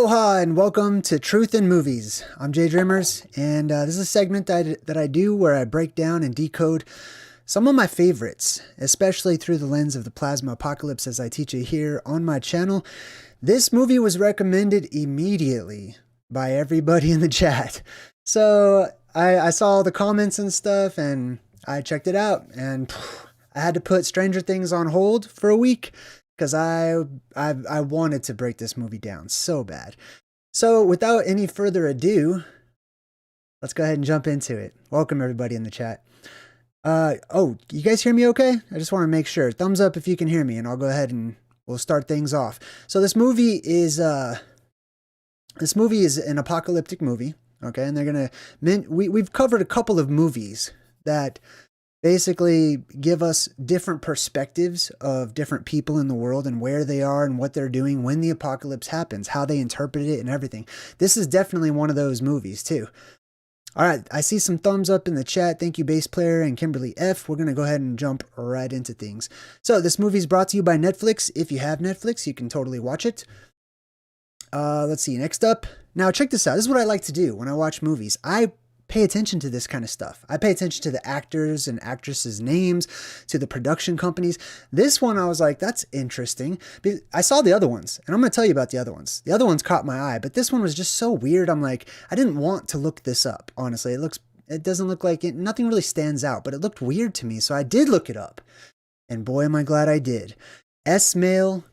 Aloha and welcome to Truth in Movies. I'm JayDreamerZ, and this is a segment that I do where I break down and decode some of my favorites, especially through the lens of the plasma apocalypse as I teach it here on my channel. This movie was recommended immediately by everybody in the chat. So I saw all the comments and stuff and I checked it out, and I had to put Stranger Things on hold for a week because I wanted to break this movie down so bad. So without any further ado, let's go ahead and jump into it. Welcome everybody in the chat. Oh, you guys hear me okay? I just want to make sure. Thumbs up if you can hear me, and I'll go ahead and we'll start things off. So this movie is an apocalyptic movie, okay? And they're gonna we've covered a couple of movies that basically give us different perspectives of different people in the world and where they are and what they're doing when the apocalypse happens, how they interpret it and everything. This is definitely one of those movies too. All right, I see some thumbs up in the chat. Thank you, Bass Player and Kimberly F. We're going to go ahead and jump right into things. So this movie is brought to you by Netflix. If you have Netflix, you can totally watch it. Let's see, next up. Now check this out. This is what I like to do when I watch movies. I pay attention to this kind of stuff. I pay attention to the actors and actresses' names, to the production companies. This one, I was like, that's interesting. I saw the other ones, and I'm going to tell you about the other ones. The other ones caught my eye, but this one was just so weird. I'm like, I didn't want to look this up, honestly. It doesn't look like it. Nothing really stands out, but it looked weird to me, so I did look it up. And boy, am I glad I did. Esmail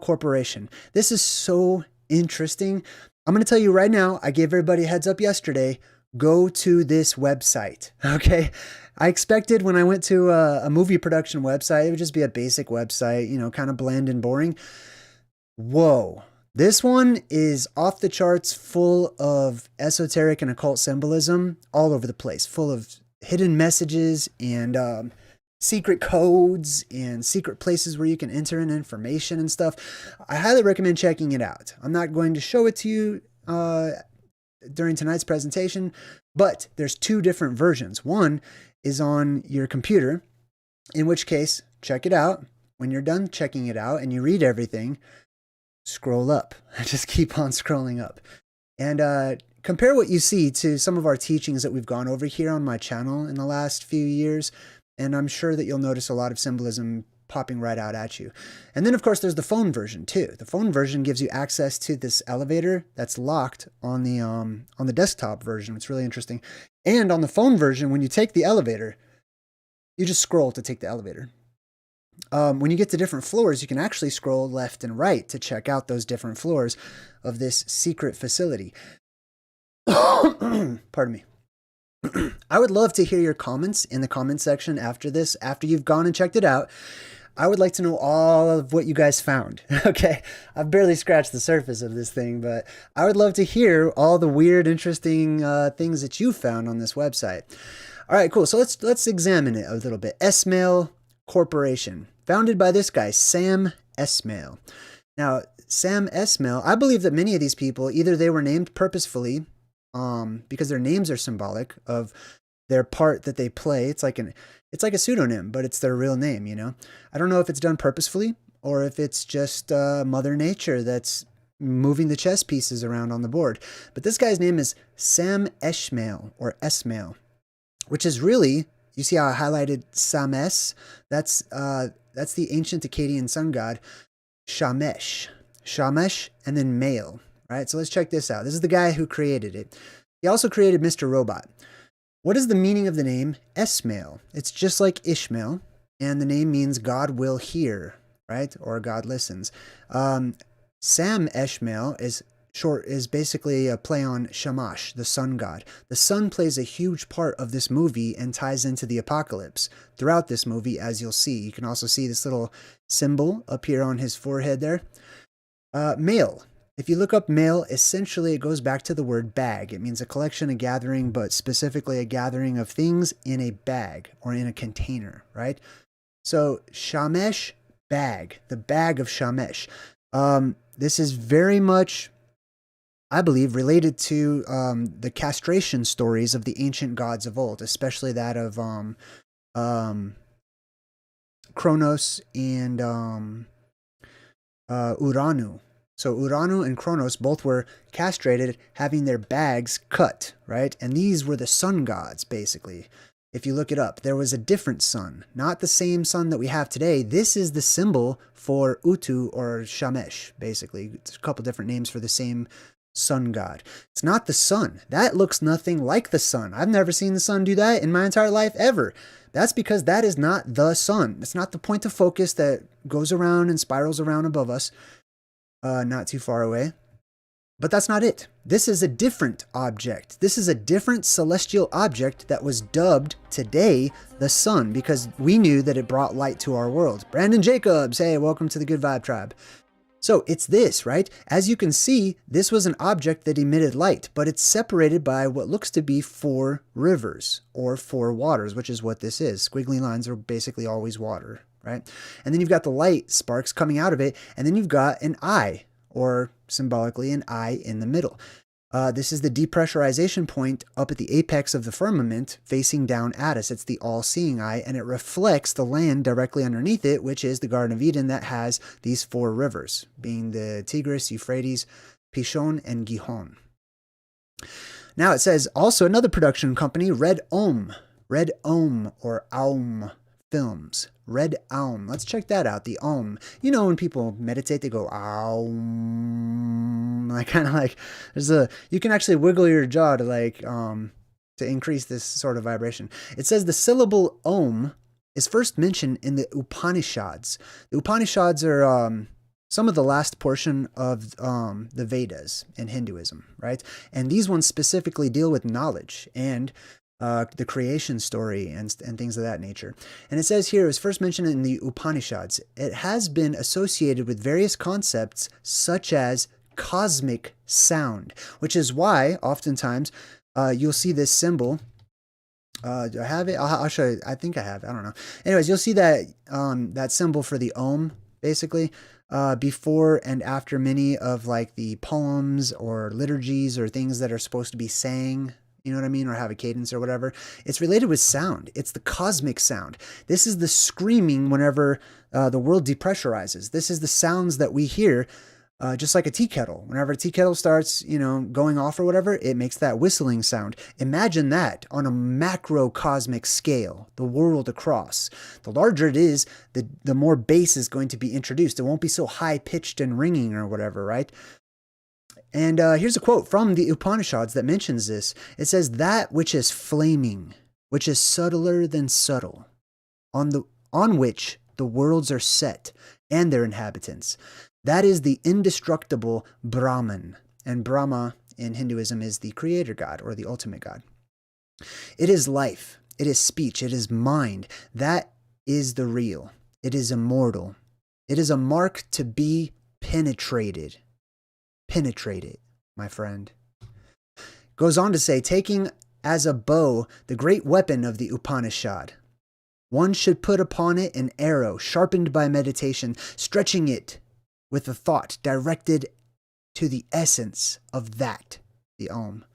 Corporation. This is so interesting. I'm going to tell you right now, I gave everybody a heads up yesterday, go to this website, okay? I expected when I went to a movie production website, it would just be a basic website, you know, kind of bland and boring. Whoa. This one is off the charts, full of esoteric and occult symbolism all over the place, full of hidden messages and secret codes and secret places where you can enter in information and stuff. I highly recommend checking it out. I'm not going to show it to you during tonight's presentation, but there's two different versions. One is on your computer, in which case, check it out. When you're done checking it out and you read everything, scroll up. Just keep on scrolling up. And compare what you see to some of our teachings that we've gone over here on my channel in the last few years. And I'm sure that you'll notice a lot of symbolism popping right out at you. And then, of course, there's the phone version, too. The phone version gives you access to this elevator that's locked on the desktop version. It's really interesting. And on the phone version, when you take the elevator, you just scroll to take the elevator. When you get to different floors, you can actually scroll left and right to check out those different floors of this secret facility. Pardon me. I would love to hear your comments in the comment section after this, after you've gone and checked it out. I would like to know all of what you guys found. Okay, I've barely scratched the surface of this thing, but I would love to hear all the weird, interesting things that you found on this website. All right, cool. So let's examine it a little bit. Smil Corporation, founded by this guy, Sam Esmail. Now, Sam Esmail, I believe that many of these people, either they were named purposefully, because their names are symbolic of their part that they play. It's like a pseudonym, but it's their real name, you know? I don't know if it's done purposefully or if it's just Mother Nature that's moving the chess pieces around on the board. But this guy's name is Sam Esmail, or Esmail, which is really, you see how I highlighted Sames? That's the ancient Akkadian sun god, Shamesh, and then male. Right, so let's check this out. This is the guy who created it. He also created Mr. Robot. What is the meaning of the name Esmail? It's just like Ishmael, and the name means God will hear, right? Or God listens. Sam Esmail is basically a play on Shamash, the sun god. The sun plays a huge part of this movie and ties into the apocalypse throughout this movie, as you'll see. You can also see this little symbol up here on his forehead there. Male. If you look up male, essentially it goes back to the word bag. It means a collection, a gathering, but specifically a gathering of things in a bag or in a container, right? So Shamesh, bag, the bag of Shamesh. This is very much, I believe, related to the castration stories of the ancient gods of old, especially that of Kronos and Uranu. So Uranu and Kronos both were castrated, having their bags cut, right? And these were the sun gods, basically. If you look it up, there was a different sun, not the same sun that we have today. This is the symbol for Utu or Shamesh, basically. It's a couple different names for the same sun god. It's not the sun. That looks nothing like the sun. I've never seen the sun do that in my entire life ever. That's because that is not the sun. It's not the point of focus that goes around and spirals around above us, not too far away. But that's not it. This is a different object. This is a different celestial object that was dubbed today the sun, because we knew that it brought light to our world. Brandon Jacobs, hey, welcome to the Good Vibe Tribe. So it's this, right? As you can see, this was an object that emitted light, but it's separated by what looks to be 4 rivers or 4 waters, which is what this is. Squiggly lines are basically always water, right? And then you've got the light sparks coming out of it, and then you've got an eye, or symbolically an eye in the middle. This is the depressurization point up at the apex of the firmament facing down at us. It's the all-seeing eye, and it reflects the land directly underneath it, which is the Garden of Eden that has these 4 rivers, being the Tigris, Euphrates, Pishon, and Gihon. Now it says also another production company, Red Om or Aum Films. Red Aum. Let's check that out. The Om. You know, when people meditate, they go Aum. Like kind of like you can actually wiggle your jaw to increase this sort of vibration. It says the syllable Om is first mentioned in the Upanishads. The Upanishads are some of the last portion of the Vedas in Hinduism, right? And these ones specifically deal with knowledge and the creation story and things of that nature. And it says here, it was first mentioned in the Upanishads. It has been associated with various concepts such as cosmic sound, which is why oftentimes you'll see this symbol. Do I have it? I'll show you. I think I have it. I don't know. Anyways, you'll see that that symbol for the Om, basically, before and after many of like the poems or liturgies or things that are supposed to be sang. You know what I mean? Or have a cadence or whatever. It's related with sound. It's the cosmic sound. This is the screaming whenever the world depressurizes. This is the sounds that we hear, just like a tea kettle. Whenever a tea kettle starts, going off or whatever, it makes that whistling sound. Imagine that on a macro cosmic scale, the world across. The larger it is, the more bass is going to be introduced. It won't be so high-pitched and ringing or whatever, right? And here's a quote from the Upanishads that mentions this. It says, that which is flaming, which is subtler than subtle, on which the worlds are set and their inhabitants. That is the indestructible Brahman. And Brahma in Hinduism is the creator god or the ultimate god. It is life. It is speech. It is mind. That is the real. It is immortal. It is a mark to be penetrated. Penetrate it, my friend. Goes on to say, taking as a bow the great weapon of the Upanishad, one should put upon it an arrow sharpened by meditation, stretching it with a thought directed to the essence of that, the Om.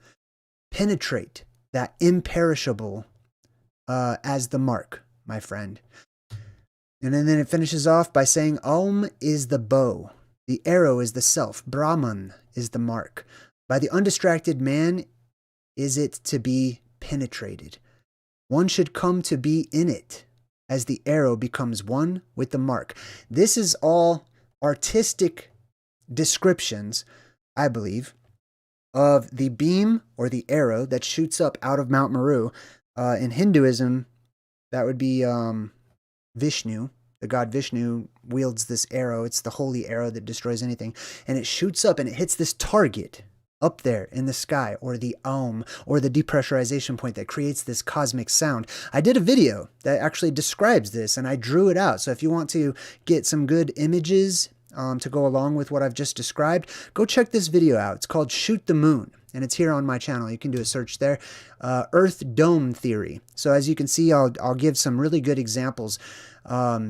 Penetrate that imperishable as the mark, my friend. And then it finishes off by saying, Om is the bow. The arrow is the self. Brahman is the mark. By the undistracted man is it to be penetrated. One should come to be in it as the arrow becomes one with the mark. This is all artistic descriptions, I believe, of the beam or the arrow that shoots up out of Mount Meru. In Hinduism, that would be Vishnu. The god Vishnu wields this arrow. It's the holy arrow that destroys anything. And it shoots up and it hits this target up there in the sky, or the Om, or the depressurization point that creates this cosmic sound. I did a video that actually describes this, and I drew it out. So if you want to get some good images to go along with what I've just described, go check this video out. It's called Shoot the Moon, and it's here on my channel. You can do a search there. Earth Dome Theory. So as you can see, I'll give some really good examples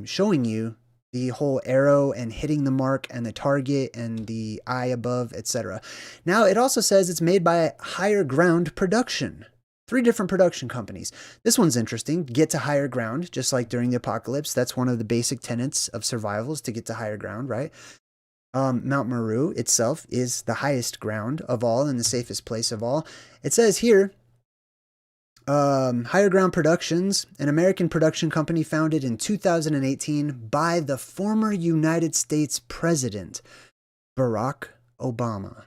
showing you the whole arrow and hitting the mark and the target and the eye above, etc. Now, it also says it's made by Higher Ground Production. 3 different production companies. This one's interesting. Get to higher ground, just like during the apocalypse. That's one of the basic tenets of survival, is to get to higher ground, right? Mount Meru itself is the highest ground of all and the safest place of all. It says here, Higher Ground Productions, an American production company founded in 2018 by the former United States President, Barack Obama,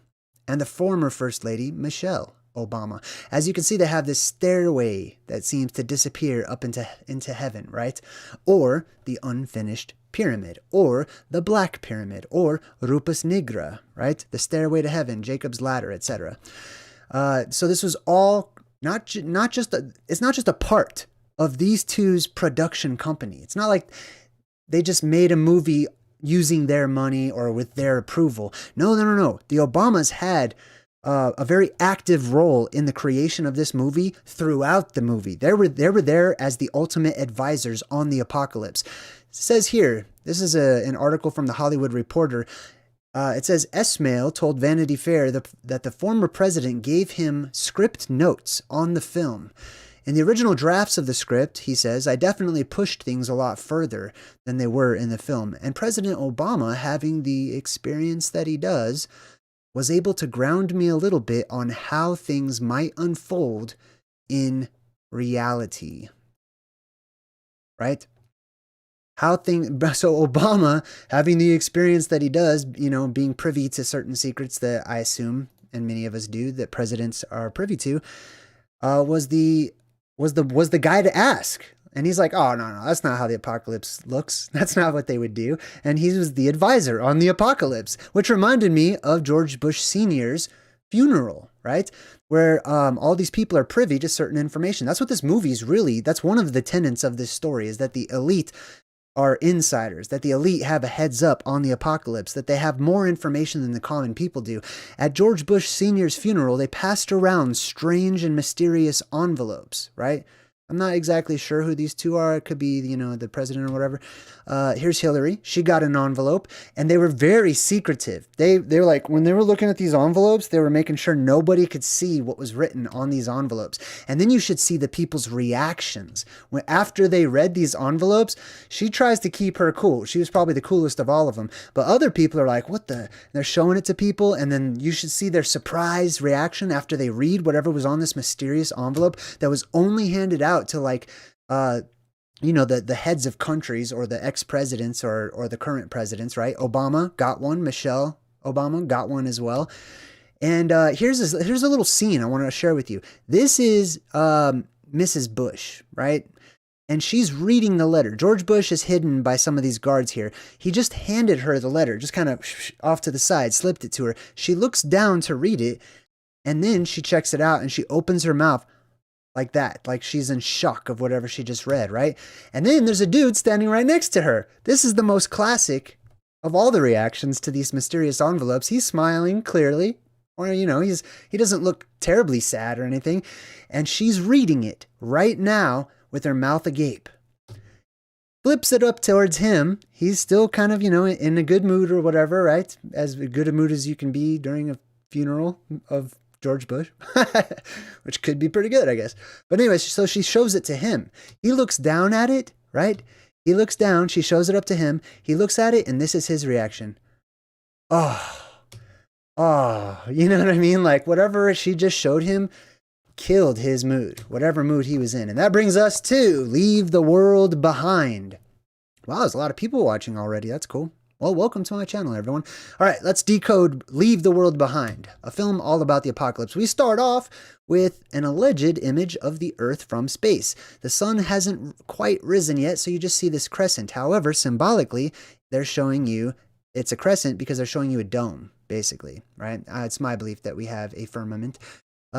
and the former First Lady, Michelle Obama. As you can see, they have this stairway that seems to disappear up into heaven, right? Or the unfinished pyramid, or the Black Pyramid, or Rupus Nigra, right? The stairway to heaven, Jacob's ladder, etc. So this was all it's not just a part of these two's production company. It's not like they just made a movie using their money or with their approval. No. The Obamas had a very active role in the creation of this movie throughout the movie. They were there as the ultimate advisors on the apocalypse. It says here, this is an article from the Hollywood Reporter. It says Esmail told Vanity Fair that the former president gave him script notes on the film. In the original drafts of the script, he says, I definitely pushed things a lot further than they were in the film. And President Obama, having the experience that he does, was able to ground me a little bit on how things might unfold in reality. Right? So Obama, having the experience that he does, being privy to certain secrets that I assume, and many of us do, that presidents are privy to, was the guy to ask. And he's like, oh, no, that's not how the apocalypse looks. That's not what they would do. And he was the advisor on the apocalypse, which reminded me of George Bush Sr.'s funeral, right? Where all these people are privy to certain information. That's what this movie is really, that's one of the tenets of this story, is that the elite are insiders, that the elite have a heads up on the apocalypse, that they have more information than the common people do. At George Bush Sr.'s funeral, they passed around strange and mysterious envelopes, right? I'm not exactly sure who these two are. It could be, the president or whatever. Here's Hillary. She got an envelope, and they were very secretive. They were like, when they were looking at these envelopes, they were making sure nobody could see what was written on these envelopes. And then you should see the people's reactions. After they read these envelopes, she tries to keep her cool. She was probably the coolest of all of them. But other people are like, what the? They're showing it to people, and then you should see their surprised reaction after they read whatever was on this mysterious envelope that was only handed out to the heads of countries, or the ex-presidents, or the current presidents, right? Obama got one. Michelle Obama got one as well. And here's a little scene I want to share with you. This is Mrs. Bush, right? And she's reading the letter. George Bush is hidden by some of these guards here. He just handed her the letter, just kind of off to the side, slipped it to her. She looks down to read it, and then she checks it out, and she opens her mouth like that, like she's in shock of whatever she just read, right? And then there's a dude standing right next to her. This is the most classic of all the reactions to these mysterious envelopes. He's smiling clearly, or he doesn't look terribly sad or anything, and she's reading it right now with her mouth agape. Flips it up towards him. He's still kind of, in a good mood or whatever, right? As good a mood as you can be during a funeral of George Bush, which could be pretty good, I guess. But anyway, so she shows it to him. He looks down at it, right? He looks down. She shows it up to him. He looks at it, and this is his reaction. Oh, you know what I mean? Like whatever she just showed him killed his mood, whatever mood he was in. And that brings us to Leave the World Behind. Wow, there's a lot of people watching already. That's cool. Well, welcome to my channel, everyone. All right, let's decode Leave the World Behind, a film all about the apocalypse. We start off with an alleged image of the Earth from space. The sun hasn't quite risen yet, so you just see this crescent. However, symbolically, they're showing you it's a crescent because they're showing you a dome, basically, right? It's my belief that we have a firmament.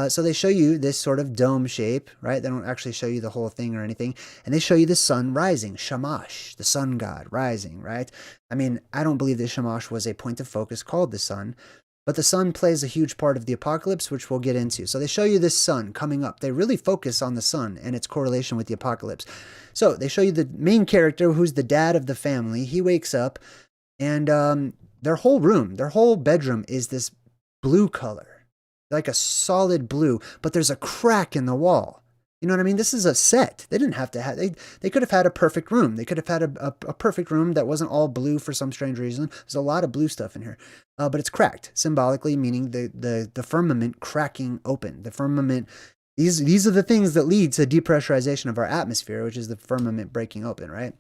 So they show you this sort of dome shape, right? They don't actually show you the whole thing or anything. And they show you the sun rising, Shamash, the sun god rising, right? I mean, I don't believe that Shamash was a point of focus called the sun, but the sun plays a huge part of the apocalypse, which we'll get into. So they show you this sun coming up. They really focus on the sun and its correlation with the apocalypse. So they show you the main character, who's the dad of the family. He wakes up, and their whole bedroom is this blue color. Like a solid blue, but there's a crack in the wall. You know what I mean? This is a set. They didn't have to have, they could have had a perfect room. They could have had a perfect room that wasn't all blue for some strange reason. There's a lot of blue stuff in here. But it's cracked, symbolically, meaning the firmament cracking open. The firmament, these are the things that lead to depressurization of our atmosphere, which is the firmament breaking open, right?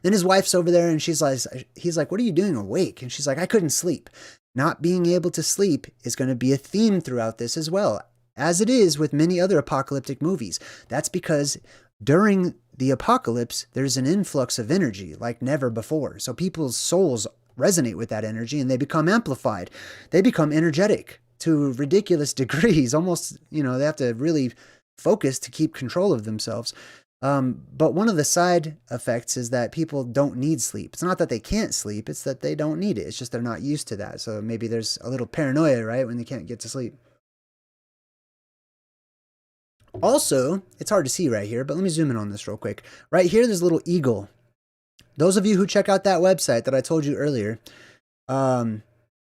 Then his wife's over there and he's like, what are you doing awake? And she's like, I couldn't sleep. Not being able to sleep is going to be a theme throughout this as well, as it is with many other apocalyptic movies. That's because during the apocalypse, there's an influx of energy like never before. So people's souls resonate with that energy and they become amplified. They become energetic to ridiculous degrees. Almost, they have to really focus to keep control of themselves. But one of the side effects is that people don't need sleep. It's not that they can't sleep, it's that they don't need it. It's just they're not used to that. So maybe there's a little paranoia, right, when they can't get to sleep. Also, it's hard to see right here, but let me zoom in on this real quick. Right here, there's a little eagle. Those of you who check out that website that I told you earlier,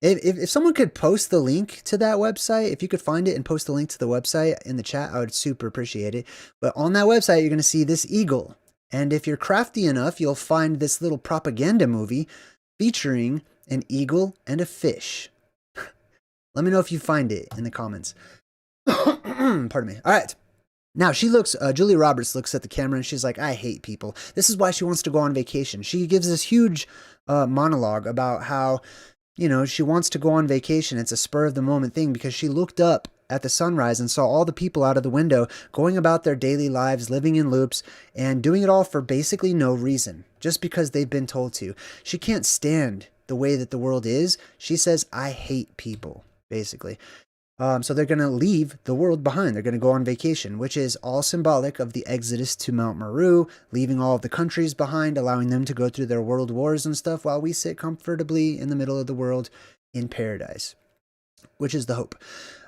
if someone could post the link to that website, if you could find it and post the link to the website in the chat, I would super appreciate it. But on that website, you're going to see this eagle. And if you're crafty enough, you'll find this little propaganda movie featuring an eagle and a fish. Let me know if you find it in the comments. Pardon me. All right. Now Julia Roberts looks at the camera and she's like, I hate people. This is why she wants to go on vacation. She gives this huge monologue about how, she wants to go on vacation. It's a spur of the moment thing because she looked up at the sunrise and saw all the people out of the window going about their daily lives, living in loops, and doing it all for basically no reason, just because they've been told to. She can't stand the way that the world is. She says, I hate people, basically. So they're going to leave the world behind. They're going to go on vacation, which is all symbolic of the exodus to Mount Meru, leaving all of the countries behind, allowing them to go through their world wars and stuff while we sit comfortably in the middle of the world in paradise, which is the hope.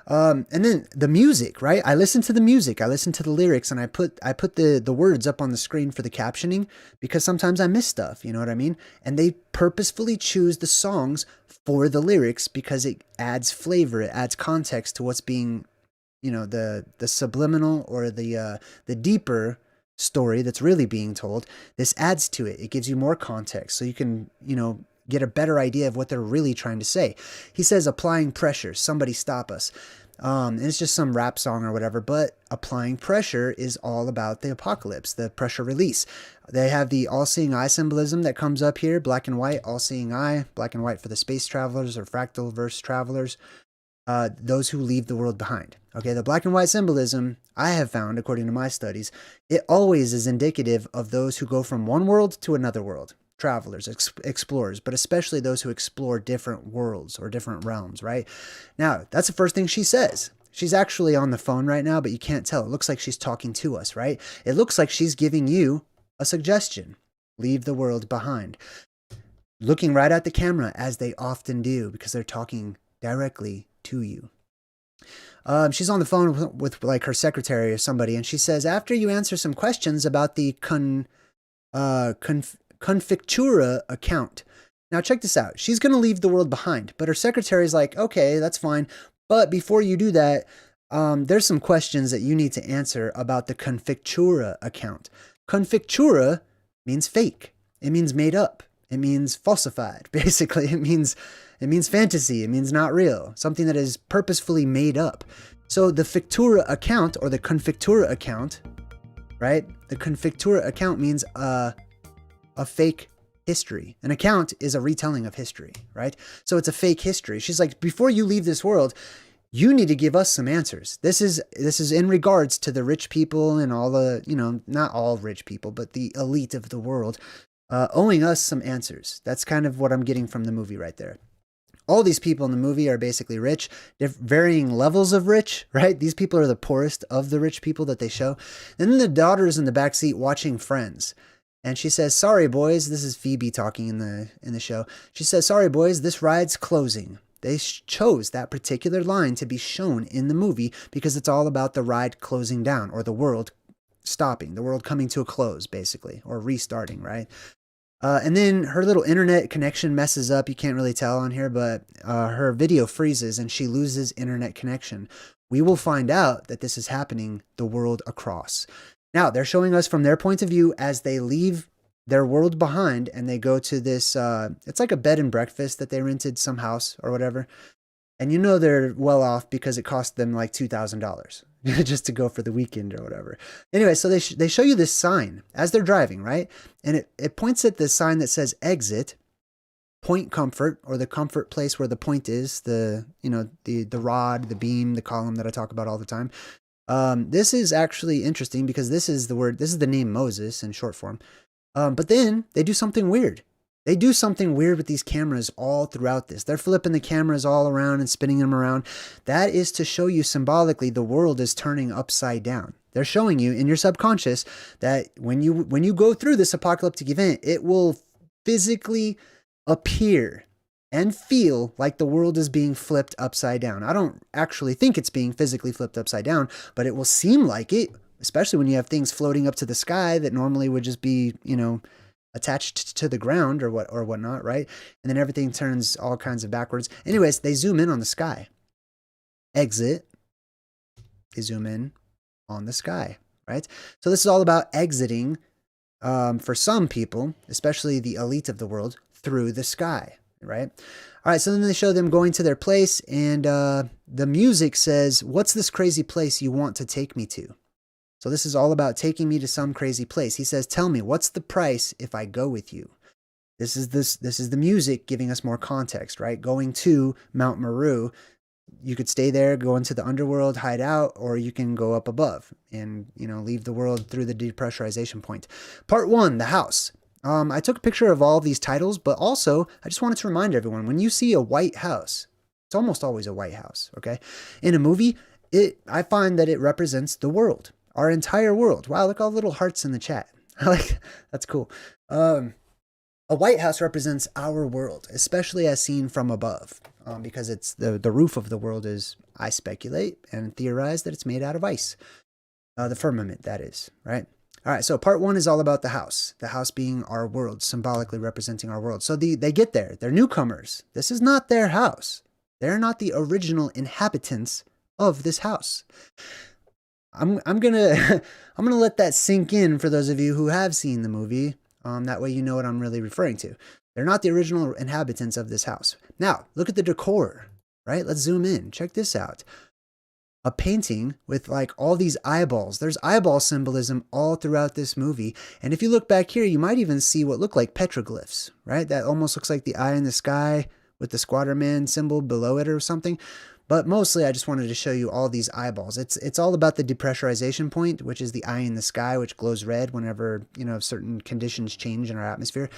And then the music, right? I listen to the music, I listen to the lyrics, and I put the words up on the screen for the captioning because sometimes I miss stuff, you know what I mean? And they purposefully choose the songs for the lyrics because it adds flavor, it adds context to what's being, the subliminal or the deeper story that's really being told. This adds to it. It gives you more context so you can, get a better idea of what they're really trying to say. He says, applying pressure, somebody stop us. And it's just some rap song or whatever, but applying pressure is all about the apocalypse, the pressure release. They have the all-seeing eye symbolism that comes up here, black and white, all-seeing eye, black and white for the space travelers or fractal verse travelers, those who leave the world behind. Okay, the black and white symbolism, I have found, according to my studies, it always is indicative of those who go from one world to another world. Travelers, explorers, but especially those who explore different worlds or different realms, right? Now, that's the first thing she says. She's actually on the phone right now, but you can't tell. It looks like she's talking to us, right? It looks like she's giving you a suggestion. Leave the world behind. Looking right at the camera, as they often do, because they're talking directly to you. She's on the phone with like her secretary or somebody, and she says, after you answer some questions about the Confictura account. Now check this out. She's going to leave the world behind, but her secretary's like, okay, that's fine. But before you do that, there's some questions that you need to answer about the Confictura account. Confictura means fake. It means made up. It means falsified. Basically, it means fantasy. It means not real. Something that is purposefully made up. So the Fictura account or the Confictura account, right? The Confictura account means a fake history. An account is a retelling of history, right? So it's a fake history. She's like, before you leave this world, you need to give us some answers. This is in regards to the rich people and all the, not all rich people, but the elite of the world, owing us some answers. That's kind of what I'm getting from the movie right there. All these people in the movie are basically rich, varying levels of rich, right? These people are the poorest of the rich people that they show. And then the daughter's in the backseat watching Friends. And she says, sorry, boys. This is Phoebe talking in the show. She says, sorry, boys, this ride's closing. They chose that particular line to be shown in the movie because it's all about the ride closing down or the world stopping, the world coming to a close, basically, or restarting, right? And then her little internet connection messes up. You can't really tell on here, but her video freezes and she loses internet connection. we will find out that this is happening the world across. Now, they're showing us from their point of view as they leave their world behind and they go to this, it's like a bed and breakfast that they rented, some house or whatever. And you know they're well off because it cost them like $2,000 just to go for the weekend or whatever. Anyway, so they show you this sign as they're driving, right? And it points at the sign that says exit, point comfort, or the comfort place where the point is, the rod, the beam, the column that I talk about all the time. This is actually interesting because this is the name Moses in short form. But then they do something weird. They do something weird with these cameras all throughout this. They're flipping the cameras all around and spinning them around. That is to show you symbolically the world is turning upside down. They're showing you in your subconscious that when you go through this apocalyptic event, it will physically appear and feel like the world is being flipped upside down. I don't actually think it's being physically flipped upside down, but it will seem like it, especially when you have things floating up to the sky that normally would just be, attached to the ground or whatnot, right? And then everything turns all kinds of backwards. Anyways, they zoom in on the sky. Exit. They zoom in on the sky, right? So this is all about exiting, for some people, especially the elite of the world, through the sky, right? All right, so then they show them going to their place, and the music says, "What's this crazy place you want to take me to?" So this is all about taking me to some crazy place. He says, "Tell me, what's the price if I go with you?" This is the music giving us more context, right? Going to Mount Meru, you could stay there, go into the underworld, hide out, or you can go up above and, leave the world through the depressurization point. Part 1, the house. I took a picture of all of these titles, but also I just wanted to remind everyone, when you see a white house, it's almost always a white house, okay? In a movie, I find that it represents the world. Our entire world. Wow, look, all little hearts in the chat. That's cool. A White House represents our world, especially as seen from above, because it's the roof of the world is, I speculate and theorize that it's made out of ice. The firmament, that is, right? All right, so part 1 is all about the house being our world, symbolically representing our world. So they get there. They're newcomers. This is not their house. They're not the original inhabitants of this house. I'm gonna let that sink in for those of you who have seen the movie. That way you know what I'm really referring to. They're not the original inhabitants of this house. Now, look at the decor, right? Let's zoom in. Check this out. A painting with like all these eyeballs. There's eyeball symbolism all throughout this movie. And if you look back here, you might even see what look like petroglyphs, right? That almost looks like the eye in the sky with the squatter man symbol below it or something. But mostly I just wanted to show you all these eyeballs. It's all about the depressurization point, which is the eye in the sky, which glows red whenever, certain conditions change in our atmosphere.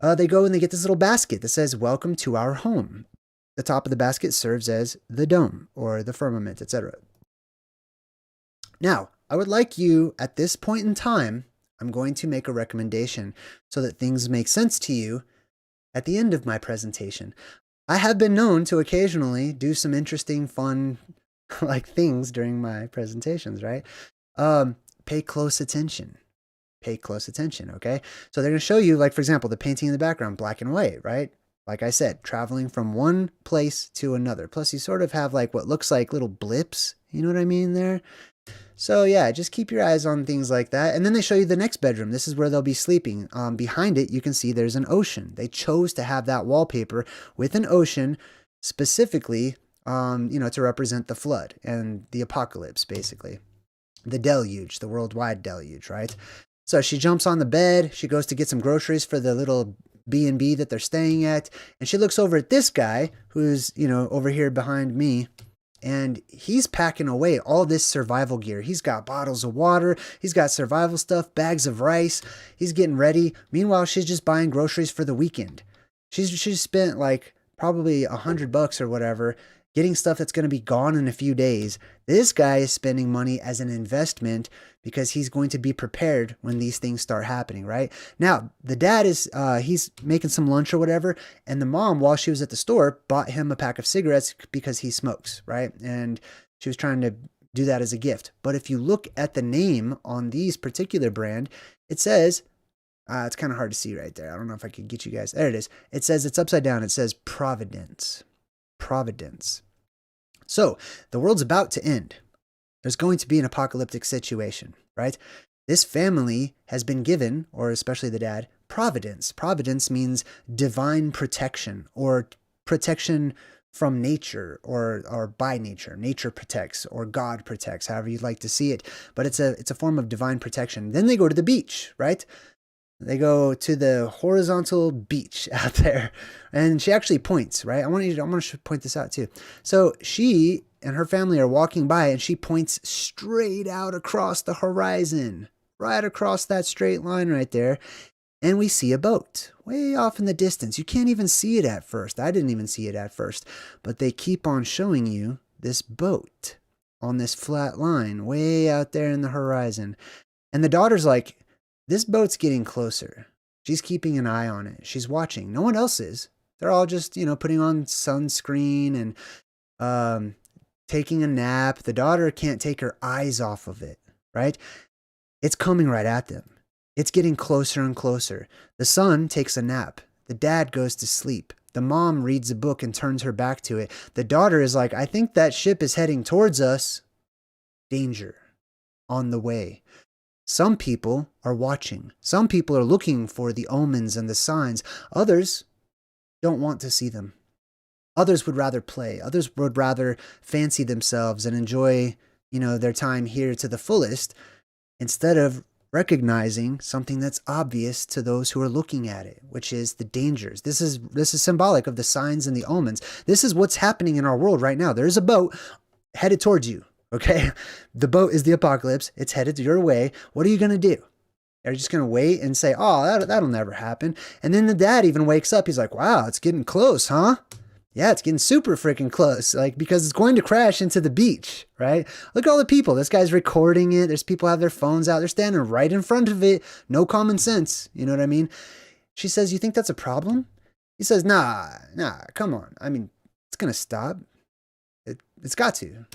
They go and they get this little basket that says, "Welcome to our home." The top of the basket serves as the dome or the firmament, etc. Now, I would like you, at this point in time, I'm going to make a recommendation so that things make sense to you at the end of my presentation. I have been known to occasionally do some interesting, fun, things during my presentations, right? Pay close attention. Pay close attention, okay? So they're going to show you, for example, the painting in the background, black and white, right? Like I said, traveling from one place to another. Plus, you sort of have what looks like little blips. You know what I mean there? So yeah, just keep your eyes on things like that. And then they show you the next bedroom. This is where they'll be sleeping. Behind it, you can see there's an ocean. They chose to have that wallpaper with an ocean specifically, to represent the flood and the apocalypse, basically. The deluge, the worldwide deluge, right? So she jumps on the bed. She goes to get some groceries for the little B&B that they're staying at. And she looks over at this guy who's, over here behind me. And he's packing away all this survival gear. He's got bottles of water. He's got survival stuff, bags of rice. He's getting ready. Meanwhile, she's just buying groceries for the weekend. She's spent probably $100 or whatever getting stuff that's going to be gone in a few days. This guy is spending money as an investment because he's going to be prepared when these things start happening, right? Now, the dad is, he's making some lunch or whatever, and the mom, while she was at the store, bought him a pack of cigarettes because he smokes, right? And she was trying to do that as a gift. But if you look at the name on these particular brand, it says, it's kind of hard to see right there. I don't know if I could get you guys. There it is. It says, it's upside down. It says Providence. Providence. So the world's about to end. There's going to be an apocalyptic situation, right? This family has been given, or especially the dad, providence. Providence means divine protection, or protection from nature, or by nature. Nature protects, or God protects, however you'd like to see it. But it's a form of divine protection. Then they go to the beach, right? They go to the horizontal beach out there, and she actually points, right? I want to point this out too. So she and her family are walking by, and she points straight out across the horizon, right across that straight line right there. And we see a boat way off in the distance. You can't even see it at first. I didn't even see it at first, but they keep on showing you this boat on this flat line way out there in the horizon. And the daughter's like, this boat's getting closer. She's keeping an eye on it. She's watching. No one else is. They're all just, putting on sunscreen and taking a nap. The daughter can't take her eyes off of it, right? It's coming right at them. It's getting closer and closer. The son takes a nap. The dad goes to sleep. The mom reads a book and turns her back to it. The daughter is like, I think that ship is heading towards us. Danger on the way. Some people are watching. Some people are looking for the omens and the signs. Others don't want to see them. Others would rather play. Others would rather fancy themselves and enjoy, their time here to the fullest, instead of recognizing something that's obvious to those who are looking at it, which is the dangers. This is symbolic of the signs and the omens. This is what's happening in our world right now. There's a boat headed towards you. Okay, the boat is the apocalypse. It's headed your way. What are you going to do? Are you just going to wait and say, oh, that'll never happen? And then the dad even wakes up. He's like, wow, it's getting close, huh? Yeah, it's getting super freaking close. Because it's going to crash into the beach, right? Look at all the people. This guy's recording it. There's people have their phones out. They're standing right in front of it. No common sense. You know what I mean? She says, you think that's a problem? He says, nah, come on. I mean, it's going to stop. It's got to.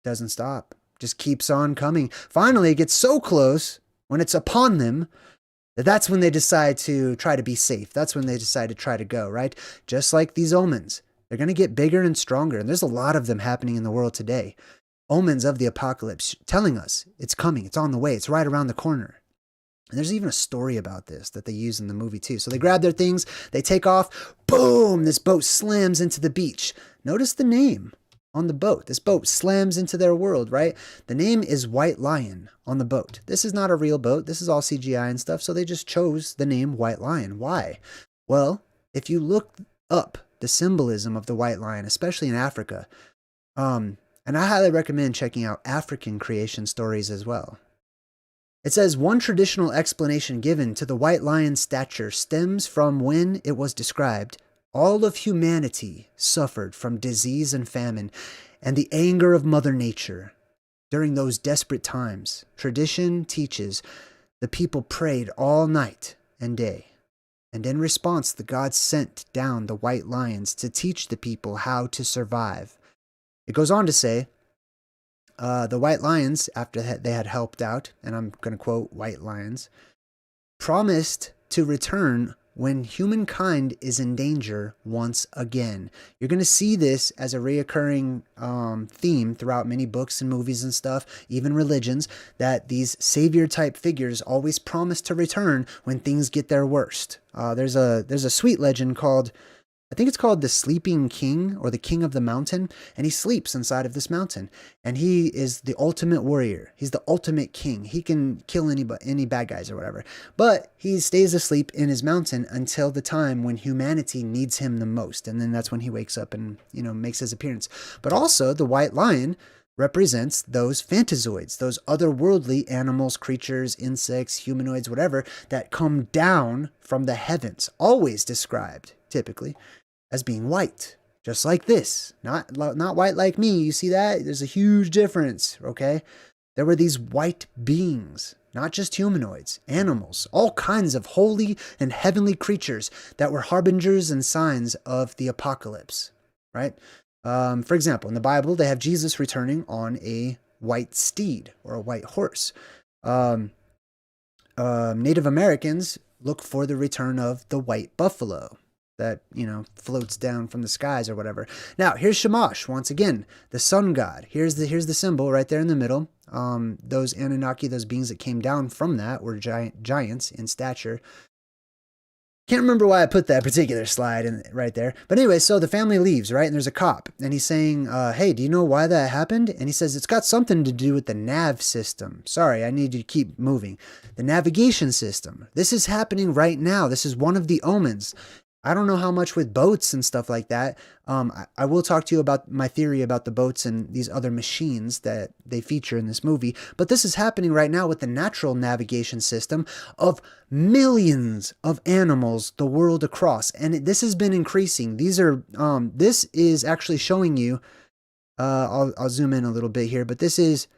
Doesn't stop. Just keeps on coming. Finally, it gets so close when it's upon them that's when they decide to try to be safe. That's when they decide to try to go, right? Just like these omens. They're going to get bigger and stronger. And there's a lot of them happening in the world today. Omens of the apocalypse telling us it's coming. It's on the way. It's right around the corner. And there's even a story about this that they use in the movie too. So they grab their things. They take off. Boom! This boat slams into the beach. Notice the name on the boat. This boat slams into their world, right? The name is White Lion on the boat. This is not a real boat. This is all CGI and stuff. So they just chose the name White Lion. Why? Well, if you look up the symbolism of the white lion, especially in Africa, and I highly recommend checking out African creation stories as well. It says, one traditional explanation given to the white lion's stature stems from when it was described all of humanity suffered from disease and famine and the anger of Mother Nature. During those desperate times, tradition teaches the people prayed all night and day. And in response, the gods sent down the white lions to teach the people how to survive. It goes on to say, the white lions, after they had helped out, and I'm going to quote white lions, promised to return when humankind is in danger once again. You're going to see this as a reoccurring theme throughout many books and movies and stuff, even religions, that these savior-type figures always promise to return when things get their worst. There's a sweet legend called, I think it's called the Sleeping King or the King of the Mountain, and he sleeps inside of this mountain. And he is the ultimate warrior. He's the ultimate king. He can kill any bad guys or whatever. But he stays asleep in his mountain until the time when humanity needs him the most. And then that's when he wakes up and, makes his appearance. But also the white lion represents those phantazoids, those otherworldly animals, creatures, insects, humanoids, whatever, that come down from the heavens, always described, typically, as being white, just like this. Not white like me. You see that? There's a huge difference, okay? There were these white beings, not just humanoids, animals, all kinds of holy and heavenly creatures that were harbingers and signs of the apocalypse, right? For example, in the Bible, they have Jesus returning on a white steed or a white horse. Native Americans look for the return of the white buffalo. that, you know, floats down from the skies or whatever. Now, here's Shamash, once again, the sun god. Here's the symbol right there in the middle. Those Anunnaki, those beings that came down from that were giants in stature. Can't remember why I put that particular slide in right there. But anyway, so the family leaves, right? And there's a cop. And he's saying, hey, do you know why that happened? And he says, it's got something to do with the nav system. Sorry, I need you to keep moving. The navigation system. This is happening right now. This is one of the omens. I don't know how much with boats and stuff like that. I will talk to you about my theory about the boats and these other machines that they feature in this movie. But this is happening right now with the natural navigation system of millions of animals the world across. And this has been increasing. These are, this is actually showing you, I'll zoom in a little bit here, but this is,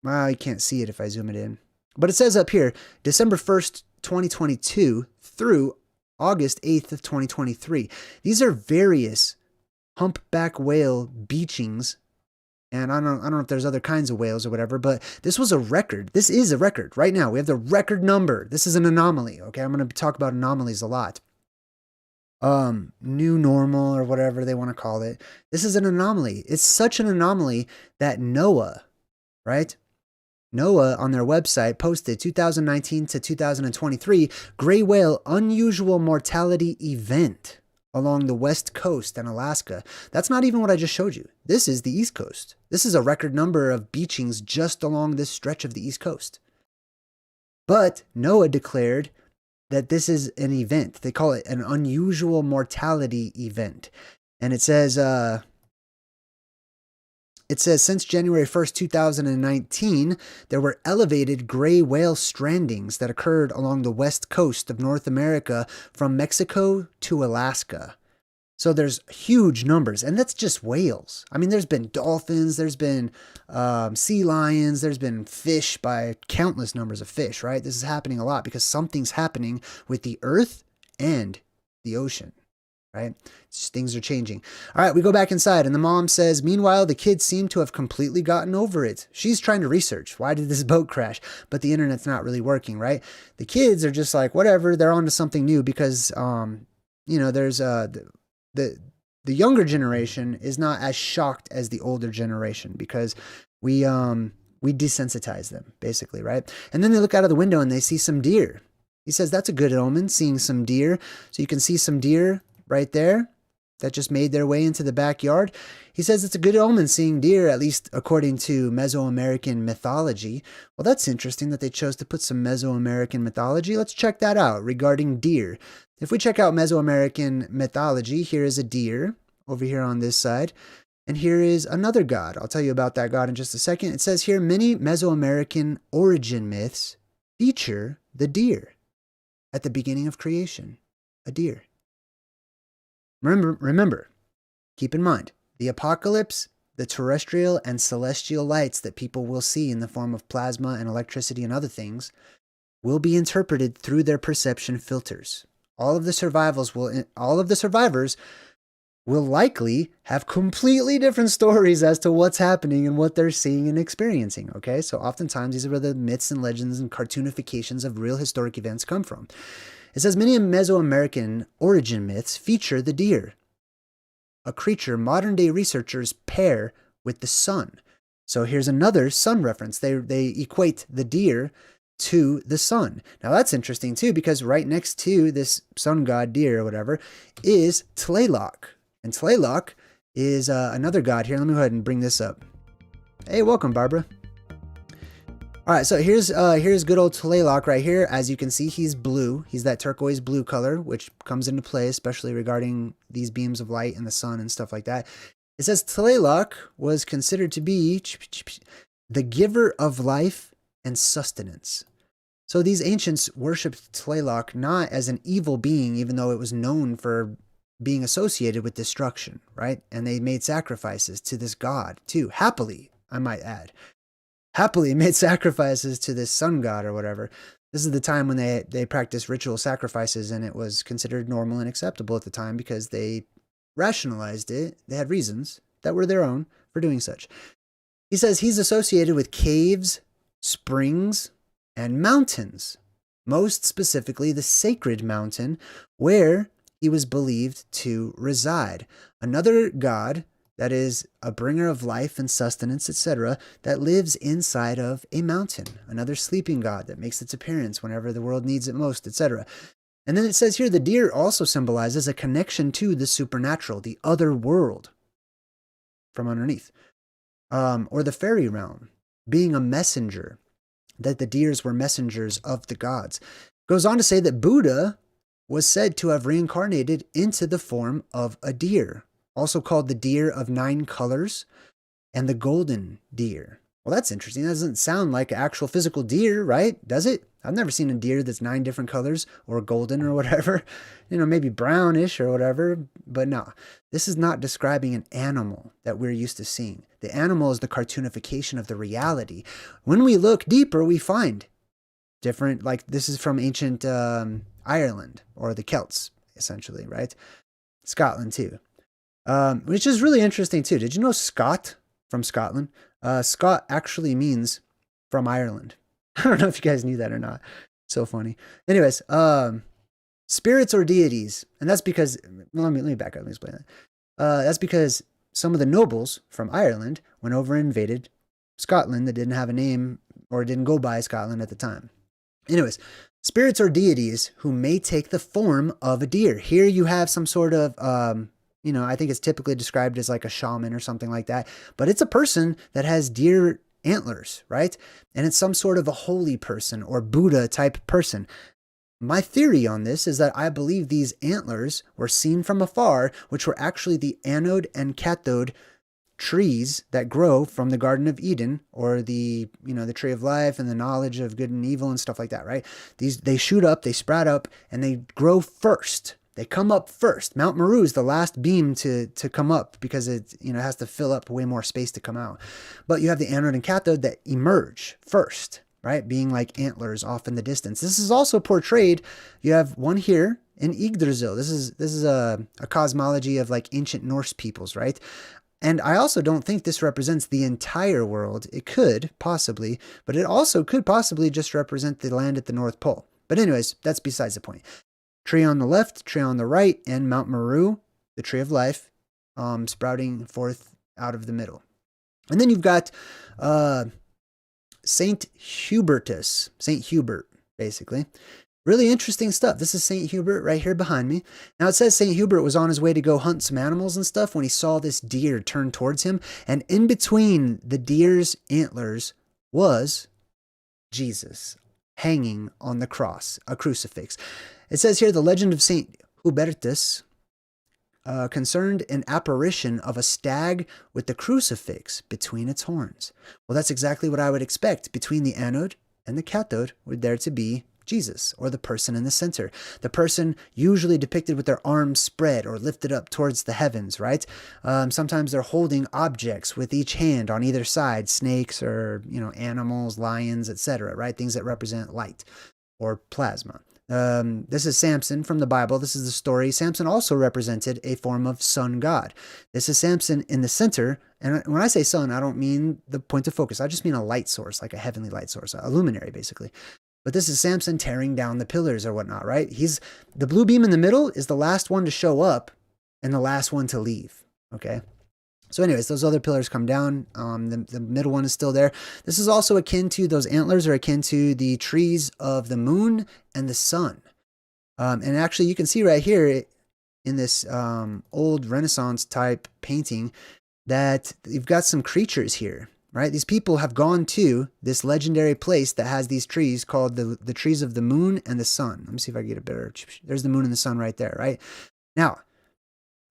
well, you can't see it if I zoom it in. But it says up here, December 1st, 2022 through August 8th of 2023. These are various humpback whale beachings. And I don't know if there's other kinds of whales or whatever, but this was a record. This is a record right now. We have the record number. This is an anomaly. Okay. I'm going to talk about anomalies a lot. New normal or whatever they want to call it. This is an anomaly. It's such an anomaly that NOAA, right? NOAA on their website posted 2019 to 2023 gray whale unusual mortality event along the west coast and Alaska. That's not even what I just showed you. This is the East Coast. This is a record number of beachings just along this stretch of the East Coast. But NOAA declared that this is an event. They call it an unusual mortality event. And it says since January 1st, 2019, there were elevated gray whale strandings that occurred along the west coast of North America from Mexico to Alaska. So there's huge numbers, and that's just whales. I mean, there's been dolphins, there's been sea lions, there's been fish by countless numbers of fish, right? This is happening a lot because something's happening with the earth and the ocean. Right? Things are changing. All right, we go back inside and the mom says, meanwhile, the kids seem to have completely gotten over it. She's trying to research. Why did this boat crash? But the internet's not really working, right? The kids are just like, whatever, they're on to something new because, you know, there's the younger generation is not as shocked as the older generation because we desensitize them basically, right? And then they look out of the window and they see some deer. He says, that's a good omen, seeing some deer. So you can see some deer right there that just made their way into the backyard. He says it's a good omen seeing deer, at least according to Mesoamerican mythology. Well, that's interesting that they chose to put some Mesoamerican mythology. Let's check that out regarding deer. If we check out Mesoamerican mythology, here is a deer over here on this side. And here is another god. I'll tell you about that god in just a second. It says here, many Mesoamerican origin myths feature the deer at the beginning of creation. A deer. Remember, keep in mind, the apocalypse, the terrestrial and celestial lights that people will see in the form of plasma and electricity and other things will be interpreted through their perception filters. All of the survivors will likely have completely different stories as to what's happening and what they're seeing and experiencing, okay? So oftentimes these are where the myths and legends and cartoonifications of real historic events come from. It says many Mesoamerican origin myths feature the deer, a creature modern-day researchers pair with the sun. So here's another sun reference. They equate the deer to the sun. Now that's interesting too, because right next to this sun god deer or whatever is Telok. And Telok is another god here. Let me go ahead and bring this up. Hey, welcome, Barbara. All right, so here's good old Telok right here. As you can see, he's blue. He's that turquoise blue color, which comes into play, especially regarding these beams of light and the sun and stuff like that. It says Telok was considered to be the giver of life and sustenance. So these ancients worshipped Telok not as an evil being, even though it was known for being associated with destruction, right? And they made sacrifices to this god too, happily, I might add. Happily made sacrifices to this sun god or whatever. This is the time when they practiced ritual sacrifices, and it was considered normal and acceptable at the time because they rationalized it. They had reasons that were their own for doing such. He says he's associated with caves, springs, and mountains. most specifically the sacred mountain where he was believed to reside. Another god that is a bringer of life and sustenance, etc., that lives inside of a mountain. Another sleeping god that makes its appearance whenever the world needs it most, etc. And then it says here, the deer also symbolizes a connection to the supernatural, the other world from underneath, or the fairy realm, being a messenger, that the deers were messengers of the gods. Goes on to say that Buddha was said to have reincarnated into the form of a deer, also called the deer of 9 colors and the golden deer. Well, that's interesting. That doesn't sound like an actual physical deer, right? Does it? I've never seen a deer that's 9 different colors or golden or whatever. You know, maybe brownish or whatever. But no, this is not describing an animal that we're used to seeing. The animal is the cartoonification of the reality. When we look deeper, we find different, like this is from ancient Ireland or the Celts, essentially, right? Scotland too. Which is really interesting too. Did you know Scot from Scotland? Scot actually means from Ireland. I don't know if you guys knew that or not. So funny. Anyways, spirits or deities, and that's because let me back up. Let me explain that. That's because some of the nobles from Ireland went over and invaded Scotland that didn't have a name or didn't go by Scotland at the time. Anyways, spirits or deities who may take the form of a deer. Here you have some sort of you know, I think it's typically described as like a shaman or something like that, but it's a person that has deer antlers, right? And it's some sort of a holy person or Buddha type person. My theory on this is that I believe these antlers were seen from afar, which were actually the anode and cathode trees that grow from the Garden of Eden, or the, you know, the tree of life and the knowledge of good and evil and stuff like that, right? They shoot up, they sprout up, and they grow first. They come up first. Mount Meru is the last beam to come up because it, you know, has to fill up way more space to come out. But you have the anode and cathode that emerge first, right? Being like antlers off in the distance. This is also portrayed. You have one here in Yggdrasil. This is a cosmology of like ancient Norse peoples, right? And I also don't think this represents the entire world. It could possibly, but it also could possibly just represent the land at the North Pole. But anyways, that's besides the point. Tree on the left, tree on the right, and Mount Meru, the tree of life, sprouting forth out of the middle. And then you've got Saint Hubertus, Saint Hubert, basically. Really interesting stuff. This is Saint Hubert right here behind me. Now it says Saint Hubert was on his way to go hunt some animals and stuff when he saw this deer turn towards him. And in between the deer's antlers was Jesus hanging on the cross, a crucifix. It says here the legend of Saint Hubertus concerned an apparition of a stag with the crucifix between its horns. Well, that's exactly what I would expect. Between the anode and the cathode would there to be Jesus, or the person in the center. The person usually depicted with their arms spread or lifted up towards the heavens, right? Sometimes they're holding objects with each hand on either side, snakes or, you know, animals, lions, etc., right? Things that represent light or plasma. This is Samson from the Bible. This is the story. Samson also represented a form of sun god. This is Samson in the center. And when I say sun, I don't mean the point of focus. I just mean a light source, like a heavenly light source, a luminary, basically. But this is Samson tearing down the pillars or whatnot, right? The blue beam in the middle is the last one to show up and the last one to leave, okay? So anyways, those other pillars come down. The middle one is still there. This is also akin to, those antlers are akin to the trees of the moon and the sun. And actually you can see right here in this old Renaissance type painting that you've got some creatures here, right? These people have gone to this legendary place that has these trees called the trees of the moon and the sun. Let me see if I can get a better, there's the moon and the sun right there, right? Now,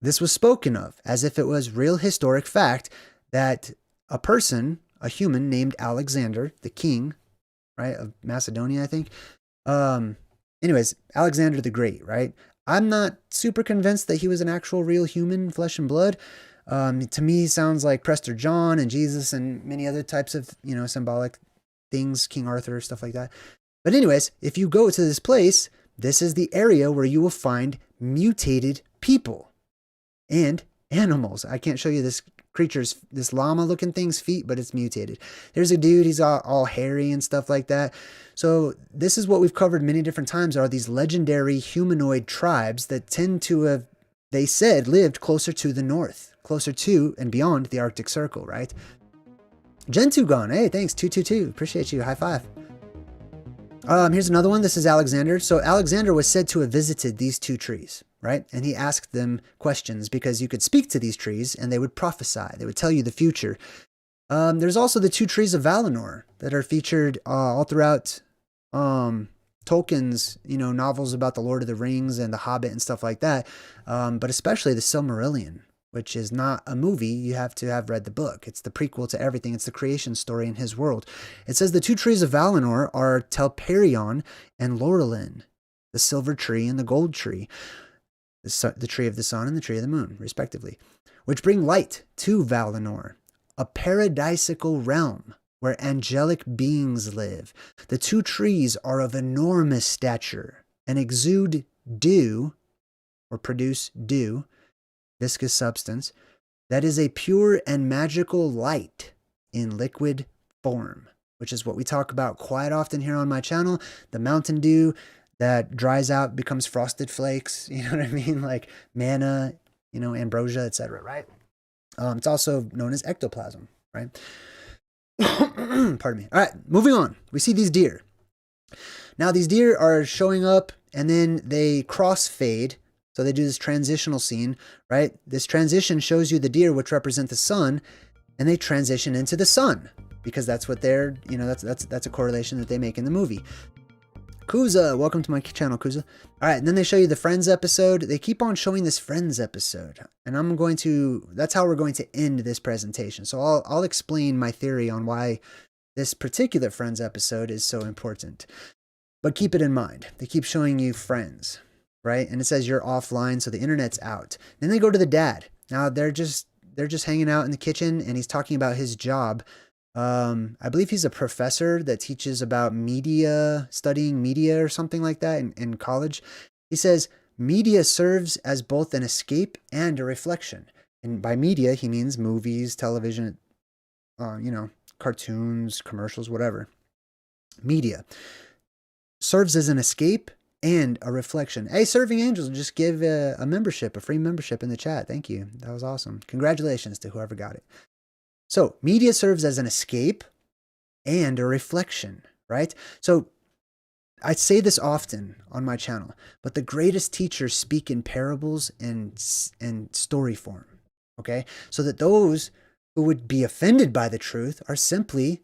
this was spoken of as if it was real historic fact that a person, a human named Alexander, the king, right, of Macedonia, I think. Anyways, Alexander the Great, right? I'm not super convinced that he was an actual real human, flesh and blood. To me, sounds like Prester John and Jesus and many other types of, you know, symbolic things, King Arthur, stuff like that. But anyways, if you go to this place, this is the area where you will find mutated people. And animals. I can't show you this creature's, this llama looking thing's feet, but it's mutated. There's a dude, he's all hairy and stuff like that. So this is what we've covered many different times, are these legendary humanoid tribes that tend to have, they said, lived closer to the north, closer to and beyond the Arctic Circle, right? Gentugon, hey, thanks, 222, appreciate you, high five. Here's another one. This is Alexander. So Alexander was said to have visited these two trees, right? And he asked them questions because you could speak to these trees and they would prophesy. They would tell you the future. There's also the two trees of Valinor that are featured all throughout Tolkien's, novels about the Lord of the Rings and the Hobbit and stuff like that. But especially the Silmarillion, which is not a movie. You have to have read the book. It's the prequel to everything. It's the creation story in his world. It says the two trees of Valinor are Telperion and Laurelin, the silver tree and the gold tree, the tree of the sun and the tree of the moon, respectively, which bring light to Valinor, a paradisical realm where angelic beings live. The two trees are of enormous stature and exude dew, or produce dew, viscous substance, that is a pure and magical light in liquid form, which is what we talk about quite often here on my channel. The mountain dew that dries out, becomes frosted flakes, you know what I mean? Like manna, ambrosia, etc., right? It's also known as ectoplasm, right? Pardon me. All right, moving on. We see these deer. Now, these deer are showing up and then they crossfade. So they do this transitional scene, right? This transition shows you the deer, which represent the sun, and they transition into the sun because that's what they're, that's a correlation that they make in the movie. Kuza, welcome to my channel, Kuza. All right, and then they show you the Friends episode. They keep on showing this Friends episode, and that's how we're going to end this presentation. So I'll explain my theory on why this particular Friends episode is so important. But keep it in mind, they keep showing you Friends, right? And it says you're offline, so the internet's out. Then they go to the dad. Now they're just hanging out in the kitchen, and he's talking about his job. I believe he's a professor that teaches about media, studying media or something like that in college. He says media serves as both an escape and a reflection. And by media, he means movies, television, cartoons, commercials, whatever. Media serves as an escape and a reflection. Hey, Serving Angels, just give a membership, a free membership in the chat. Thank you. That was awesome. Congratulations to whoever got it. So media serves as an escape and a reflection, right? So I say this often on my channel, but the greatest teachers speak in parables and story form, okay? So that those who would be offended by the truth are simply,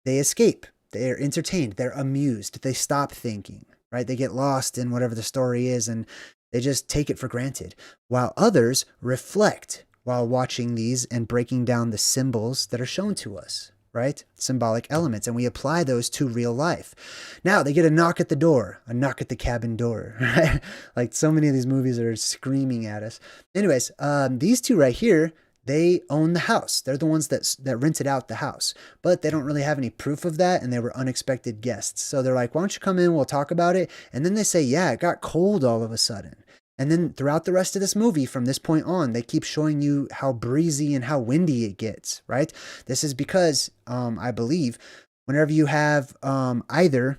they escape. They're entertained. They're amused. They stop thinking, right? They get lost in whatever the story is and they just take it for granted. While others reflect while watching these and breaking down the symbols that are shown to us, right? Symbolic elements. And we apply those to real life. Now they get a knock at the door, a knock at the cabin door, right? Like so many of these movies are screaming at us. Anyways, these two right here, they own the house. They're the ones that rented out the house, but they don't really have any proof of that. And they were unexpected guests. So they're like, why don't you come in? We'll talk about it. And then they say, yeah, it got cold all of a sudden. And then throughout the rest of this movie, from this point on, they keep showing you how breezy and how windy it gets, right? This is because, I believe, whenever you have either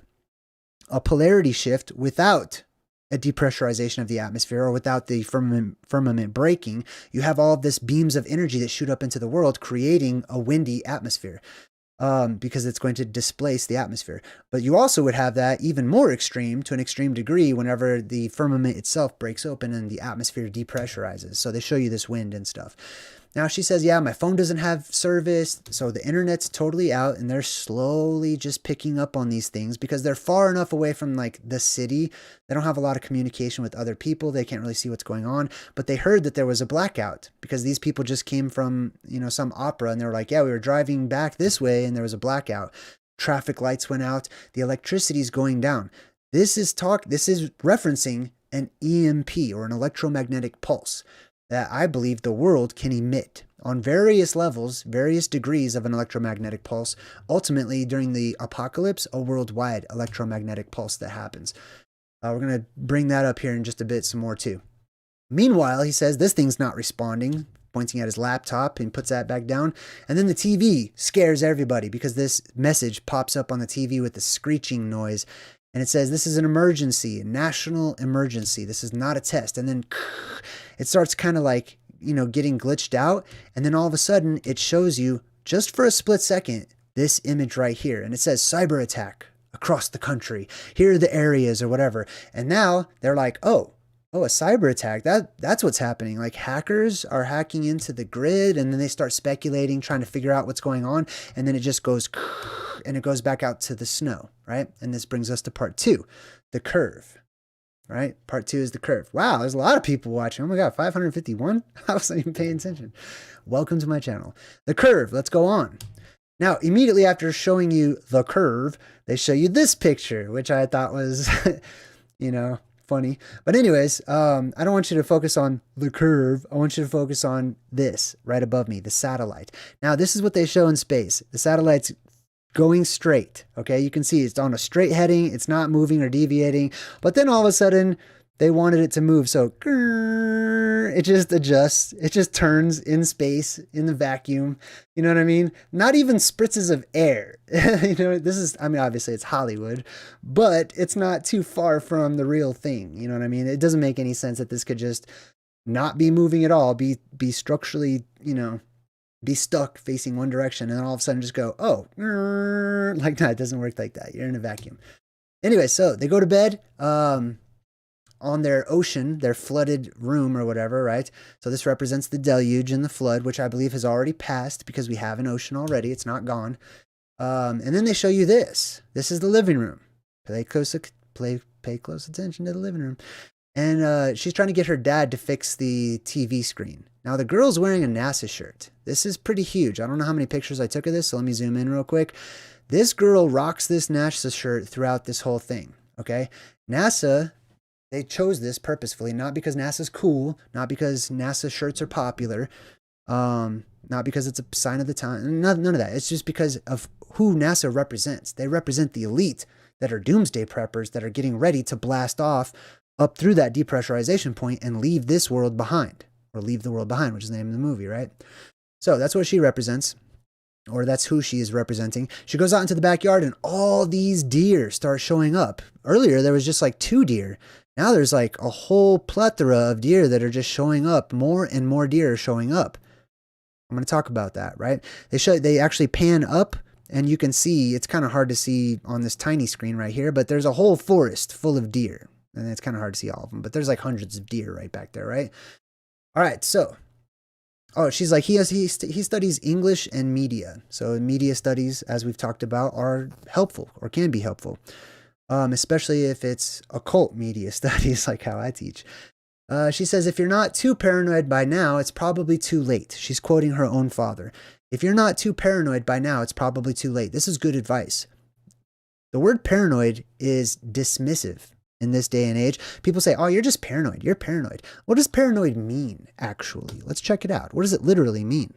a polarity shift without a depressurization of the atmosphere or without the firmament breaking, you have all of this beams of energy that shoot up into the world, creating a windy atmosphere. Because it's going to displace the atmosphere. But you also would have that even more extreme, to an extreme degree, whenever the firmament itself breaks open and the atmosphere depressurizes. So they show you this wind and stuff. Now she says, yeah, my phone doesn't have service, so the internet's totally out, and they're slowly just picking up on these things because they're far enough away from like the city. They don't have a lot of communication with other people. They can't really see what's going on, but they heard that there was a blackout because these people just came from, some opera, and they were like, yeah, we were driving back this way and there was a blackout. Traffic lights went out. The electricity's going down. This is referencing an EMP, or an electromagnetic pulse, that I believe the world can emit on various levels, various degrees of an electromagnetic pulse. Ultimately, during the apocalypse, a worldwide electromagnetic pulse that happens. We're going to bring that up here in just a bit some more too. Meanwhile, he says this thing's not responding, pointing at his laptop, and puts that back down. And then the TV scares everybody because this message pops up on the TV with the screeching noise. And it says, this is an emergency, a national emergency. This is not a test. And then it starts kind of like, getting glitched out. And then all of a sudden it shows you, just for a split second, this image right here. And it says cyber attack across the country. Here are the areas or whatever. And now they're like, oh, a cyber attack. That's what's happening. Like hackers are hacking into the grid, and then they start speculating, trying to figure out what's going on. And then it just goes, and it goes back out to the snow, right? And this brings us to part 2, the curve, right? Part 2 is the curve. Wow, there's a lot of people watching. Oh my God, 551? I wasn't even paying attention. Welcome to my channel. The curve, let's go on. Now, immediately after showing you the curve, they show you this picture, which I thought was, funny. But anyways, I don't want you to focus on the curve. I want you to focus on this right above me, the satellite. Now, this is what they show in space. The satellite's going straight. Okay, you can see it's on a straight heading. It's not moving or deviating. But then all of a sudden, they wanted it to move. So it just adjusts. It just turns in space, in the vacuum. You know what I mean? Not even spritzes of air. This is, obviously it's Hollywood, but it's not too far from the real thing. You know what I mean? It doesn't make any sense that this could just not be moving at all, be structurally, be stuck facing one direction, and then all of a sudden just go, oh, like, no, it doesn't work like that. You're in a vacuum. Anyway, so they go to bed. On their ocean, their flooded room or whatever, right? So this represents the deluge and the flood, which I believe has already passed because we have an ocean already. It's not gone. And then they show you this. This is the living room. Pay close attention to the living room. And she's trying to get her dad to fix the TV screen. Now, the girl's wearing a NASA shirt. This is pretty huge. I don't know how many pictures I took of this, so let me zoom in real quick. This girl rocks this NASA shirt throughout this whole thing, okay? NASA... They chose this purposefully, not because NASA's cool, not because NASA shirts are popular, not because it's a sign of the time, none of that. It's just because of who NASA represents. They represent the elite that are doomsday preppers that are getting ready to blast off up through that depressurization point and leave this world behind, or leave the world behind, which is the name of the movie, right? So that's what she represents, or that's who she is representing. She goes out into the backyard and all these deer start showing up. Earlier, there was just like 2 deer. Now there's like a whole plethora of deer that are just showing up. More and more deer are showing up. I'm going to talk about that, right? They actually pan up, and you can see, it's kind of hard to see on this tiny screen right here, but there's a whole forest full of deer. And it's kind of hard to see all of them, but there's like hundreds of deer right back there, right? All right, so, she's like, he studies English and media. So media studies, as we've talked about, are helpful or can be helpful. Especially if it's occult media studies, like how I teach. She says, if you're not too paranoid by now, it's probably too late. She's quoting her own father. If you're not too paranoid by now, it's probably too late. This is good advice. The word paranoid is dismissive in this day and age. People say, oh, you're just paranoid. You're paranoid. What does paranoid mean, actually? Let's check it out. What does it literally mean?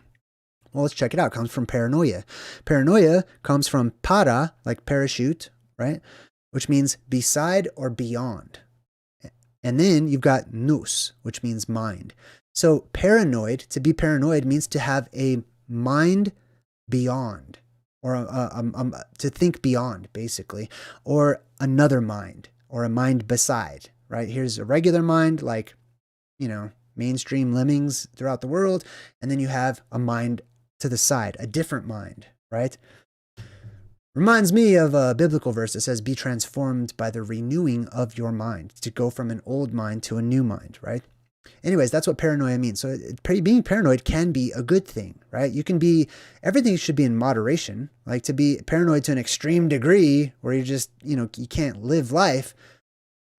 Well, let's check it out. It comes from paranoia. Paranoia comes from para, like parachute, right? Which means beside or beyond. And then you've got nous, which means mind. So paranoid, to be paranoid means to have a mind beyond, or to think beyond, basically, or another mind, or a mind beside, right? Here's a regular mind, like, mainstream lemmings throughout the world. And then you have a mind to the side, a different mind, right? Reminds me of a biblical verse that says, be transformed by the renewing of your mind, to go from an old mind to a new mind, right? Anyways, that's what paranoia means. So being paranoid can be a good thing, right? Everything should be in moderation. Like, to be paranoid to an extreme degree where you just, you can't live life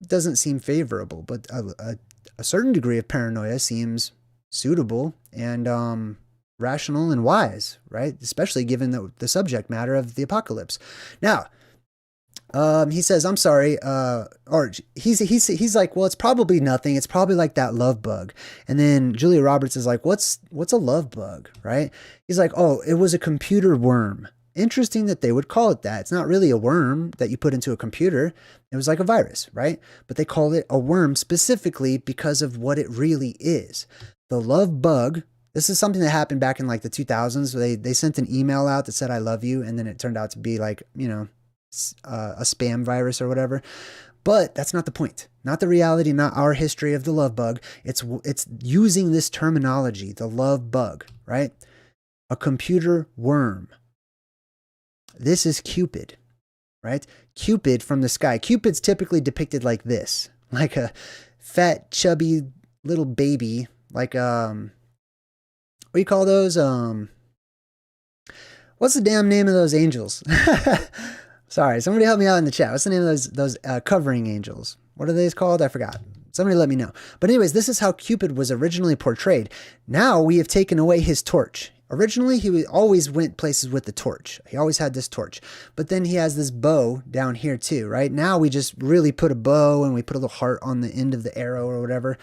doesn't seem favorable. But a certain degree of paranoia seems suitable and rational and wise, right? Especially given the subject matter of the apocalypse. Now, he says, I'm sorry, or he's like, well, it's probably nothing. It's probably like that love bug. And then Julia Roberts is like, what's a love bug, right? He's like, oh, it was a computer worm. interesting that they would call it that. It's not really a worm that you put into a computer. It was like a virus, right? But they call it a worm specifically because of what it really is. The love bug. This is something that happened back in like the 2000s. They sent an email out that said, I love you. And then it turned out to be like, you know, a spam virus or whatever. But that's not the point. Not the reality, not our history of the love bug. It's using this terminology, the love bug, right? A computer worm. This is Cupid, right? Cupid from the sky. Cupid's typically depicted like this, like a fat, chubby little baby, like, what do you call those? What's the damn name of those angels? Sorry, somebody help me out in the chat. What's the name of those covering angels? What are they called? I forgot. Somebody let me know. But anyways, this is how Cupid was originally portrayed. Now we have taken away his torch. Originally, he always went places with the torch. He always had this torch. But then he has this bow down here too, right? Now we just really put a bow and we put a little heart on the end of the arrow or whatever.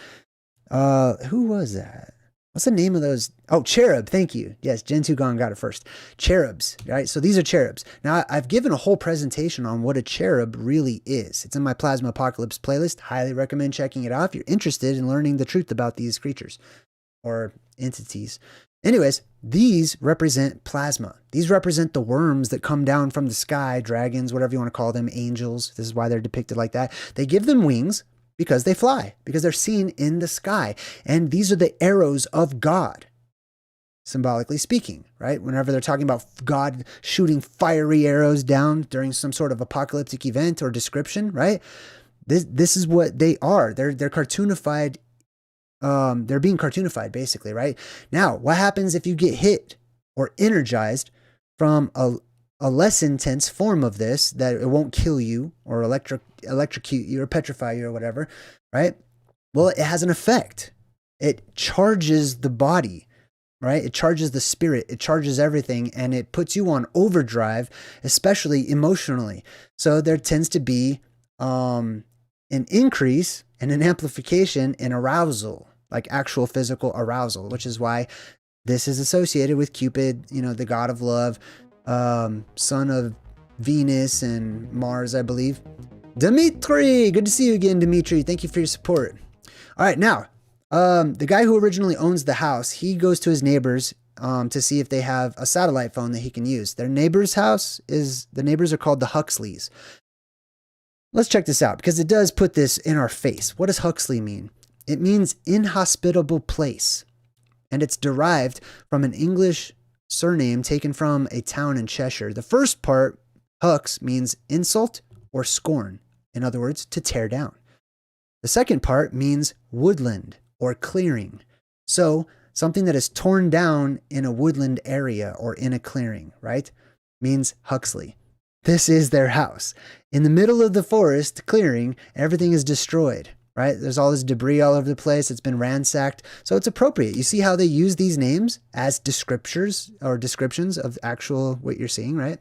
Who was that? What's the name of those? Oh, cherub. Thank you. Yes, Gen2Gone got it first. Cherubs, right? So these are cherubs. Now, I've given a whole presentation on what a cherub really is. It's in my Plasma Apocalypse playlist. Highly recommend checking it out if you're interested in learning the truth about these creatures or entities. Anyways, these represent plasma. These represent the worms that come down from the sky, dragons, whatever you want to call them, angels. This is why they're depicted like that. They give them wings because they fly, because they're seen in the sky. And these are the arrows of God, symbolically speaking, right? Whenever they're talking about God shooting fiery arrows down during some sort of apocalyptic event or description, right? This is what they are. They're cartoonified. They're being cartoonified, basically, right? Now, what happens if you get hit or energized from a less intense form of this, that it won't kill you or electrocute you or petrify you or whatever, right? Well, it has an effect. It charges the body, right? It charges the spirit. It charges everything, and it puts you on overdrive, especially emotionally. So there tends to be an increase and an amplification in arousal, like actual physical arousal, which is why this is associated with Cupid, you know, the god of love, son of Venus and Mars, I believe. Dimitri, good to see you again, Dimitri. Thank you for your support. All right, now, the guy who originally owns the house, he goes to his neighbors to see if they have a satellite phone that he can use. Their neighbor's house the neighbors are called the Huxleys. Let's check this out, because it does put this in our face. What does Huxley mean? It means inhospitable place, and it's derived from an English surname taken from a town in Cheshire. The first part, Hux, means insult or scorn. In other words, to tear down. The second part means woodland or clearing. So something that is torn down in a woodland area or in a clearing, right? Means Huxley. This is their house. In the middle of the forest clearing, everything is destroyed, right? There's all this debris all over the place. It's been ransacked. So it's appropriate. You see how they use these names as descriptors or descriptions of actual what you're seeing, right?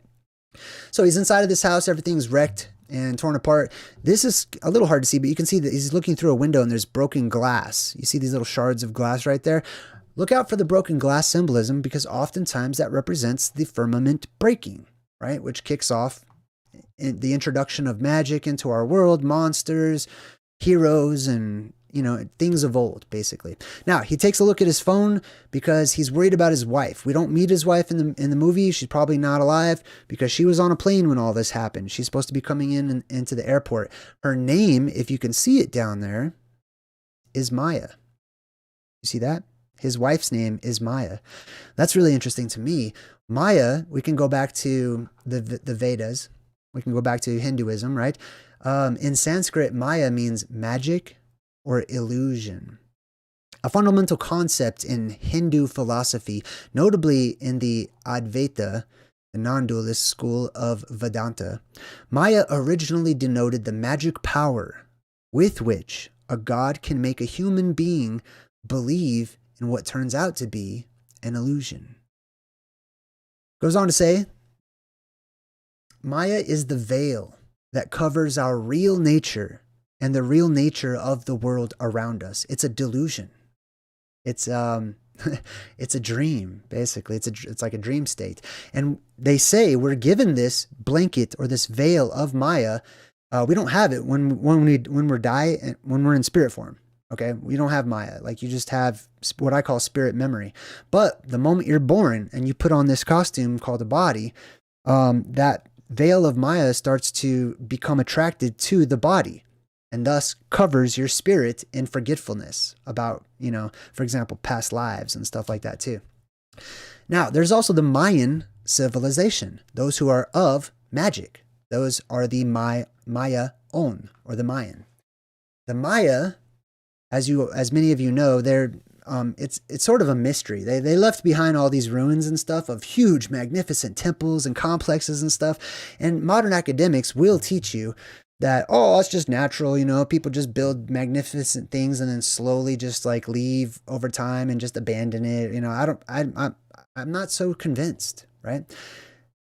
So he's inside of this house. Everything's wrecked and torn apart. This is a little hard to see, but you can see that he's looking through a window and there's broken glass. You see these little shards of glass right there? Look out for the broken glass symbolism, because oftentimes that represents the firmament breaking, right? Which kicks off the introduction of magic into our world, monsters, heroes, and, you know, things of old, basically. Now, he takes a look at his phone because he's worried about his wife. We don't meet his wife in the movie. She's probably not alive because she was on a plane when all this happened. She's supposed to be coming into the airport. Her name, if you can see it down there, is Maya. You see that? His wife's name is Maya. That's really interesting to me. Maya, we can go back to the Vedas. We can go back to Hinduism, right? In Sanskrit, Maya means magic or illusion. A fundamental concept in Hindu philosophy, notably in the Advaita, the non-dualist school of Vedanta. Maya originally denoted the magic power with which a god can make a human being believe in what turns out to be an illusion. Goes on to say, Maya is the veil that covers our real nature and the real nature of the world around us. It's a delusion. It's It's a dream, basically. It's like a dream state. And they say we're given this blanket or this veil of Maya. We don't have it when we're in spirit form. Okay, we don't have Maya. Like, you just have what I call spirit memory. But the moment you're born and you put on this costume called a body, that veil of Maya starts to become attracted to the body, and thus covers your spirit in forgetfulness about, for example, past lives and stuff like that too. Now, there's also the Mayan civilization, those who are of magic. Those are the Maya on, or the Mayan. The Maya, as many of you know, it's sort of a mystery. They left behind all these ruins and stuff of huge, magnificent temples and complexes and stuff. And modern academics will teach you that, oh, it's just natural, people just build magnificent things and then slowly just like leave over time and just abandon it. I'm not so convinced, right?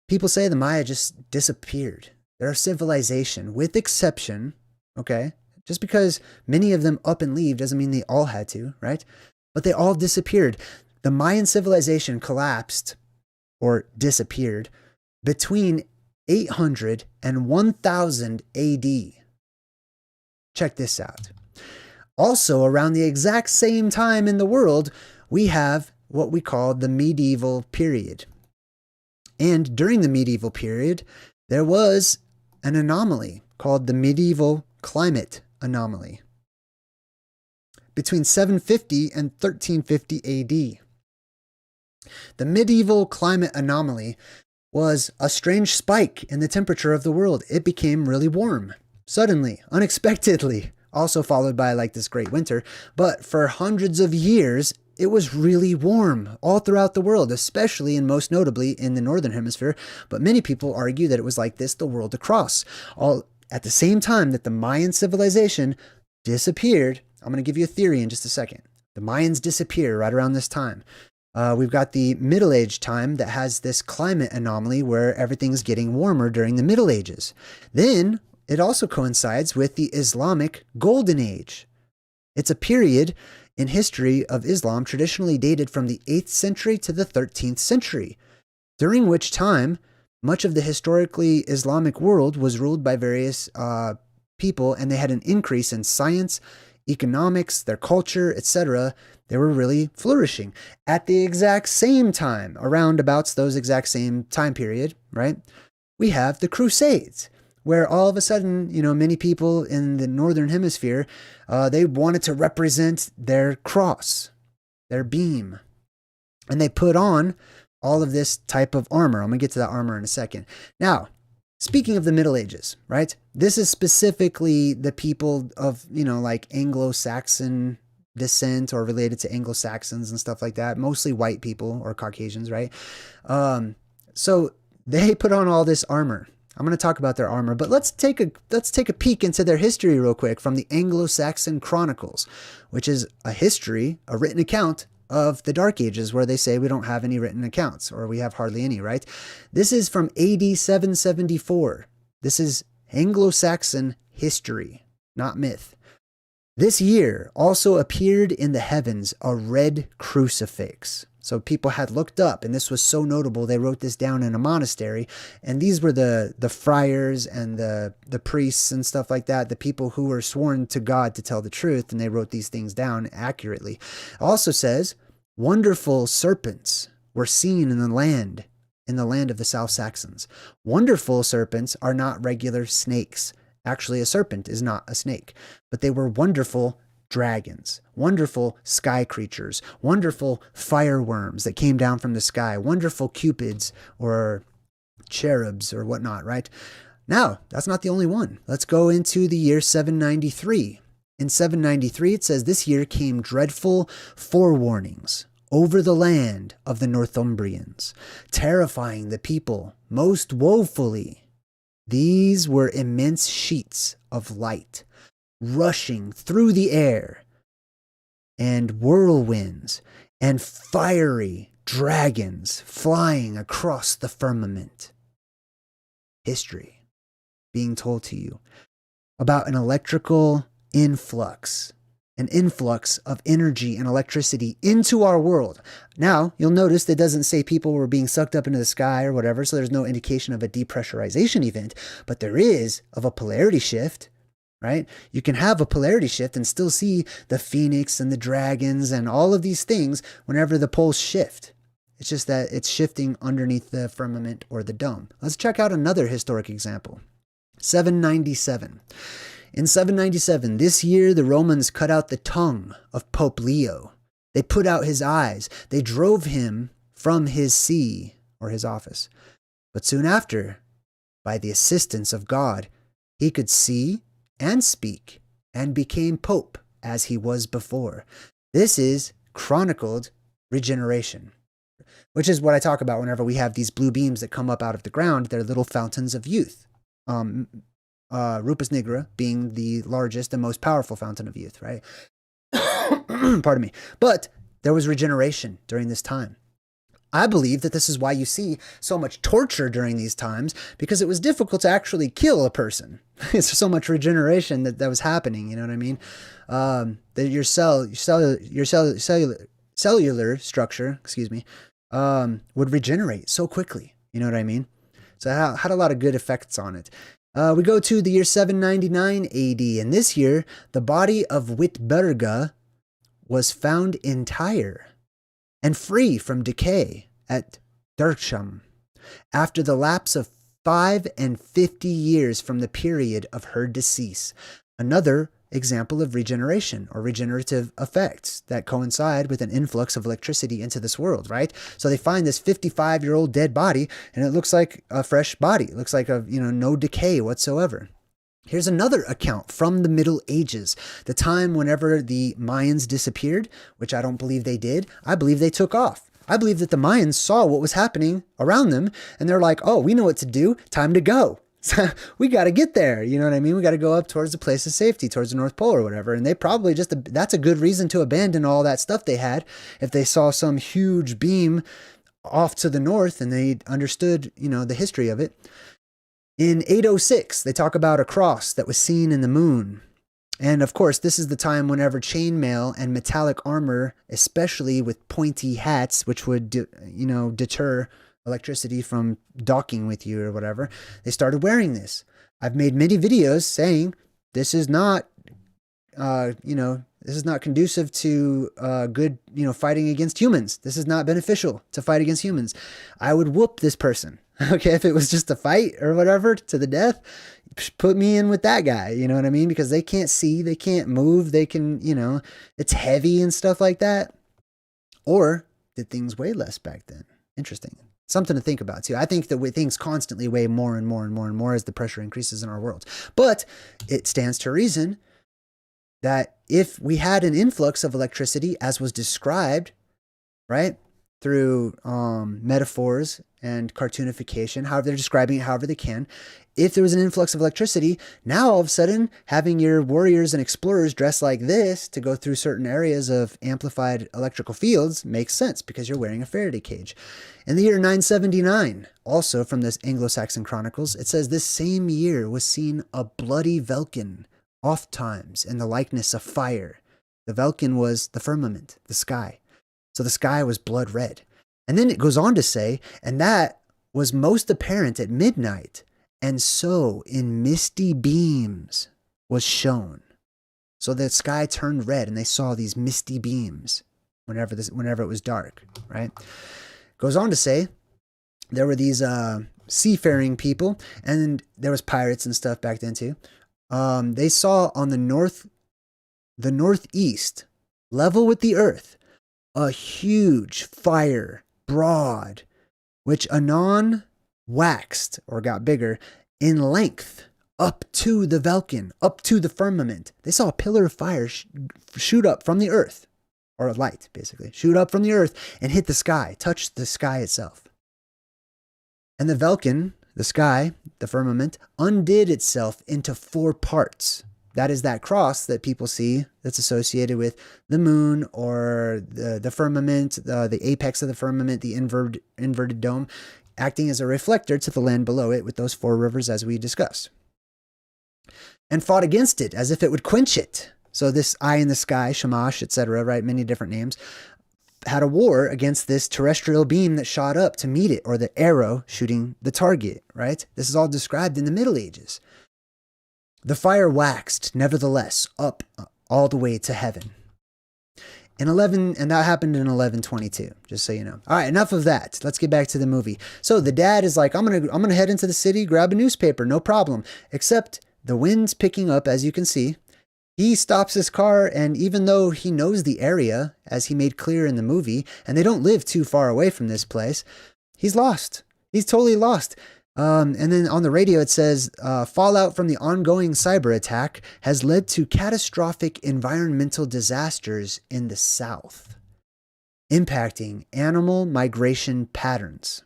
People say the Maya just disappeared. They're a civilization with exception, okay? Just because many of them up and leave doesn't mean they all had to, right? But they all disappeared. The Mayan civilization collapsed or disappeared between 800 and 1000 AD. Check this out. Also, around the exact same time in the world, we have what we call the medieval period. And during the medieval period, there was an anomaly called the medieval climate anomaly between 750 and 1350 AD. The medieval climate anomaly was a strange spike in the temperature of the world. It became really warm, suddenly, unexpectedly, also followed by like this great winter. But for hundreds of years, it was really warm all throughout the world, especially and most notably in the northern hemisphere. But many people argue that it was like this the world across. All at the same time that the Mayan civilization disappeared. I'm going to give you a theory in just a second. The Mayans disappear right around this time. We've got the Middle Age time that has this climate anomaly where everything's getting warmer during the Middle Ages. Then it also coincides with the Islamic Golden Age. It's a period in history of Islam traditionally dated from the 8th century to the 13th century, during which time much of the historically Islamic world was ruled by various people, and they had an increase in science, economics, their culture, etc. They were really flourishing. At the exact same time, around about those exact same time period, right, we have the Crusades, where all of a sudden, many people in the northern hemisphere, they wanted to represent their cross, their beam, and they put on all of this type of armor. I'm going to get to that armor in a second. Now, speaking of the Middle Ages, right, this is specifically the people of, like Anglo-Saxon descent or related to Anglo-Saxons and stuff like that, mostly white people or Caucasians, right? So they put on all this armor. I'm going to talk about their armor, but let's take a peek into their history real quick from the Anglo-Saxon Chronicles, which is a written account of the Dark Ages, where they say we don't have any written accounts, or we have hardly any, right? This is from AD 774. This is Anglo-Saxon history, not myth. This year also appeared in the heavens a red crucifix. So people had looked up, and this was so notable, they wrote this down in a monastery. And these were the friars and the priests and stuff like that, the people who were sworn to God to tell the truth, and they wrote these things down accurately. It also says, wonderful serpents were seen in the land of the South Saxons. Wonderful serpents are not regular snakes. Actually, a serpent is not a snake, but they were wonderful dragons, wonderful sky creatures, wonderful fireworms that came down from the sky, wonderful cupids or cherubs or whatnot, right? Now, that's not the only one. Let's go into the year 793. In 793, it says, this year came dreadful forewarnings over the land of the Northumbrians, terrifying the people most woefully. These were immense sheets of light rushing through the air, and whirlwinds and fiery dragons flying across the firmament. History being told to you about an electrical influx an influx of energy and electricity into our world. Now, you'll notice it doesn't say people were being sucked up into the sky or whatever, so there's no indication of a depressurization event, but there is of a polarity shift, right? You can have a polarity shift and still see the phoenix and the dragons and all of these things whenever the poles shift. It's just that it's shifting underneath the firmament or the dome. Let's check out another historic example. 797. In 797, this year, the Romans cut out the tongue of Pope Leo. They put out his eyes. They drove him from his see, or his office. But soon after, by the assistance of God, he could see and speak and became pope as he was before. This is chronicled regeneration, which is what I talk about whenever we have these blue beams that come up out of the ground. They're little fountains of youth. Rupus nigra being the largest and most powerful fountain of youth, right? Pardon me. But there was regeneration during this time. I believe that this is why you see so much torture during these times, because it was difficult to actually kill a person. It's so much regeneration that was happening. You know what I mean? That your cellular structure, would regenerate so quickly. You know what I mean? So it had a lot of good effects on it. We go to the year 799 AD, and this year, the body of Witberga was found entire and free from decay at Dersham, after the lapse of 50 years from the period of her decease. Another example of regeneration or regenerative effects that coincide with an influx of electricity into this world, right? So they find this 55-year-old dead body, and it looks like a fresh body. It looks like no decay whatsoever. Here's another account from the Middle Ages, the time whenever the Mayans disappeared, which I don't believe they did. I believe they took off. I believe that the Mayans saw what was happening around them, and they're like, oh, we know what to do. Time to go. So we got to get there. You know what I mean? We got to go up towards the place of safety, towards the North Pole or whatever. And they probably that's a good reason to abandon all that stuff they had. If they saw some huge beam off to the north and they understood, the history of it. In 806, they talk about a cross that was seen in the moon. And of course, this is the time whenever chainmail and metallic armor, especially with pointy hats, which would, deter electricity from docking with you or whatever, they started wearing this. I've made many videos saying this is not, this is not conducive to good, fighting against humans. This is not beneficial to fight against humans. I would whoop this person. Okay, if it was just a fight or whatever to the death, put me in with that guy. You know what I mean? Because they can't see, they can't move, they can, it's heavy and stuff like that. Or did things weigh less back then? Interesting. Something to think about too. I think that things constantly weigh more and more and more and more as the pressure increases in our world. But it stands to reason that if we had an influx of electricity as was described, right, through metaphors and cartoonification, however they're describing it, however they can, if there was an influx of electricity, now all of a sudden having your warriors and explorers dressed like this to go through certain areas of amplified electrical fields makes sense because you're wearing a Faraday cage. In the year 979, also from this Anglo-Saxon Chronicles, it says this same year was seen a bloody velkin, oft times in the likeness of fire. The velkin was the firmament, the sky. So the sky was blood red. And then it goes on to say, and that was most apparent at midnight, and so in misty beams was shown. So the sky turned red and they saw these misty beams whenever it was dark, right? Goes on to say there were these seafaring people, and there was pirates and stuff back then too. They saw on the northeast, level with the earth, a huge fire, broad, which anon waxed or got bigger in length up to the velkin, up to the firmament. They saw a pillar of fire shoot up from the earth, or a light basically, shoot up from the earth and hit the sky, touch the sky itself. And the velkin, the sky, the firmament, undid itself into 4 parts. That is that cross that people see that's associated with the moon or the firmament, the apex of the firmament, the inverted dome, acting as a reflector to the land below it with those 4 rivers as we discussed. And fought against it as if it would quench it. So this eye in the sky, Shamash, etc., right? Many different names, had a war against this terrestrial beam that shot up to meet it, or the arrow shooting the target, right? This is all described in the Middle Ages. The fire waxed, nevertheless, up all the way to heaven. And that happened in 1122, just so you know. All right, enough of that. Let's get back to the movie. So the dad is like, I'm gonna head into the city, grab a newspaper, no problem. Except the wind's picking up, as you can see. He stops his car, and even though he knows the area, as he made clear in the movie, and they don't live too far away from this place, he's lost. He's totally lost. And then on the radio it says, fallout from the ongoing cyber attack has led to catastrophic environmental disasters in the South, impacting animal migration patterns.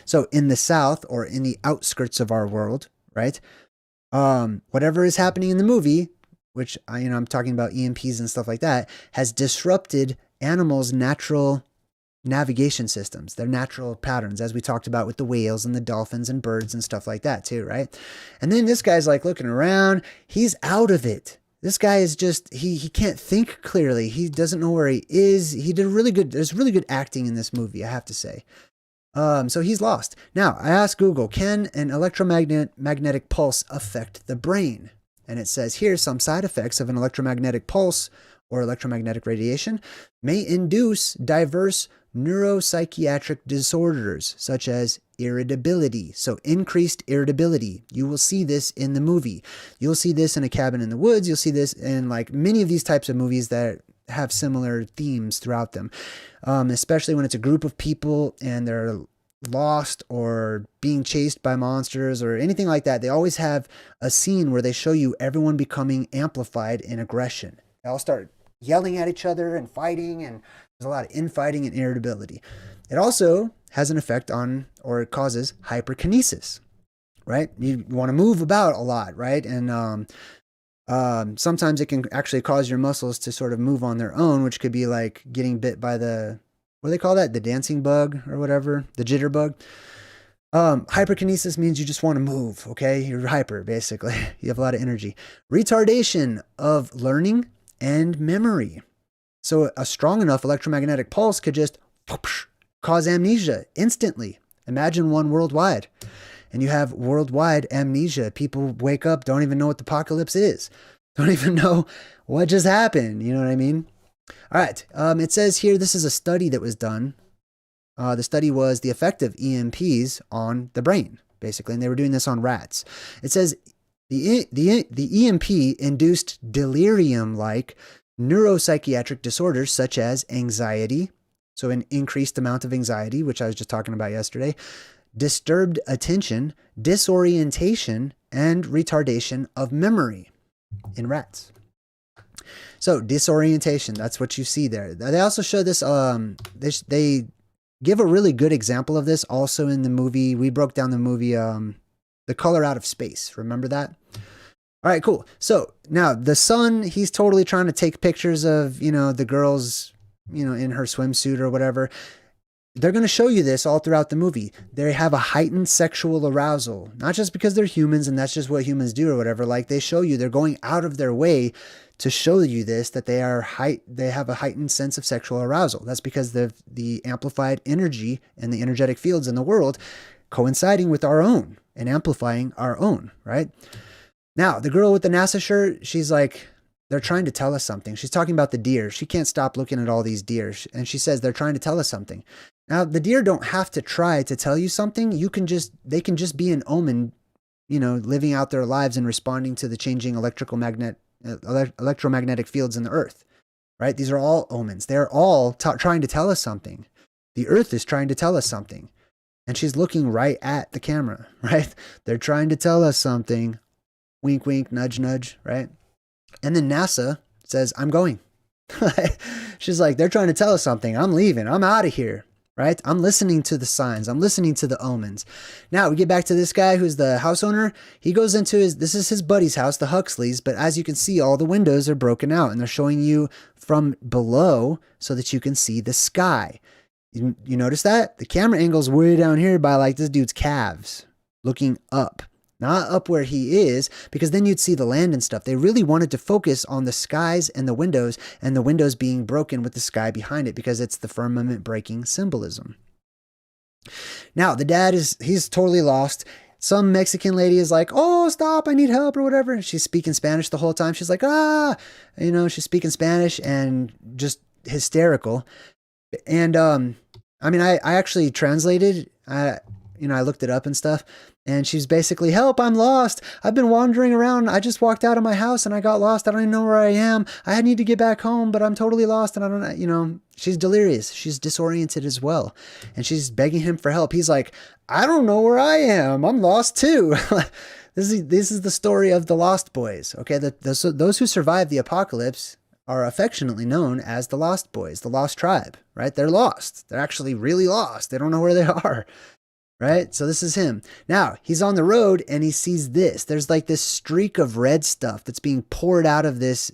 So in the South, or in the outskirts of our world, right? Whatever is happening in the movie, which I'm talking about EMPs and stuff like that, has disrupted animals' natural navigation systems, their natural patterns, as we talked about with the whales and the dolphins and birds and stuff like that too, right? And then this guy's like looking around, he's out of it. This guy is just, he can't think clearly. He doesn't know where he is. There's really good acting in this movie, I have to say. So he's lost. Now, I asked Google, can an electromagnetic pulse affect the brain? And it says here, some side effects of an electromagnetic pulse or electromagnetic radiation may induce diverse neuropsychiatric disorders, such as irritability. So increased irritability. You will see this in the movie. You'll see this in A Cabin in the Woods. You'll see this in like many of these types of movies that have similar themes throughout them, especially when it's a group of people and they're lost or being chased by monsters or anything like that. They always have a scene where they show you everyone becoming amplified in aggression. They all start yelling at each other and fighting, and there's a lot of infighting and irritability. It also has an effect on, or it causes hyperkinesis, right? You want to move about a lot, right? And sometimes it can actually cause your muscles to sort of move on their own, which could be like getting bit by what do they call that? The dancing bug or whatever, the jitterbug. Hyperkinesis means you just want to move, okay? You're hyper, basically. You have a lot of energy. Retardation of learning and memory. So a strong enough electromagnetic pulse could just cause amnesia instantly. Imagine one worldwide. And you have worldwide amnesia. People wake up, don't even know what the apocalypse is. Don't even know what just happened. You know what I mean? All right. It says here, this is a study that was done. The study was the effect of EMPs on the brain, basically. And they were doing this on rats. It says the EMP induced delirium-like neuropsychiatric disorders such as anxiety. So an increased amount of anxiety, which I was just talking about yesterday. Disturbed attention, disorientation, and retardation of memory in rats. So disorientation, that's what you see there. They also show this, they give a really good example of this also in the movie. We broke down the movie, The Color Out of Space. Remember that? All right, cool. So now the son, he's totally trying to take pictures of, the girls, in her swimsuit or whatever. They're going to show you this all throughout the movie. They have a heightened sexual arousal, not just because they're humans and that's just what humans do or whatever. Like they show you, they're going out of their way to show you this, that they have a heightened sense of sexual arousal. That's because the amplified energy and the energetic fields in the world coinciding with our own and amplifying our own, right? Now, the girl with the NASA shirt, she's like, they're trying to tell us something. She's talking about the deer. She can't stop looking at all these deer. And she says, they're trying to tell us something. Now, the deer don't have to try to tell you something. They can just be an omen, living out their lives and responding to the changing electromagnetic fields in the earth, right? These are all omens. They're all trying to tell us something. The earth is trying to tell us something. And she's looking right at the camera, right? They're trying to tell us something. Wink, wink, nudge, nudge, right? And then NASA says, I'm going. She's like, they're trying to tell us something. I'm leaving. I'm out of here. Right? I'm listening to the signs. I'm listening to the omens. Now we get back to this guy who's the house owner. He goes into this is his buddy's house, the Huxleys. But as you can see, all the windows are broken out and they're showing you from below so that you can see the sky. You notice that? The camera angle's way down here by like this dude's calves looking up. not up where he is, because then you'd see the land and stuff. They really wanted to focus on the skies and the windows being broken with the sky behind it, because it's the firmament breaking symbolism. Now, the dad he's totally lost. Some Mexican lady is like, oh, stop, I need help or whatever. And she's speaking Spanish the whole time. She's like, she's speaking Spanish and just hysterical. And, I mean, I actually translated, I looked it up and stuff. And she's basically, help, I'm lost. I've been wandering around. I just walked out of my house and I got lost. I don't even know where I am. I need to get back home, but I'm totally lost. And I don't know, she's delirious. She's disoriented as well. And she's begging him for help. He's like, I don't know where I am. I'm lost too. This is the story of the Lost Boys. Okay. Those who survived the apocalypse are affectionately known as the Lost Boys, the Lost Tribe, right? They're lost. They're actually really lost. They don't know where they are. Right? So this is him. Now, he's on the road and he sees this. There's like this streak of red stuff that's being poured out of this.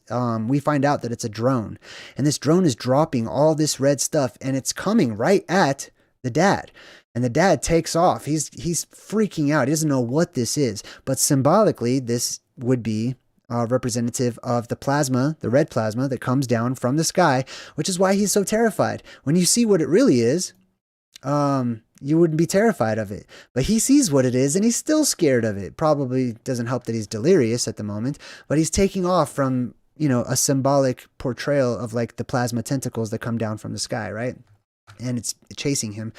We find out that it's a drone. And this drone is dropping all this red stuff and it's coming right at the dad. And the dad takes off. He's freaking out. He doesn't know what this is. But symbolically, this would be representative of the plasma, the red plasma that comes down from the sky, which is why he's so terrified. When you see what it really is, you wouldn't be terrified of it. But he sees what it is and he's still scared of it. Probably doesn't help that he's delirious at the moment, but he's taking off from, a symbolic portrayal of like the plasma tentacles that come down from the sky, right? And it's chasing him.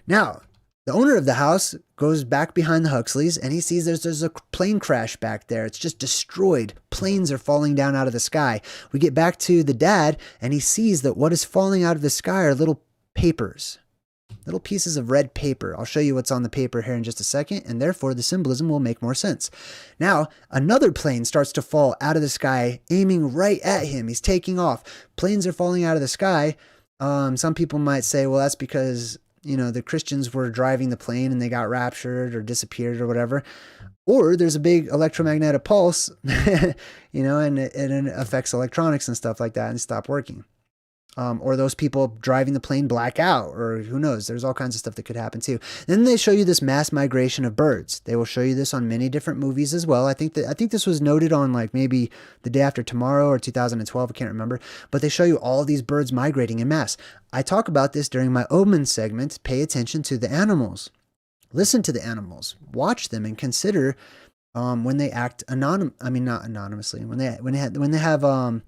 Now, the owner of the house goes back behind the Huxleys and he sees there's a plane crash back there. It's just destroyed. Planes are falling down out of the sky. We get back to the dad and he sees that what is falling out of the sky are little papers. Little pieces of red paper. I'll show you what's on the paper here in just a second, and therefore the symbolism will make more sense. Now, another plane starts to fall out of the sky, aiming right at him. He's taking off. Planes are falling out of the sky. Some people might say, well, that's because, the Christians were driving the plane and they got raptured or disappeared or whatever. Or there's a big electromagnetic pulse, and it affects electronics and stuff like that and stop working. Or those people driving the plane black out, or who knows, there's all kinds of stuff that could happen too. Then they show you this mass migration of birds. They will show you this on many different movies as well. I think this was noted on like maybe The Day After Tomorrow or 2012, I can't remember, but they show you all these birds migrating in mass. I talk about this during my Omen segment. Pay attention to the animals. Listen to the animals. Watch them and consider when they act not anonymously, when they have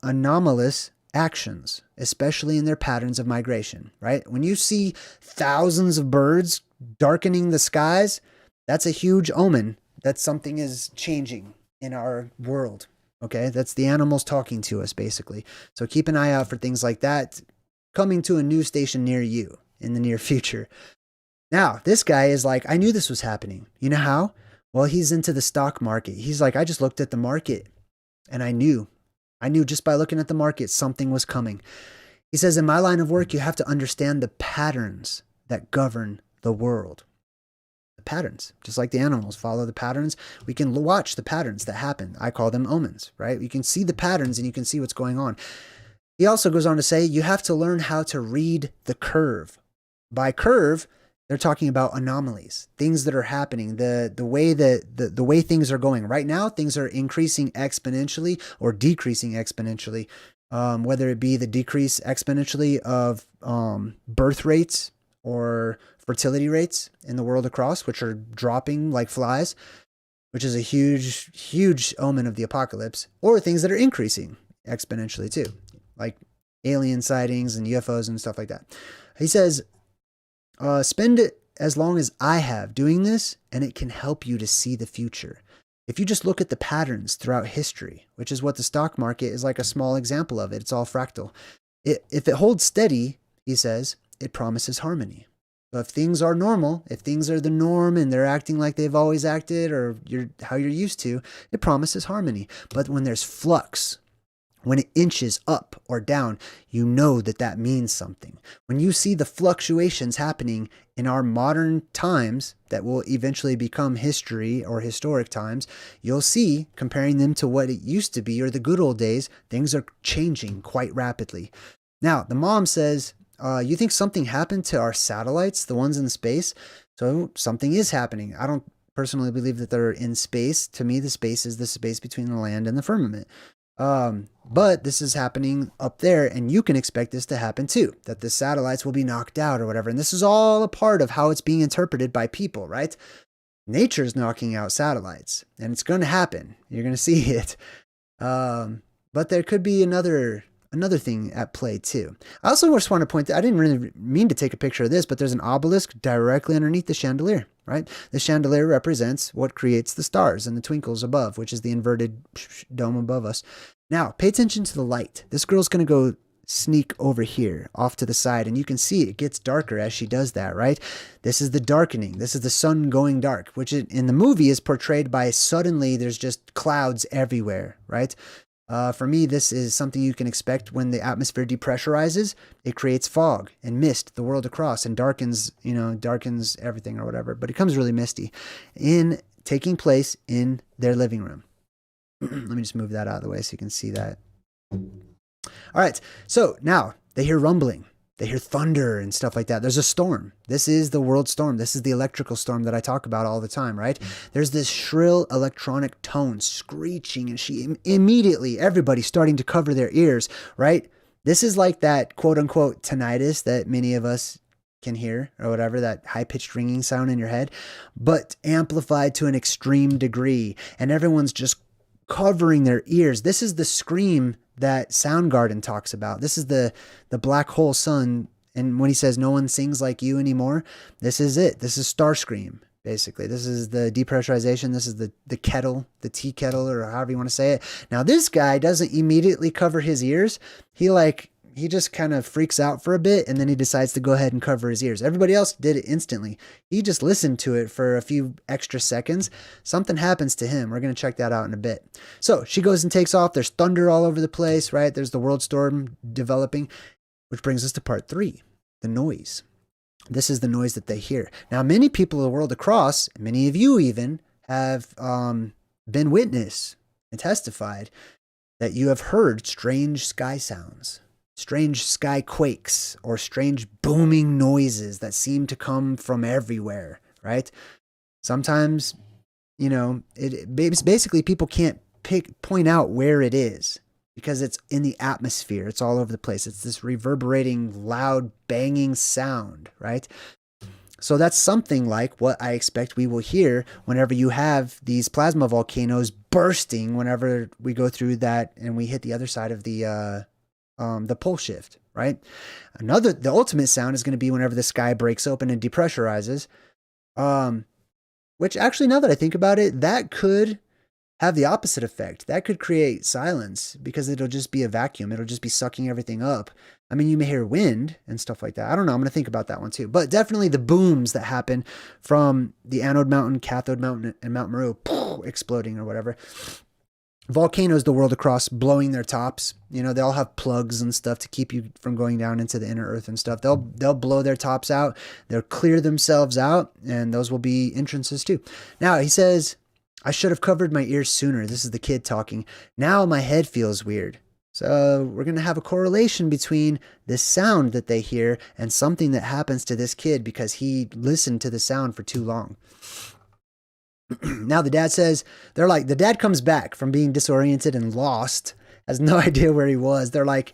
anomalous actions, especially in their patterns of migration, right? When you see thousands of birds darkening the skies, that's a huge omen that something is changing in our world, okay? That's the animals talking to us, basically. So keep an eye out for things like that coming to a news station near you in the near future. Now, this guy is like, I knew this was happening. You know how? Well, he's into the stock market. He's like, I just looked at the market and I knew just by looking at the market, something was coming. He says, in my line of work, you have to understand the patterns that govern the world. The patterns, just like the animals follow the patterns. We can watch the patterns that happen. I call them omens, right? You can see the patterns and you can see what's going on. He also goes on to say, you have to learn how to read the curve. By curve, they're talking about anomalies, things that are happening, the way things are going. Right now, things are increasing exponentially or decreasing exponentially, whether it be the decrease exponentially of birth rates or fertility rates in the world across, which are dropping like flies, which is a huge, huge omen of the apocalypse, or things that are increasing exponentially too, like alien sightings and UFOs and stuff like that. He says, spend it as long as I have doing this, and it can help you to see the future. If you just look at the patterns throughout history, which is what the stock market is like a small example of it, it's all fractal. If it holds steady, he says, it promises harmony. So if things are normal, if things are the norm and they're acting like they've always acted or how you're used to, it promises harmony. But when there's flux, when it inches up or down, you know that means something. When you see the fluctuations happening in our modern times that will eventually become history or historic times, you'll see, comparing them to what it used to be or the good old days, things are changing quite rapidly. Now, the mom says, you think something happened to our satellites, the ones in space? So something is happening. personally believe that they're in space. To me, the space is the space between the land and the firmament. But this is happening up there, and you can expect this to happen too, that the satellites will be knocked out or whatever. And this is all a part of how it's being interpreted by people, right? Nature's knocking out satellites, and it's going to happen. You're going to see it. But there could be another thing at play too. I also just want to point that I didn't really mean to take a picture of this, but there's an obelisk directly underneath the chandelier, right? The chandelier represents what creates the stars and the twinkles above, which is the inverted dome above us. Now, pay attention to the light. This girl's going to go sneak over here off to the side, and you can see it gets darker as she does that, right? This is the darkening. This is the sun going dark, which in the movie is portrayed by suddenly there's just clouds everywhere, right? For me, this is something you can expect when the atmosphere depressurizes. It creates fog and mist the world across and darkens, darkens everything or whatever. But it becomes really misty taking place in their living room. Let me just move that out of the way so you can see that. All right. So now they hear rumbling. They hear thunder and stuff like that. There's a storm. This is the world storm. This is the electrical storm that I talk about all the time, right? There's this shrill electronic tone screeching, and she immediately, everybody starting to cover their ears, right? This is like that quote unquote tinnitus that many of us can hear or whatever, that high-pitched ringing sound in your head, but amplified to an extreme degree. And everyone's just covering their ears. This is the scream that Soundgarden talks about. This is the black hole sun. And when he says no one sings like you anymore, this is it. This is Starscream, basically. This is the depressurization. This is the kettle, the tea kettle, or however you want to say it. Now, this guy doesn't immediately cover his ears. He just kind of freaks out for a bit, and then he decides to go ahead and cover his ears. Everybody else did it instantly. He just listened to it for a few extra seconds. Something happens to him. We're going to check that out in a bit. So she goes and takes off. There's thunder all over the place, right? There's the world storm developing, which brings us to part 3, the noise. This is the noise that they hear. Now, many people of the world across, many of you even, have been witness and testified that you have heard strange sky sounds. Strange sky quakes or strange booming noises that seem to come from everywhere, right? Sometimes, basically people can't point out where it is because it's in the atmosphere. It's all over the place. It's this reverberating, loud, banging sound, right? So that's something like what I expect we will hear whenever you have these plasma volcanoes bursting whenever we go through that and we hit the other side of the pole shift, right? The ultimate sound is going to be whenever the sky breaks open and depressurizes, which actually, now that I think about it, that could have the opposite effect. That could create silence because it'll just be a vacuum. It'll just be sucking everything up. I mean, you may hear wind and stuff like that. I don't know. I'm going to think about that one too. But definitely the booms that happen from the anode mountain, cathode mountain, and Mount Meru exploding or whatever. Volcanoes the world across blowing their tops. They all have plugs and stuff to keep you from going down into the inner earth and stuff. They'll blow their tops out. They'll clear themselves out, and those will be entrances too. Now, he says, I should have covered my ears sooner. This is the kid talking. Now my head feels weird. So we're going to have a correlation between this sound that they hear and something that happens to this kid because he listened to the sound for too long. Now the dad says, the dad comes back from being disoriented and lost, has no idea where he was. They're like,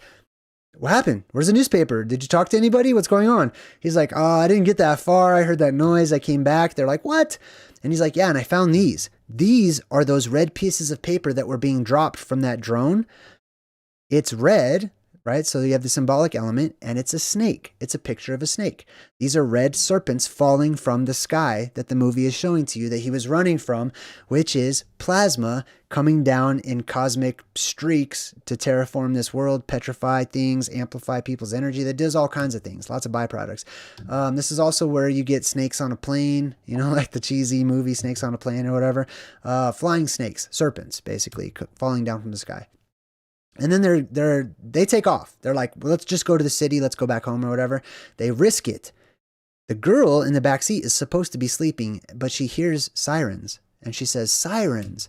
what happened? Where's the newspaper? Did you talk to anybody? What's going on? He's like, oh, I didn't get that far. I heard that noise. I came back. They're like, what? And he's like, yeah, and I found these. These are those red pieces of paper that were being dropped from that drone. It's red, right? So you have the symbolic element, and it's a snake. It's a picture of a snake. These are red serpents falling from the sky that the movie is showing to you that he was running from, which is plasma coming down in cosmic streaks to terraform this world, petrify things, amplify people's energy. That does all kinds of things, lots of byproducts. This is also where you get snakes on a plane, like the cheesy movie Snakes on a Plane or whatever. Flying snakes, serpents, basically, falling down from the sky. And then they take off. They're like, well, let's just go to the city. Let's go back home or whatever. They risk it. The girl in the back seat is supposed to be sleeping, but she hears sirens, and she says sirens,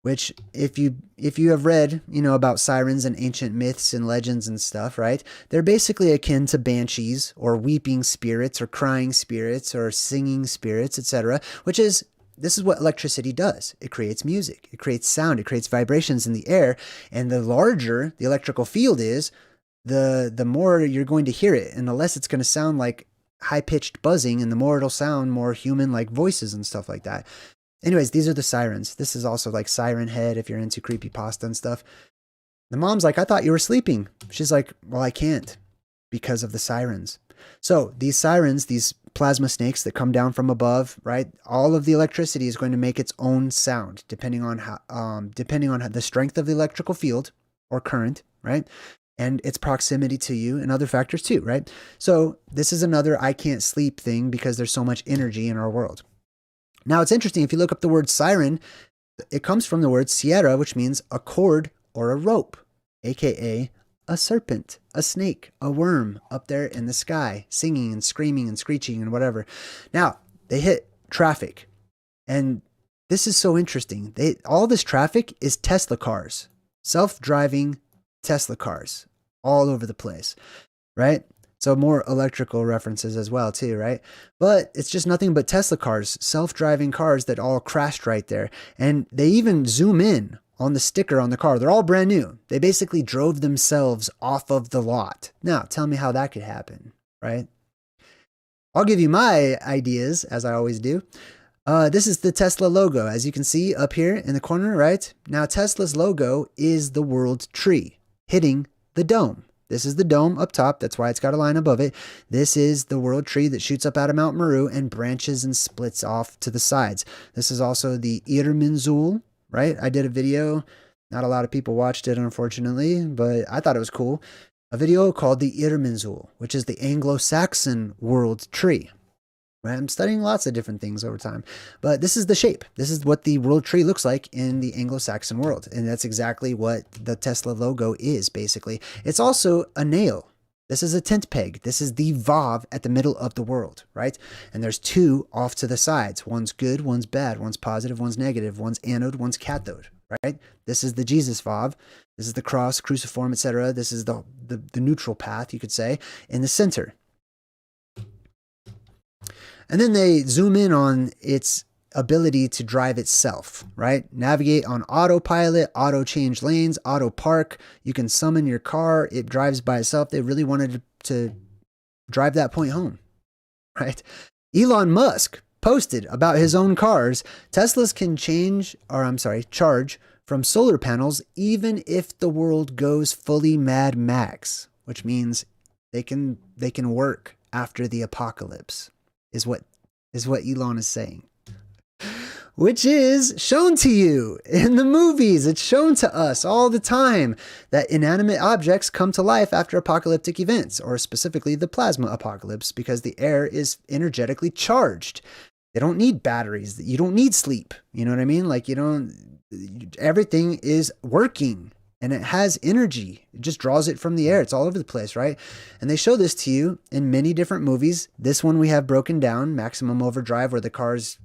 which if you have read, about sirens and ancient myths and legends and stuff, right? They're basically akin to banshees or weeping spirits or crying spirits or singing spirits, etc., which is this is what electricity does. It creates music, it creates sound, it creates vibrations in the air. And the larger the electrical field is, the more you're going to hear it. And the less it's going to sound like high-pitched buzzing, and the more it'll sound more human-like voices and stuff like that. Anyways, these are the sirens. This is also like Siren Head if you're into creepypasta and stuff. The mom's like, I thought you were sleeping. She's like, well, I can't because of the sirens. So these sirens, these plasma snakes that come down from above, right? All of the electricity is going to make its own sound depending on the strength of the electrical field or current, right? And its proximity to you and other factors too, right? So this is another I can't sleep thing because there's so much energy in our world. Now it's interesting, if you look up the word siren, it comes from the word sierra, which means a cord or a rope, aka a serpent, a snake, a worm up there in the sky, singing and screaming and screeching and whatever. Now, they hit traffic. And this is so interesting. All this traffic is Tesla cars, self-driving Tesla cars all over the place, right? So more electrical references as well too, right? But it's just nothing but Tesla cars, self-driving cars that all crashed right there. And they even zoom in on the sticker on the car. They're all brand new. They basically drove themselves off of the lot. Now, tell me how that could happen, right? I'll give you my ideas, as I always do. This is the Tesla logo, as you can see up here in the corner, right? Now, Tesla's logo is the world tree hitting the dome. This is the dome up top. That's why it's got a line above it. This is the world tree that shoots up out of Mount Meru and branches and splits off to the sides. This is also the JayDreamerZ, right? I did a video. Not a lot of people watched it, unfortunately, but I thought it was cool. A video called the JayDreamerZ, which is the Anglo-Saxon world tree. Right? I'm studying lots of different things over time, but this is the shape. This is what the world tree looks like in the Anglo-Saxon world. And that's exactly what the Tesla logo is, basically. It's also a nail. This is a tent peg. This is the Vav at the middle of the world, right? And there's two off to the sides. One's good, one's bad, one's positive, one's negative, one's anode, one's cathode, right? This is the Jesus Vav. This is the cross, cruciform, etc. This is the neutral path, you could say, in the center. And then they zoom in on its ability to drive itself, right? Navigate on autopilot, auto change lanes, auto park. You can summon your car. It drives by itself. They really wanted to drive that point home, right? Elon Musk posted about his own cars. Teslas can charge from solar panels even if the world goes fully Mad Max, which means they can work after the apocalypse. Is what Elon is saying, which is shown to you in the movies. It's shown to us all the time that inanimate objects come to life after apocalyptic events, or specifically the plasma apocalypse, because the air is energetically charged. They don't need batteries. You don't need sleep. You know what I mean? Like everything is working. And it has energy. It just draws it from the air. It's all over the place, right? And they show this to you in many different movies. This one we have broken down, Maximum Overdrive, where the cars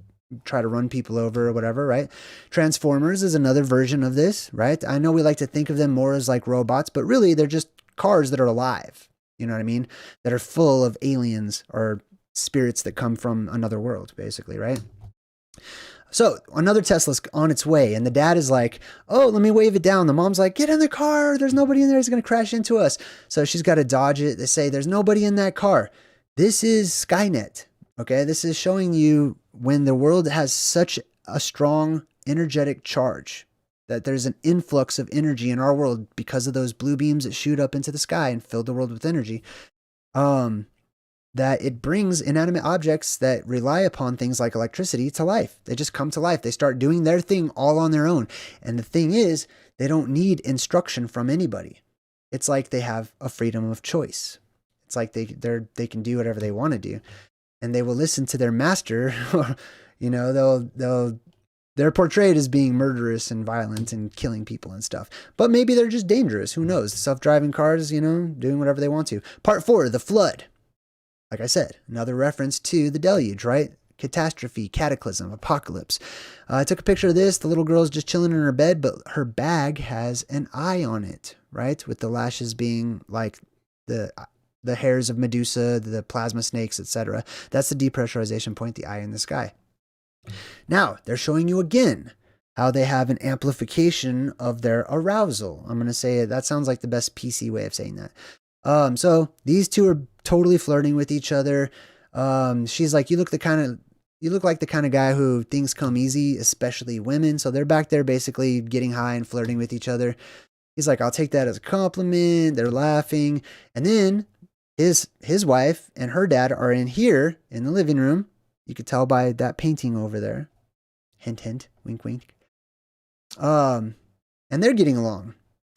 try to run people over or whatever, right? Transformers is another version of this, right? I know we like to think of them more as like robots, but really they're just cars that are alive. You know what I mean? That are full of aliens or spirits that come from another world, basically, right? So another Tesla's on its way, and the dad is like, oh, let me wave it down. The mom's like, get in the car. There's nobody in there. It's going to crash into us. So she's got to dodge it. They say, there's nobody in that car. This is Skynet. Okay. This is showing you when the world has such a strong energetic charge that there's an influx of energy in our world because of those blue beams that shoot up into the sky and fill the world with energy. That it brings inanimate objects that rely upon things like electricity to life. They just come to life. They start doing their thing all on their own. And the thing is, they don't need instruction from anybody. It's like they have a freedom of choice. It's like they can do whatever they want to do. And they will listen to their master. You know, they're portrayed as being murderous and violent and killing people and stuff. But maybe they're just dangerous. Who knows? Self-driving cars, you know, doing whatever they want to. Part 4, the flood. Like I said, another reference to the deluge, right? Catastrophe, cataclysm, apocalypse. I took a picture of this. The little girl's just chilling in her bed, but her bag has an eye on it, right? With the lashes being like the hairs of Medusa, the plasma snakes, etc. That's the depressurization point, the eye in the sky. Now, they're showing you again how they have an amplification of their arousal. I'm going to say that sounds like the best PC way of saying that. So these two are totally flirting with each other. She's like, you look like the kind of guy who things come easy, especially women. So they're back there basically getting high and flirting with each other. He's like, I'll take that as a compliment. They're laughing. And then his wife and her dad are in here in the living room. You could tell by that painting over there. Hint, hint, wink, wink. And they're getting along.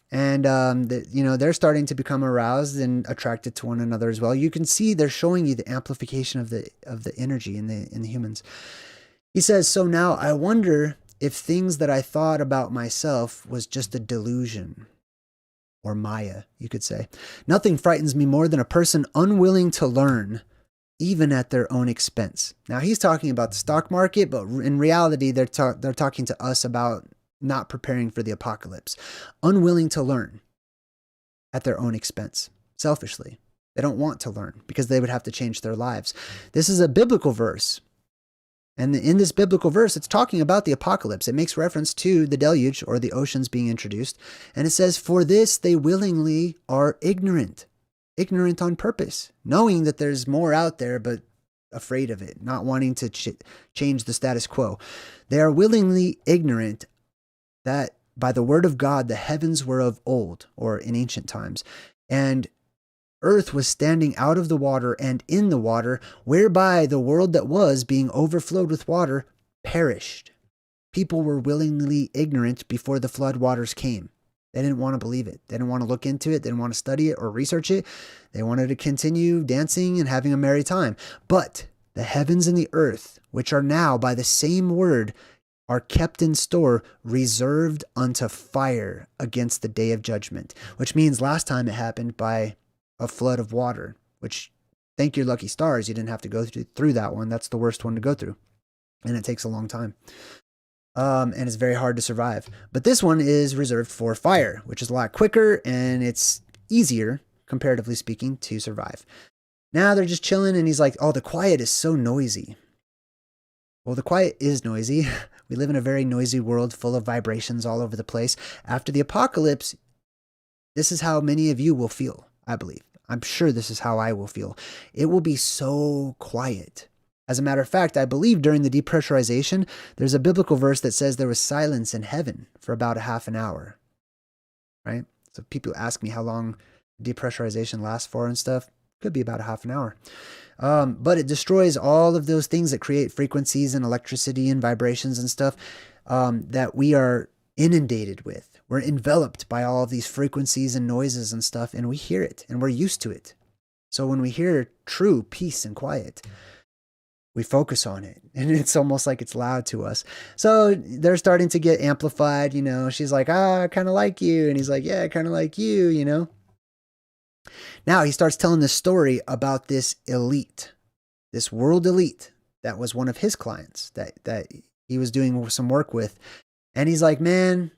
And, they're starting to become aroused and attracted to one another as well. You can see they're showing you the amplification of the energy in the humans. He says, so now I wonder if things that I thought about myself was just a delusion. Or Maya, you could say. Nothing frightens me more than a person unwilling to learn, even at their own expense. Now, he's talking about the stock market, but in reality, they're talking to us about not preparing for the apocalypse. Unwilling to learn at their own expense, selfishly. They don't want to learn because they would have to change their lives. This is a biblical verse. And in this biblical verse, it's talking about the apocalypse. It makes reference to the deluge or the oceans being introduced. And it says, for this they willingly are ignorant. Ignorant on purpose, knowing that there's more out there, but afraid of it, not wanting to change the status quo. They are willingly ignorant that by the word of God, the heavens were of old, or in ancient times, and earth was standing out of the water and in the water, whereby the world that was being overflowed with water perished. People were willingly ignorant before the flood waters came. They didn't want to believe it. They didn't want to look into it. They didn't want to study it or research it. They wanted to continue dancing and having a merry time. But the heavens and the earth, which are now by the same word, are kept in store, reserved unto fire against the day of judgment. Which means last time it happened by a flood of water, which thank your lucky stars, you didn't have to go through that one. That's the worst one to go through. And it takes a long time. And it's very hard to survive. But this one is reserved for fire, which is a lot quicker and it's easier, comparatively speaking, to survive. Now they're just chilling and he's like, oh, the quiet is so noisy. Well, the quiet is noisy. We live in a very noisy world full of vibrations all over the place. After the apocalypse, this is how many of you will feel, I believe. I'm sure this is how I will feel. It will be so quiet. As a matter of fact, I believe during the depressurization, there's a biblical verse that says there was silence in heaven for about a half an hour, right? So people ask me how long depressurization lasts for and stuff. Could be about a half an hour. But it destroys all of those things that create frequencies and electricity and vibrations and stuff that we are inundated with. We're enveloped by all of these frequencies and noises and stuff, and we hear it, and we're used to it. So when we hear true peace and quiet, we focus on it, and it's almost like it's loud to us. So they're starting to get amplified, She's like, I kind of like you. And he's like, yeah, I kind of like you, Now he starts telling this story about this elite, this world elite that was one of his clients that he was doing some work with. And he's like, man,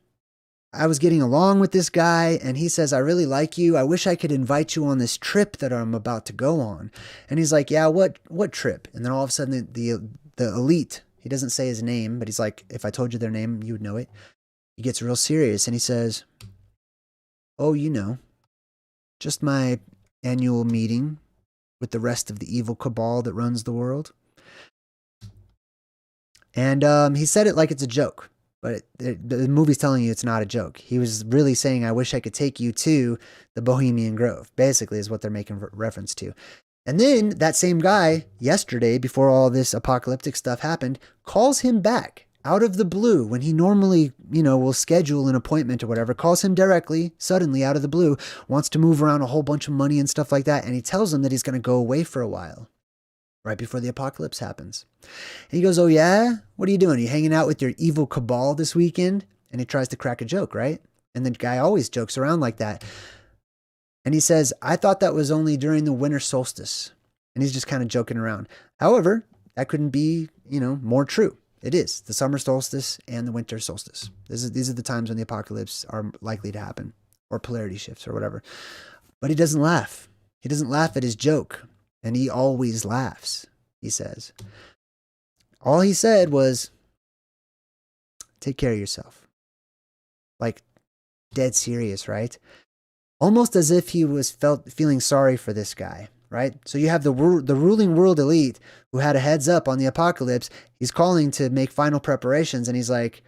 I was getting along with this guy, and he says, I really like you. I wish I could invite you on this trip that I'm about to go on. And he's like, yeah, what trip? And then all of a sudden the elite, he doesn't say his name, but he's like, if I told you their name, you would know it. He gets real serious and he says, oh, just my annual meeting with the rest of the evil cabal that runs the world. And he said it like it's a joke. But the movie's telling you it's not a joke. He was really saying, I wish I could take you to the Bohemian Grove, basically is what they're making reference to. And then that same guy yesterday, before all this apocalyptic stuff happened, calls him back out of the blue when he normally, will schedule an appointment or whatever, calls him directly, suddenly out of the blue, wants to move around a whole bunch of money and stuff like that. And he tells him that he's going to go away for a while. Right before the apocalypse happens. And he goes, oh yeah? What are you doing? Are you hanging out with your evil cabal this weekend? And he tries to crack a joke, right? And the guy always jokes around like that. And he says, I thought that was only during the winter solstice. And he's just kind of joking around. However, that couldn't be, more true. It is the summer solstice and the winter solstice. These are the times when the apocalypse are likely to happen, or polarity shifts or whatever. But he doesn't laugh. He doesn't laugh at his joke. And he always laughs, he says. All he said was, take care of yourself. Like, dead serious, right? Almost as if he was feeling sorry for this guy, right? So you have the ruling world elite who had a heads up on the apocalypse. He's calling to make final preparations, and he's like,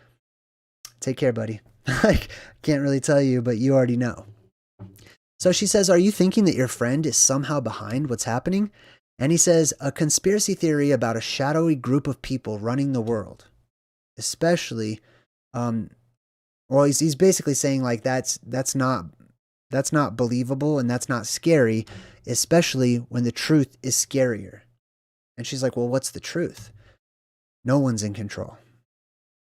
take care, buddy. Like, can't really tell you, but you already know. So she says, are you thinking that your friend is somehow behind what's happening? And he says, a conspiracy theory about a shadowy group of people running the world. Especially, well, he's basically saying like that's not believable and that's not scary, especially when the truth is scarier. And she's like, well, what's the truth? No one's in control.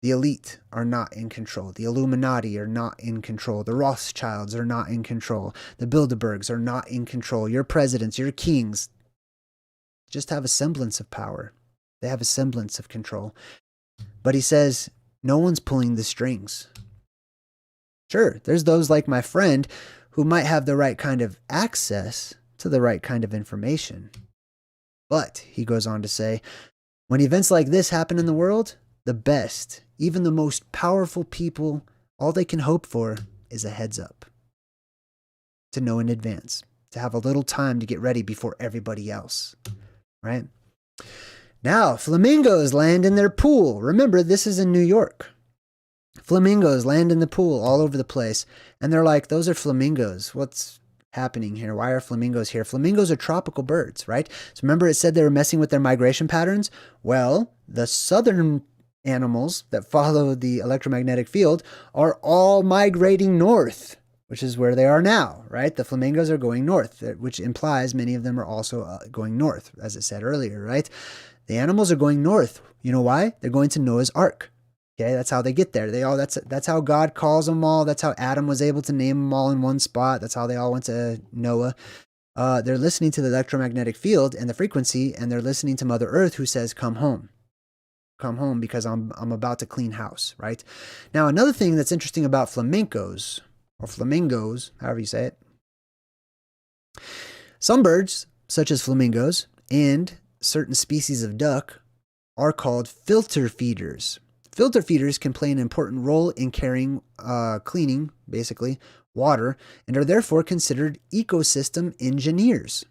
The elite are not in control. The Illuminati are not in control. The Rothschilds are not in control. The Bilderbergs are not in control. Your presidents, your kings just have a semblance of power. They have a semblance of control. But he says, no one's pulling the strings. Sure, there's those like my friend who might have the right kind of access to the right kind of information. But, he goes on to say, when events like this happen in the world, the best, even the most powerful people, all they can hope for is a heads up. To know in advance. To have a little time to get ready before everybody else. Right? Now, flamingos land in their pool. Remember, this is in New York. Flamingos land in the pool all over the place. And they're like, those are flamingos. What's happening here? Why are flamingos here? Flamingos are tropical birds, right? So remember it said they were messing with their migration patterns? Well, the southern animals that follow the electromagnetic field are all migrating north, which is where they are now, right? The flamingos are going north, which implies many of them are also going north, as it said earlier, right? The animals are going north. You know why? They're going to Noah's Ark. Okay, that's how they get there. That's how God calls them all. That's how Adam was able to name them all in one spot. That's how they all went to Noah. They're listening to the electromagnetic field and the frequency, and they're listening to Mother Earth who says, come home. Come home because I'm about to clean house, right? Now, another thing that's interesting about flamencos, or flamingos, however you say it. Some birds, such as flamingos, and certain species of duck, are called filter feeders. Filter feeders can play an important role in carrying, cleaning, basically, water, and are therefore considered ecosystem engineers.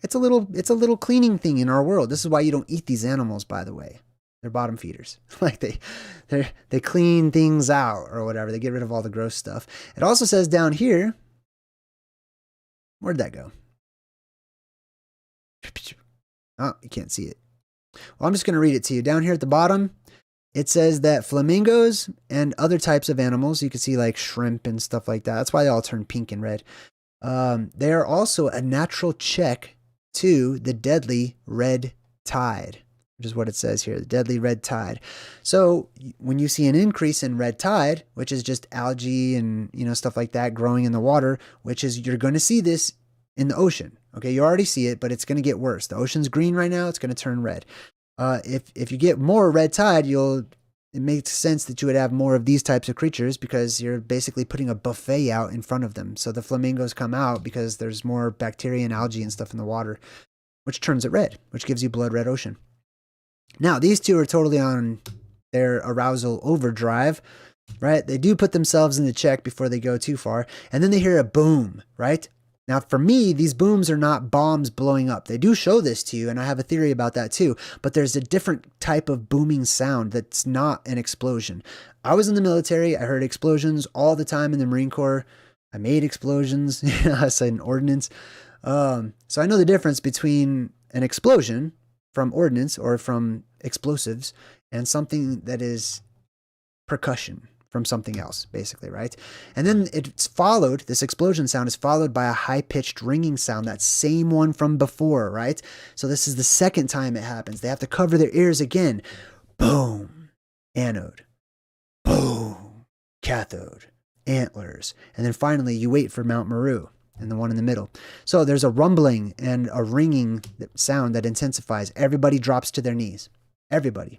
It's a little cleaning thing in our world. This is why you don't eat these animals, by the way. They're bottom feeders. Like they clean things out or whatever. They get rid of all the gross stuff. It also says down here, where'd that go? Oh, you can't see it. Well, I'm just going to read it to you. Down here at the bottom, it says that flamingos and other types of animals, you can see like shrimp and stuff like that. That's why they all turn pink and red. They are also a natural check to the deadly red tide, which is what it says here, the deadly red tide. So when you see an increase in red tide, which is just algae and stuff like that growing in the water, which is you're going to see this in the ocean. Okay, you already see it, but it's going to get worse. The ocean's green right now, it's going to turn red. If you get more red tide, it makes sense that you would have more of these types of creatures because you're basically putting a buffet out in front of them. So the flamingos come out because there's more bacteria and algae and stuff in the water, which turns it red, which gives you blood red ocean. Now, these two are totally on their arousal overdrive, right? They do put themselves in the check before they go too far. And then they hear a boom, right? Now, for me, these booms are not bombs blowing up. They do show this to you, and I have a theory about that too. But there's a different type of booming sound that's not an explosion. I was in the military. I heard explosions all the time in the Marine Corps. I made explosions. I said an ordnance. So I know the difference between an explosion from ordnance or from explosives and something that is percussion from something else, basically, right? And then it's followed, this explosion sound is followed by a high-pitched ringing sound, that same one from before, right? So this is the second time it happens. They have to cover their ears again. Boom, anode. Boom, cathode, antlers. And then finally, you wait for Mount Meru and the one in the middle. So there's a rumbling and a ringing sound that intensifies. Everybody drops to their knees. Everybody.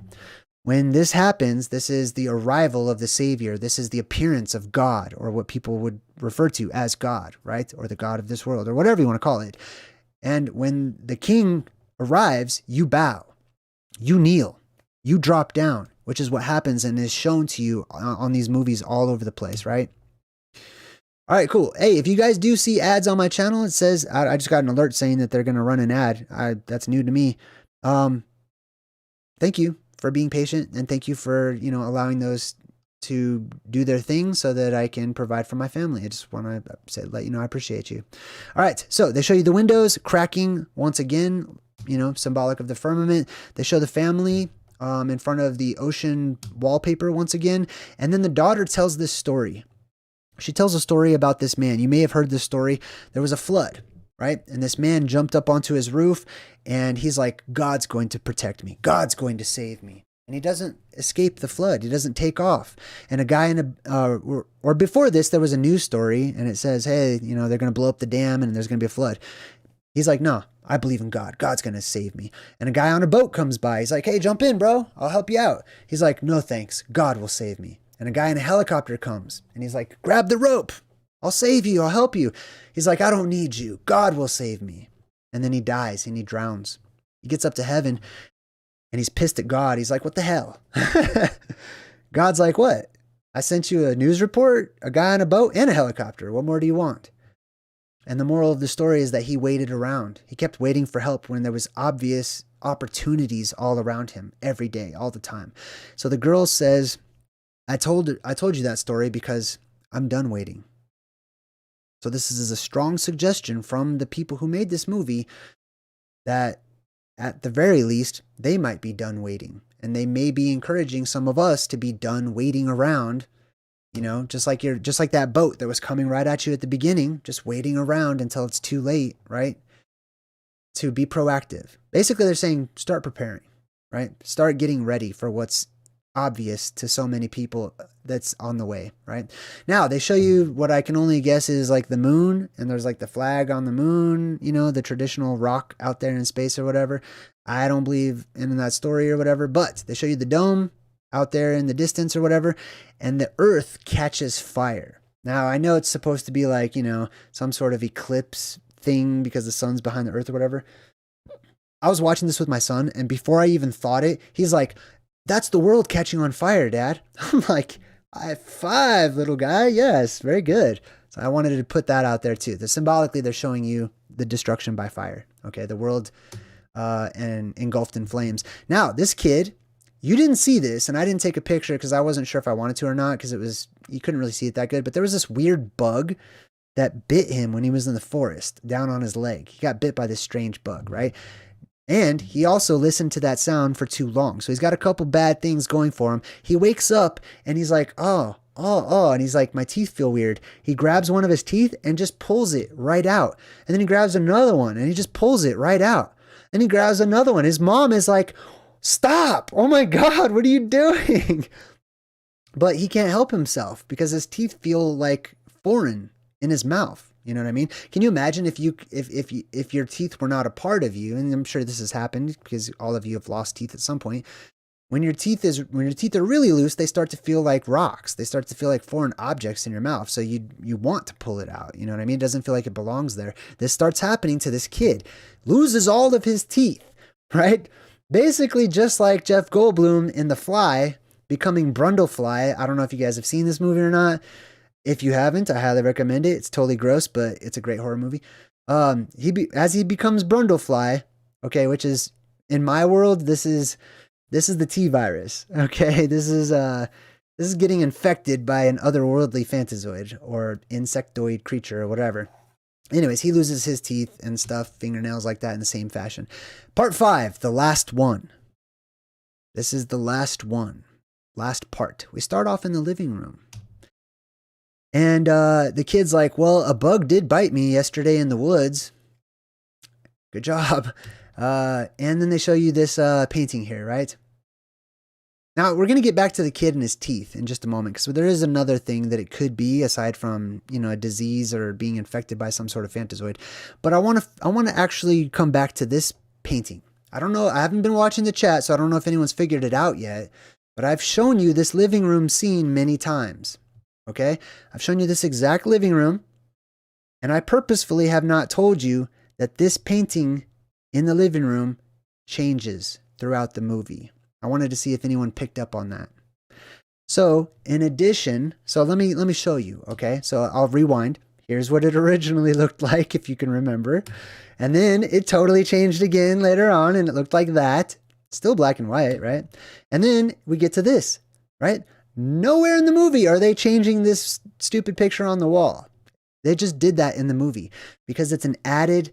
When this happens, this is the arrival of the Savior. This is the appearance of God, or what people would refer to as God, right? Or the God of this world, or whatever you want to call it. And when the king arrives, you bow, you kneel, you drop down, which is what happens and is shown to you on these movies all over the place, right? All right, cool. Hey, if you guys do see ads on my channel, it says, I just got an alert saying that they're going to run an ad. That's new to me. Thank you for being patient, and thank you for, allowing those to do their thing so that I can provide for my family. I just want to say, let you know, I appreciate you. All right. So they show you the windows cracking once again, symbolic of the firmament. They show the family in front of the ocean wallpaper once again. And then the daughter tells this story. She tells a story about this man. You may have heard this story. There was a flood, right? And this man jumped up onto his roof and he's like, God's going to protect me. God's going to save me. And he doesn't escape the flood. He doesn't take off. And a guy or before this, there was a news story and it says, hey, they're going to blow up the dam and there's going to be a flood. He's like, no, I believe in God. God's going to save me. And a guy on a boat comes by. He's like, hey, jump in, bro. I'll help you out. He's like, no, thanks. God will save me. And a guy in a helicopter comes and he's like, grab the rope. I'll save you. I'll help you. He's like, I don't need you. God will save me. And then he dies and he drowns. He gets up to heaven and he's pissed at God. He's like, what the hell? God's like, what? I sent you a news report, a guy on a boat, and a helicopter. What more do you want? And the moral of the story is that he waited around. He kept waiting for help when there was obvious opportunities all around him every day, all the time. So the girl says, I told you that story because I'm done waiting. So this is a strong suggestion from the people who made this movie that at the very least, they might be done waiting. And they may be encouraging some of us to be done waiting around, just like that boat that was coming right at you at the beginning, just waiting around until it's too late, right? To be proactive. Basically, they're saying start preparing, right? Start getting ready for what's obvious to so many people that's on the way, right? Now, they show you what I can only guess is like the moon, and there's like the flag on the moon, the traditional rock out there in space or whatever. I don't believe in that story or whatever, but they show you the dome out there in the distance or whatever, and the earth catches fire. Now, I know it's supposed to be like, some sort of eclipse thing because the sun's behind the earth or whatever. I was watching this with my son, and before I even thought it, he's like, that's the world catching on fire, Dad. I'm like, high five, little guy. Yes, very good. So I wanted to put that out there too. Symbolically, they're showing you the destruction by fire. Okay, the world and engulfed in flames. Now, this kid, you didn't see this, and I didn't take a picture because I wasn't sure if I wanted to or not because you couldn't really see it that good. But there was this weird bug that bit him when he was in the forest down on his leg. He got bit by this strange bug, right? And he also listened to that sound for too long. So he's got a couple bad things going for him. He wakes up and he's like, oh. And he's like, my teeth feel weird. He grabs one of his teeth and just pulls it right out. And then he grabs another one and he just pulls it right out. And he grabs another one. His mom is like, stop. Oh my God, what are you doing? But he can't help himself because his teeth feel like foreign in his mouth. You know what I mean? Can you imagine if your teeth were not a part of you? And I'm sure this has happened because all of you have lost teeth at some point. When your teeth are really loose, they start to feel like rocks. They start to feel like foreign objects in your mouth. So you want to pull it out. You know what I mean? It doesn't feel like it belongs there. This starts happening to this kid. Loses all of his teeth, right? Basically just like Jeff Goldblum in The Fly, becoming Brundlefly. I don't know if you guys have seen this movie or not. If you haven't, I highly recommend it. It's totally gross, but it's a great horror movie. As he becomes Brundlefly, okay, which is in my world, this is the T virus. Okay, this is getting infected by an otherworldly phantazoid or insectoid creature or whatever. Anyways, he loses his teeth and stuff, fingernails like that in the same fashion. Part 5, the last one. This is the last one, last part. We start off in the living room. And the kid's like, well, a bug did bite me yesterday in the woods. Good job. And then they show you this painting here, right? Now, we're going to get back to the kid and his teeth in just a moment, because there is another thing that it could be, aside from, a disease or being infected by some sort of phantazoid. But I want to actually come back to this painting. I don't know. I haven't been watching the chat, so I don't know if anyone's figured it out yet. But I've shown you this living room scene many times. Okay, I've shown you this exact living room, and I purposefully have not told you that this painting in the living room changes throughout the movie. I wanted to see if anyone picked up on that. So in addition, so let me show you, okay? So I'll rewind. Here's what it originally looked like, if you can remember. And then it totally changed again later on, and it looked like that. Still black and white, right? And then we get to this, right? Nowhere in the movie are they changing this stupid picture on the wall. They just did that in the movie because it's an added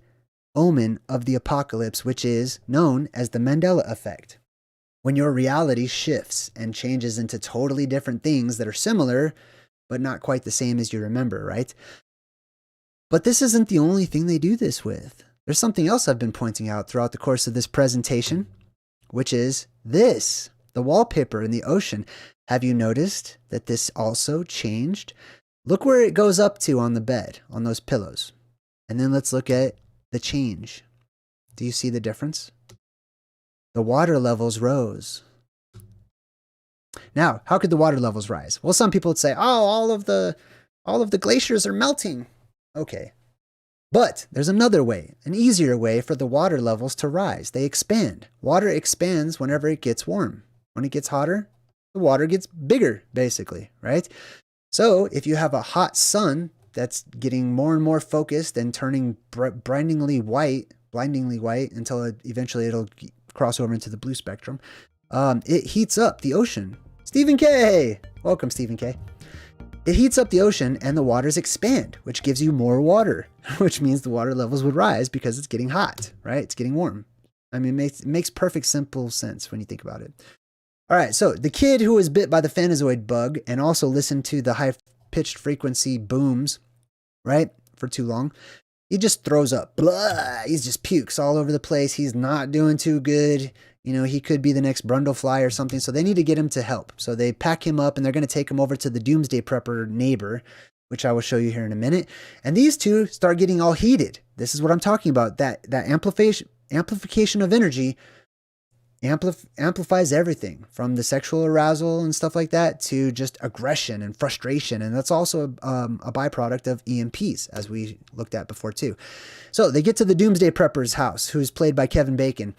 omen of the apocalypse, which is known as the Mandela effect. When your reality shifts and changes into totally different things that are similar, but not quite the same as you remember, right? But this isn't the only thing they do this with. There's something else I've been pointing out throughout the course of this presentation, which is this, the wallpaper in the ocean. Have you noticed that this also changed? Look where it goes up to on the bed, on those pillows. And then let's look at the change. Do you see the difference? The water levels rose. Now, how could the water levels rise? Well, some people would say, oh, all of the glaciers are melting. Okay. But there's another way, an easier way for the water levels to rise. They expand. Water expands whenever it gets warm. When it gets hotter, the water gets bigger, basically, right? So if you have a hot sun that's getting more and more focused and turning blindingly white until eventually it'll cross over into the blue spectrum, it heats up the ocean. Stephen K. Welcome, Stephen K. It heats up the ocean and the waters expand, which gives you more water, which means the water levels would rise because it's getting hot, right? It's getting warm. I mean, it makes perfect simple sense when you think about it. All right, so the kid who was bit by the Phanazoid bug and also listened to the high-pitched frequency booms, right, for too long, he just throws up. Blah! He just pukes all over the place. He's not doing too good. You know, he could be the next Brundlefly or something. So they need to get him to help. So they pack him up and they're going to take him over to the Doomsday Prepper neighbor, which I will show you here in a minute. And these two start getting all heated. This is what I'm talking about. That amplification of energy amplifies everything from the sexual arousal and stuff like that to just aggression and frustration. And that's also a byproduct of EMPs, as we looked at before too. So they get to the Doomsday Prepper's house, who's played by Kevin Bacon.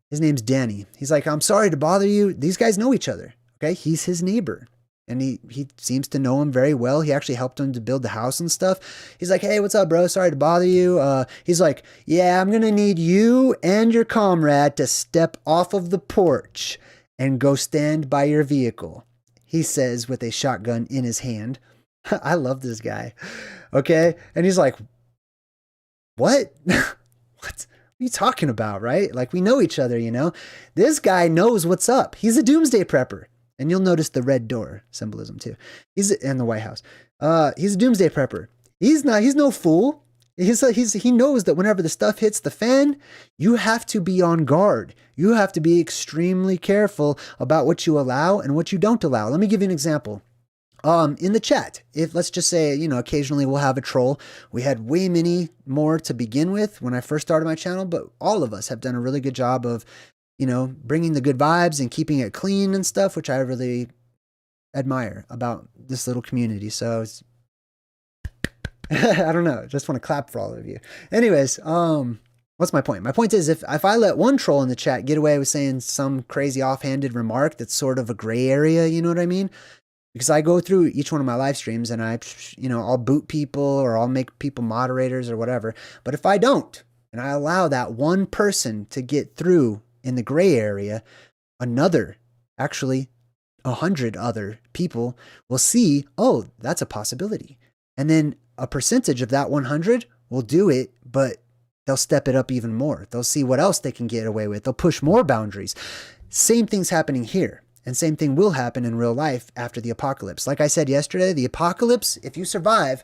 His name's Danny. He's like, I'm sorry to bother you. These guys know each other. Okay. He's his neighbor. And he seems to know him very well. He actually helped him to build the house and stuff. He's like, hey, what's up, bro? Sorry to bother you. He's like, yeah, I'm going to need you and your comrade to step off of the porch and go stand by your vehicle, he says with a shotgun in his hand. I love this guy. Okay. And he's like, what? What are you talking about, right? Like, we know each other, you know? This guy knows what's up. He's a Doomsday Prepper. And you'll notice the red door symbolism too. And the White House. He's a Doomsday Prepper. He's no fool. He knows that whenever the stuff hits the fan, you have to be on guard. You have to be extremely careful about what you allow and what you don't allow. Let me give you an example. In the chat, if let's just say, you know, occasionally we'll have a troll. We had way many more to begin with when I first started my channel, but all of us have done a really good job of, you know, bringing the good vibes and keeping it clean and stuff, which I really admire about this little community. So it's, I don't know. Just want to clap for all of you. Anyways, what's my point? My point is if I let one troll in the chat get away with saying some crazy offhanded remark that's sort of a gray area, you know what I mean? Because I go through each one of my live streams and I'll boot people or I'll make people moderators or whatever. But if I don't, and I allow that one person to get through in the gray area, actually 100 other people will see, oh, that's a possibility. And then a percentage of that 100 will do it, but they'll step it up even more. They'll see what else they can get away with. They'll push more boundaries. Same thing's happening here. And same thing will happen in real life after the apocalypse. Like I said yesterday, the apocalypse, if you survive,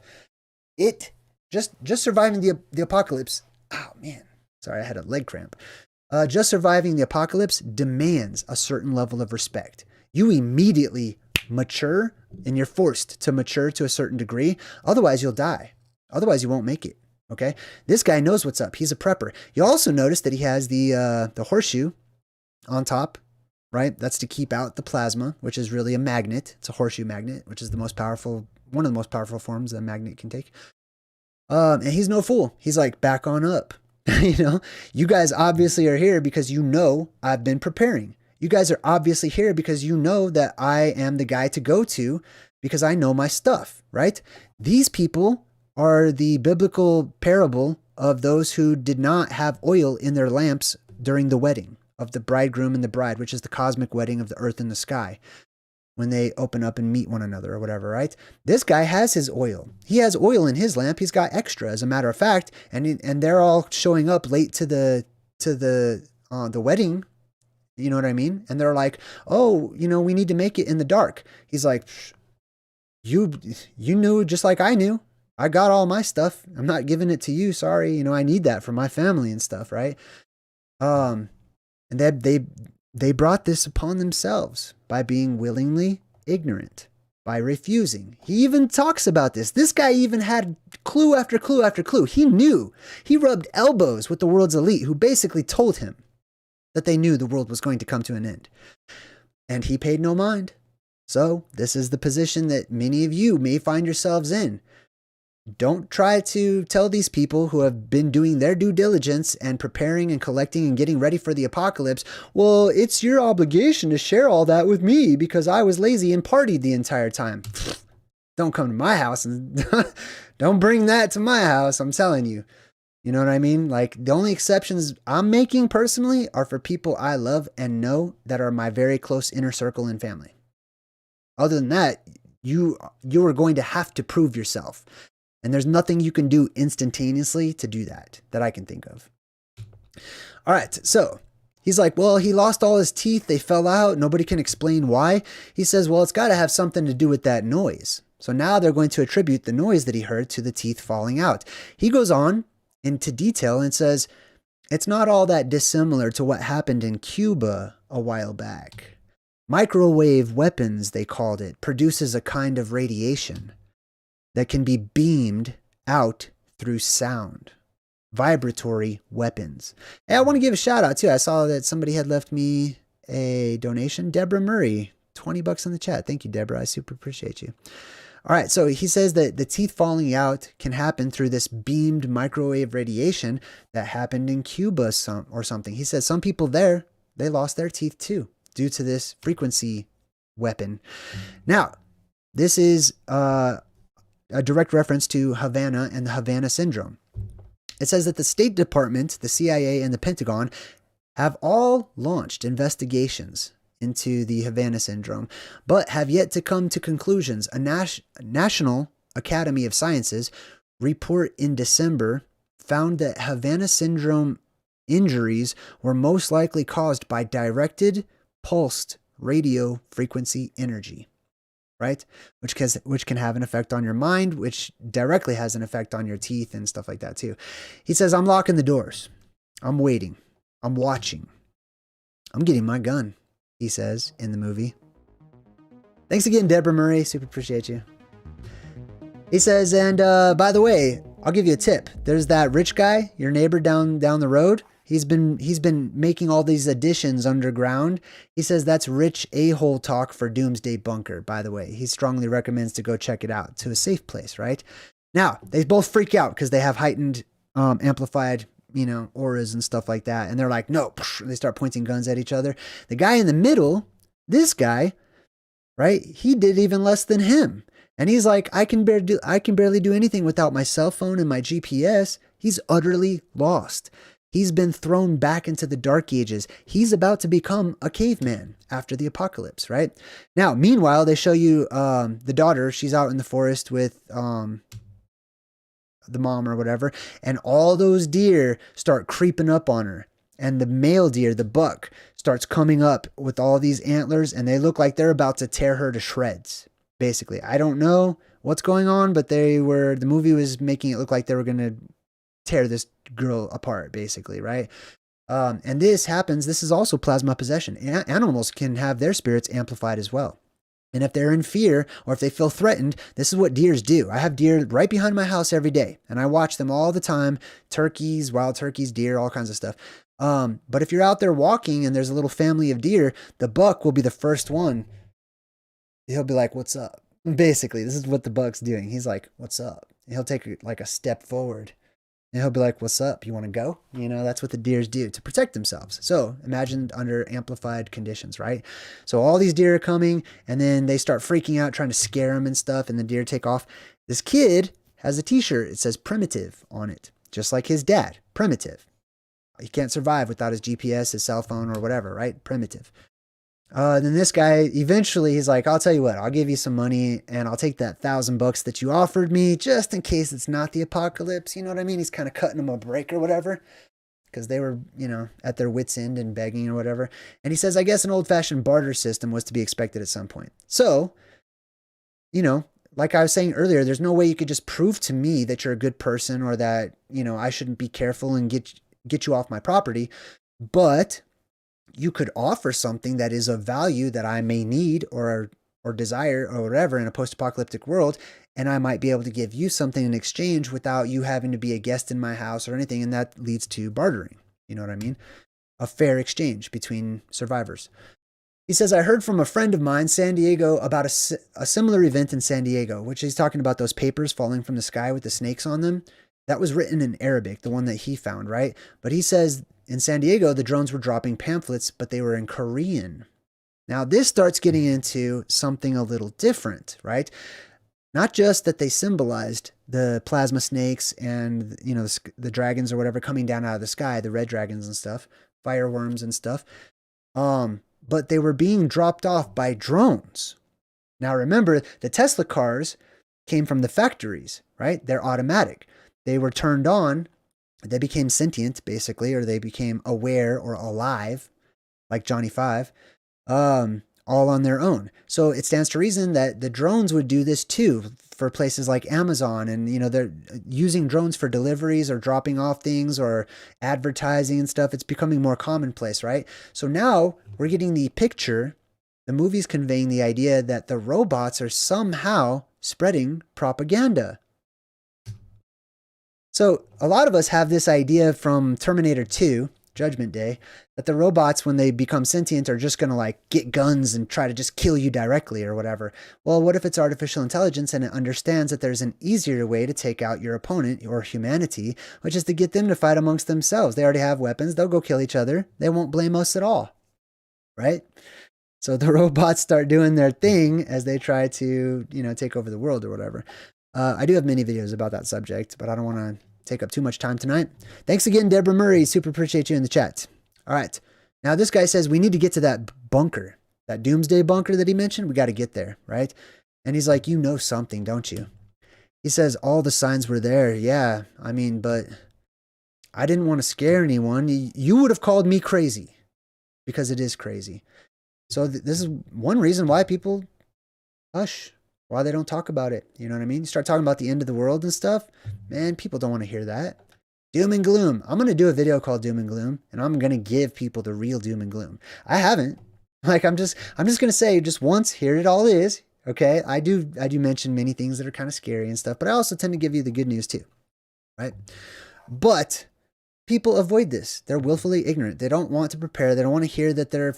just surviving the apocalypse, oh man, sorry, I had a leg cramp. Just surviving the apocalypse demands a certain level of respect. You immediately mature and you're forced to mature to a certain degree. Otherwise, you'll die. Otherwise, you won't make it. Okay. This guy knows what's up. He's a prepper. You also notice that he has the horseshoe on top, right? That's to keep out the plasma, which is really a magnet. It's a horseshoe magnet, which is one of the most powerful forms that a magnet can take. And he's no fool. He's like, back on up. You know, you guys obviously are here because you know I've been preparing. You guys are obviously here because you know that I am the guy to go to because I know my stuff, right? These people are the biblical parable of those who did not have oil in their lamps during the wedding of the bridegroom and the bride, which is the cosmic wedding of the earth and the sky, when they open up and meet one another or whatever, right? This guy has his oil. He has oil in his lamp. He's got extra, as a matter of fact, and they're all showing up late to the wedding. You know what I mean? And they're like, "Oh, we need to make it in the dark." He's like, "You knew just like I knew. I got all my stuff. I'm not giving it to you. Sorry. I need that for my family and stuff, right?" And they brought this upon themselves by being willingly ignorant, by refusing. He even talks about this. This guy even had clue after clue after clue. He knew. He rubbed elbows with the world's elite, who basically told him that they knew the world was going to come to an end. And he paid no mind. So this is the position that many of you may find yourselves in. Don't try to tell these people who have been doing their due diligence and preparing and collecting and getting ready for the apocalypse, well, it's your obligation to share all that with me because I was lazy and partied the entire time. Don't come to my house and don't bring that to my house, I'm telling you. You know what I mean? Like, the only exceptions I'm making personally are for people I love and know that are my very close inner circle and family. Other than that, you are going to have to prove yourself. And there's nothing you can do instantaneously to do that I can think of. All right, so he's like, well, he lost all his teeth. They fell out. Nobody can explain why. He says, well, it's got to have something to do with that noise. So now they're going to attribute the noise that he heard to the teeth falling out. He goes on into detail and says, it's not all that dissimilar to what happened in Cuba a while back. Microwave weapons, they called it, produces a kind of radiation that can be beamed out through sound. Vibratory weapons. Hey, I want to give a shout out too. I saw that somebody had left me a donation. Deborah Murray, $20 in the chat. Thank you, Deborah. I super appreciate you. All right, so he says that the teeth falling out can happen through this beamed microwave radiation that happened in Cuba or something. He says some people there, they lost their teeth too due to this frequency weapon. Now, this is a direct reference to Havana and the Havana syndrome. It says that the State Department, the CIA, and the Pentagon have all launched investigations into the Havana syndrome, but have yet to come to conclusions. A National Academy of Sciences report in December found that Havana syndrome injuries were most likely caused by directed pulsed radio frequency energy, right? Which can have an effect on your mind, which directly has an effect on your teeth and stuff like that too. He says, I'm locking the doors. I'm waiting. I'm watching. I'm getting my gun, he says in the movie. Thanks again, Deborah Murray. Super appreciate you. He says, and by the way, I'll give you a tip. There's that rich guy, your neighbor down the road. He's been making all these additions underground. He says that's rich a-hole talk for Doomsday Bunker, by the way. He strongly recommends to go check it out to a safe place, right? Now, they both freak out because they have heightened, amplified, auras and stuff like that. And they're like, no, they start pointing guns at each other. The guy in the middle, this guy, right? He did even less than him. And he's like, I can barely do anything without my cell phone and my GPS. He's utterly lost. He's been thrown back into the dark ages. He's about to become a caveman after the apocalypse, right? Now, meanwhile, they show you the daughter. She's out in the forest with the mom or whatever. And all those deer start creeping up on her. And the male deer, the buck, starts coming up with all these antlers. And they look like they're about to tear her to shreds, basically. I don't know what's going on, but the movie was making it look like they were going to tear this girl apart, basically, right? And this is also plasma possession. Animals can have their spirits amplified as well. And if they're in fear or if they feel threatened, this is what deers do. I have deer right behind my house every day, and I watch them all the time. Turkeys, wild turkeys, deer, all kinds of stuff. But if you're out there walking and there's a little family of deer, the buck will be the first one. He'll be like, what's up? Basically, this is what the buck's doing. He's like, what's up? And he'll take like a step forward. And he'll be like, what's up? You want to go? You know, that's what the deers do to protect themselves. So imagine under amplified conditions, right? So all these deer are coming and then they start freaking out, trying to scare them and stuff. And the deer take off. This kid has a t-shirt. It says primitive on it, just like his dad, primitive. He can't survive without his GPS, his cell phone or whatever, right? Primitive. Then this guy, eventually he's like, I'll tell you what, I'll give you some money and I'll take that $1,000 that you offered me just in case it's not the apocalypse. You know what I mean? He's kind of cutting them a break or whatever because they were, you know, at their wits' end and begging or whatever. And he says, I guess an old-fashioned barter system was to be expected at some point. So, you know, like I was saying earlier, there's no way you could just prove to me that you're a good person or that, you know, I shouldn't be careful and get you off my property. But you could offer something that is of value that I may need or desire or whatever in a post-apocalyptic world, and I might be able to give you something in exchange without you having to be a guest in my house or anything, and that leads to bartering. You know what I mean? A fair exchange between survivors. He says, I heard from a friend of mine, San Diego, about a similar event in San Diego, which he's talking about those papers falling from the sky with the snakes on them. That was written in Arabic, the one that he found, right? But he says in San Diego, the drones were dropping pamphlets, but they were in Korean. Now, this starts getting into something a little different, right? Not just that they symbolized the plasma snakes and, you know, the dragons or whatever coming down out of the sky, the red dragons and stuff, fireworms and stuff, but they were being dropped off by drones. Now, remember, the Tesla cars came from the factories, right? They're automatic. They were turned on. They became sentient, basically, or they became aware or alive, like Johnny Five, all on their own. So it stands to reason that the drones would do this too for places like Amazon. And, you know, they're using drones for deliveries or dropping off things or advertising and stuff. It's becoming more commonplace, right? So now we're getting the picture. The movie's conveying the idea that the robots are somehow spreading propaganda. So a lot of us have this idea from Terminator 2, Judgment Day, that the robots, when they become sentient, are just going to like get guns and try to just kill you directly or whatever. Well, what if it's artificial intelligence and it understands that there's an easier way to take out your opponent or humanity, which is to get them to fight amongst themselves. They already have weapons. They'll go kill each other. They won't blame us at all, right? So the robots start doing their thing as they try to, you know, take over the world or whatever. I do have many videos about that subject, but I don't want to take up too much time tonight. Thanks again, Deborah Murray. Super appreciate you in the chat. All right. Now this guy says we need to get to that bunker, that doomsday bunker that he mentioned. We got to get there, right? And he's like, you know something, don't you? He says all the signs were there. Yeah, I mean, but I didn't want to scare anyone. You would have called me crazy because it is crazy. So this is one reason why people hush, why they don't talk about it. You know what I mean? You start talking about the end of the world and stuff, man, people don't want to hear that. Doom and gloom. I'm going to do a video called Doom and Gloom, and I'm going to give people the real doom and gloom. I haven't. Like, I'm just going to say just once, here it all is. Okay. I do mention many things that are kind of scary and stuff, but I also tend to give you the good news too. Right. But people avoid this. They're willfully ignorant. They don't want to prepare. They don't want to hear that they're,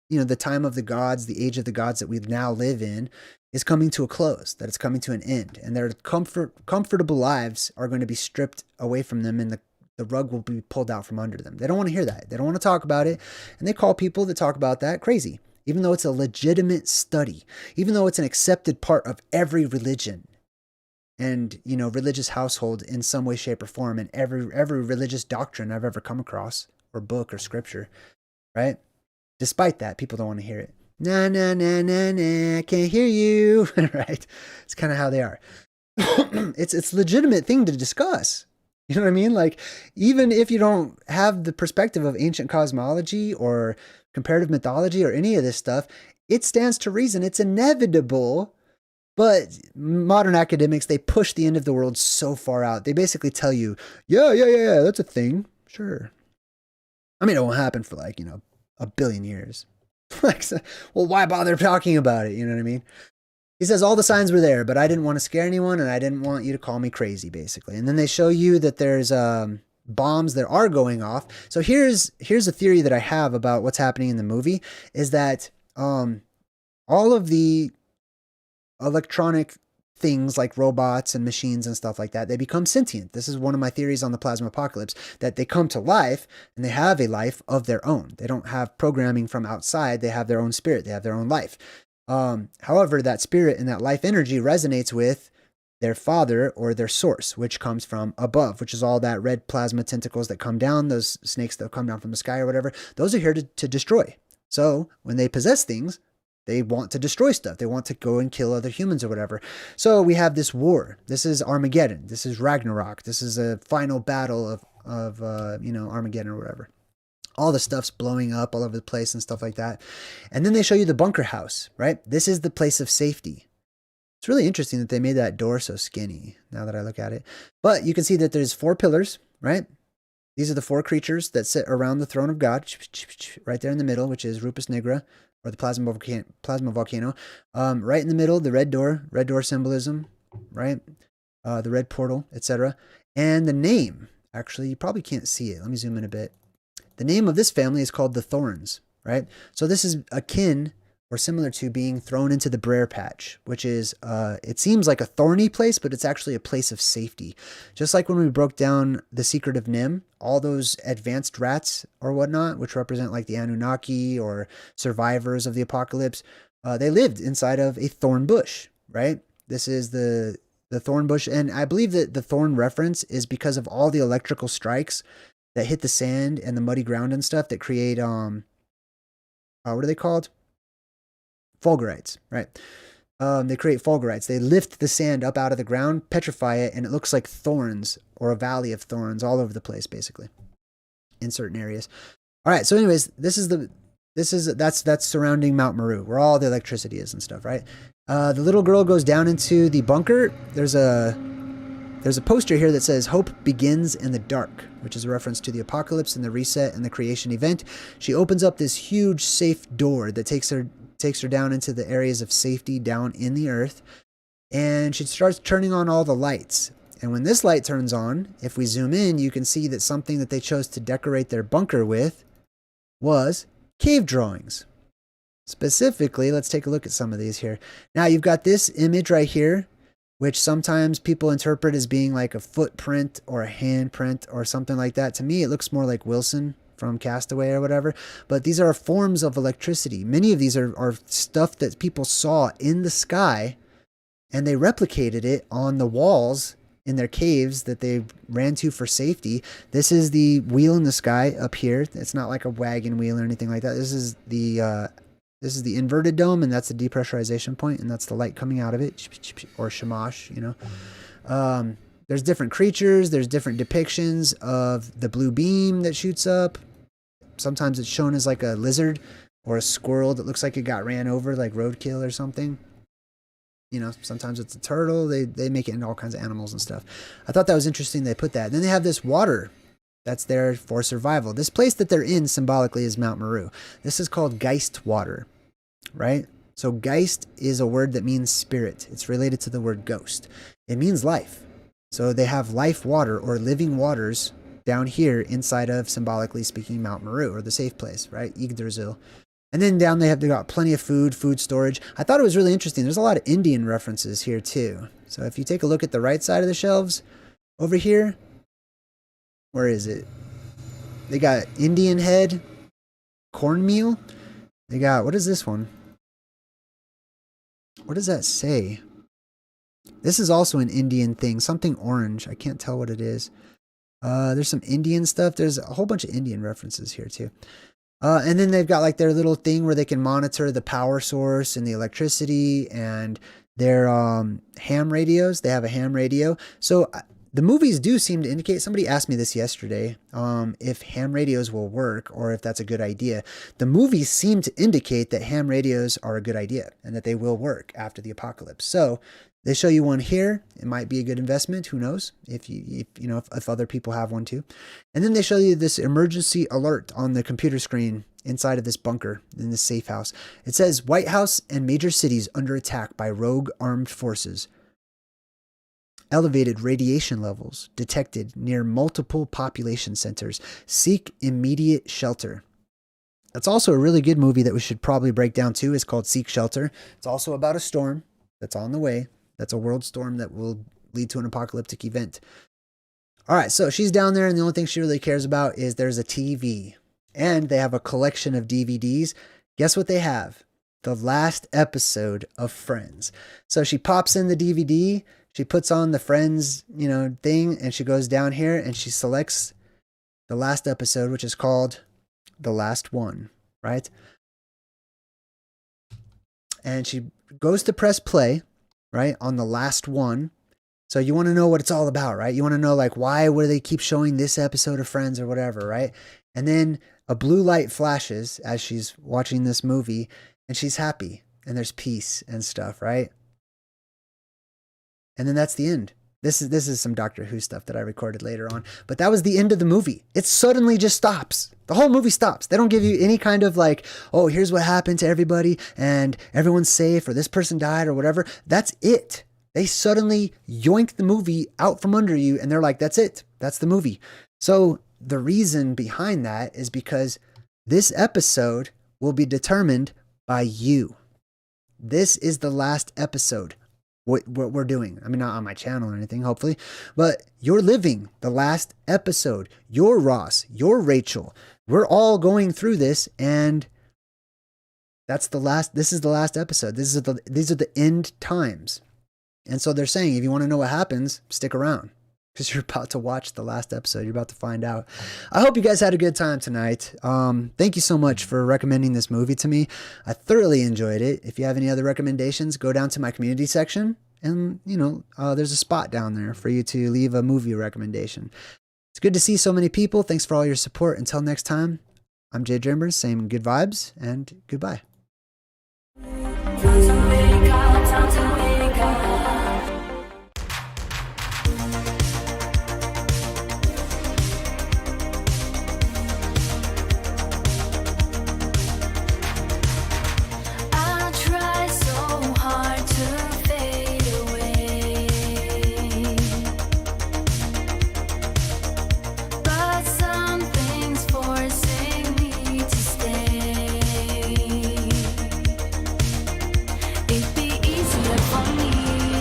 you know, the time of the gods, the age of the gods that we now live in is coming to a close, that it's coming to an end, and their comfortable lives are going to be stripped away from them, and the rug will be pulled out from under them. They don't want to hear that. They don't want to talk about it, and they call people that talk about that crazy, even though it's a legitimate study, even though it's an accepted part of every religion and, you know, religious household in some way, shape, or form, and every religious doctrine I've ever come across, or book, or scripture, right? Despite that, people don't want to hear it. Nah, I can't hear you. Right? It's kind of how they are. It's a legitimate thing to discuss. You know what I mean? Like, even if you don't have the perspective of ancient cosmology or comparative mythology or any of this stuff, it stands to reason. It's inevitable. But modern academics, they push the end of the world so far out. They basically tell you, yeah, that's a thing. Sure. I mean, it won't happen for like, you know, a billion years. Like, well, why bother talking about it? You know what I mean? He says all the signs were there, but I didn't want to scare anyone, and I didn't want you to call me crazy, basically. And then they show you that there's bombs that are going off. So here's a theory that I have about what's happening in the movie is that all of the electronic things like robots and machines and stuff like that. They become sentient. This is one of my theories on the plasma apocalypse, that they come to life and they have a life of their own. They don't have programming from outside. They have their own spirit. They have their own life. However, that spirit and that life energy resonates with their father or their source, which comes from above, which is all that red plasma tentacles that come down, those snakes that come down from the sky or whatever. Those are here to destroy. So when they possess things, they want to destroy stuff. They want to go and kill other humans or whatever. So we have this war. This is Armageddon. This is Ragnarok. This is a final battle of Armageddon or whatever. All the stuff's blowing up all over the place and stuff like that. And then they show you the bunker house, right? This is the place of safety. It's really interesting that they made that door so skinny now that I look at it. But you can see that there's 4 pillars, right? These are the 4 creatures that sit around the throne of God, right there in the middle, which is Rupus Nigra, or the plasma volcano. Right in the middle, the red door symbolism, right? The red portal, etc. And the name, actually, you probably can't see it. Let me zoom in a bit. The name of this family is called the Thorns, right? So this is akin or similar to being thrown into the Brer Patch, which is, it seems like a thorny place, but it's actually a place of safety. Just like when we broke down The Secret of Nim, all those advanced rats or whatnot, which represent like the Anunnaki or survivors of the apocalypse, they lived inside of a thorn bush, right? This is the thorn bush. And I believe that the thorn reference is because of all the electrical strikes that hit the sand and the muddy ground and stuff that create, what are they called? Fulgurites, right? They create fulgurites. They lift the sand up out of the ground, petrify it, and it looks like thorns or a valley of thorns all over the place, basically, in certain areas. All right. So, anyways, that's surrounding Mount Meru, where all the electricity is and stuff, right? The little girl goes down into the bunker. There's a poster here that says "Hope begins in the dark," which is a reference to the apocalypse and the reset and the creation event. She opens up this huge safe door that takes her down into the areas of safety down in the earth, and she starts turning on all the lights. And when this light turns on, if we zoom in, you can see that something that they chose to decorate their bunker with was cave drawings. Specifically, let's take a look at some of these here. Now you've got this image right here, which sometimes people interpret as being like a footprint or a handprint or something like that. To me, it looks more like Wilson from Castaway or whatever, but these are forms of electricity. Many of these are stuff that people saw in the sky, and they replicated it on the walls in their caves that they ran to for safety. This is the wheel in the sky up here. It's not like a wagon wheel or anything like that. This is the inverted dome, and that's the depressurization point, and that's the light coming out of it, or shamash, you know. There's different creatures. There's different depictions of the blue beam that shoots up. Sometimes it's shown as like a lizard or a squirrel that looks like it got ran over, like roadkill or something. You know, sometimes it's a turtle. They make it into all kinds of animals and stuff. I thought that was interesting they put that. And then they have this water that's there for survival. This place that they're in symbolically is Mount Meru. This is called Geist water, right? So Geist is a word that means spirit. It's related to the word ghost. It means life. So they have life water or living waters down here inside of, symbolically speaking, Mount Meru, or the safe place, right? Yggdrasil. And then down they got plenty of food storage. I thought it was really interesting. There's a lot of Indian references here too. So if you take a look at the right side of the shelves over here, where is it? They got Indian head, cornmeal. They got, what is this one? What does that say? This is also an Indian thing, something orange. I can't tell what it is. There's some Indian stuff. There's a whole bunch of Indian references here too. And then they've got like their little thing where they can monitor the power source and the electricity, and their ham radios. They have a ham radio. So the movies do seem to indicate, somebody asked me this yesterday, if ham radios will work or if that's a good idea. The movies seem to indicate that ham radios are a good idea and that they will work after the apocalypse. So they show you one here. It might be a good investment. Who knows if other people have one too. And then they show you this emergency alert on the computer screen inside of this bunker in this safe house. It says White House and major cities under attack by rogue armed forces. Elevated radiation levels detected near multiple population centers. Seek immediate shelter. That's also a really good movie that we should probably break down too. It's called Seek Shelter. It's also about a storm that's on the way. That's a world storm that will lead to an apocalyptic event. All right, so she's down there, and the only thing she really cares about is there's a TV. And they have a collection of DVDs. Guess what they have? The last episode of Friends. So she pops in the DVD, she puts on the Friends, thing, and she goes down here and she selects the last episode, which is called The Last One, right? And she goes to press play, right, on the last one. So you want to know what it's all about, right? You want to know, like, why would they keep showing this episode of Friends or whatever, right? And then a blue light flashes as she's watching this movie, and she's happy, and there's peace and stuff, right? And then that's the end. This is some Doctor Who stuff that I recorded later on, but that was the end of the movie. It suddenly just stops. The whole movie stops. They don't give you any kind of like, oh, here's what happened to everybody and everyone's safe or this person died or whatever. That's it. They suddenly yoink the movie out from under you and they're like, that's it. That's the movie. So the reason behind that is because this episode will be determined by you. This is the last episode. What we're doing. I mean, not on my channel or anything, hopefully, but you're living the last episode. You're Ross, you're Rachel. We're all going through this, and this is the last episode. These are the end times. And so they're saying, if you want to know what happens, stick around, because you're about to watch the last episode. You're about to find out. I hope you guys had a good time tonight. Thank you so much for recommending this movie to me. I thoroughly enjoyed it. If you have any other recommendations, go down to my community section and, there's a spot down there for you to leave a movie recommendation. It's good to see so many people. Thanks for all your support. Until next time, I'm JayDreamerZ saying good vibes and goodbye. It'd be easier for me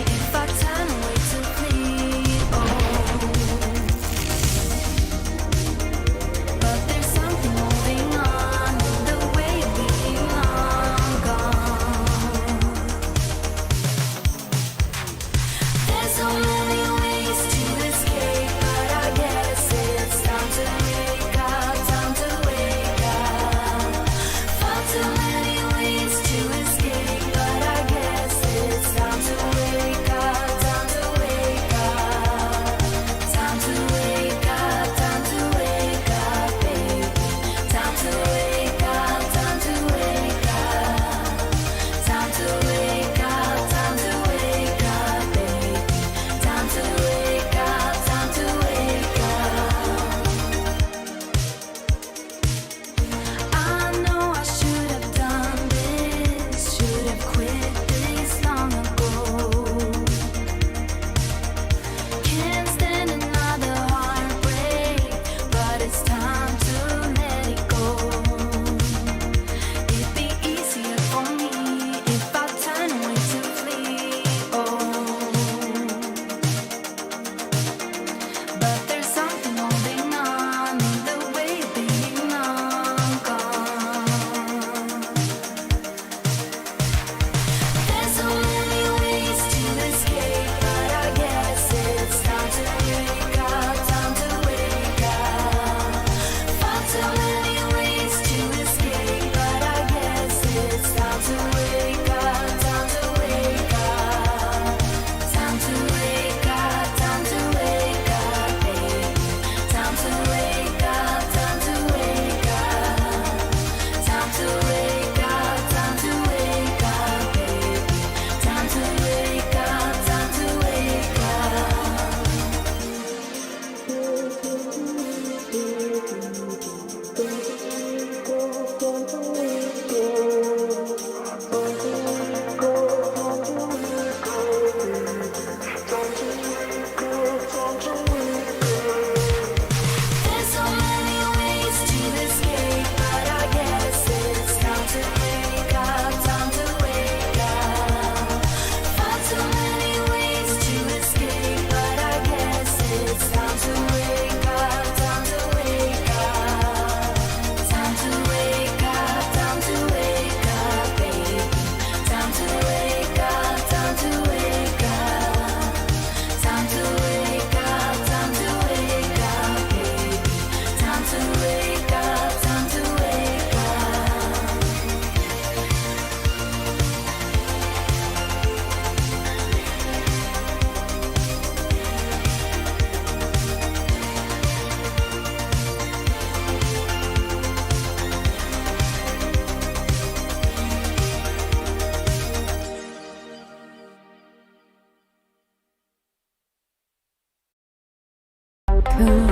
Ooh.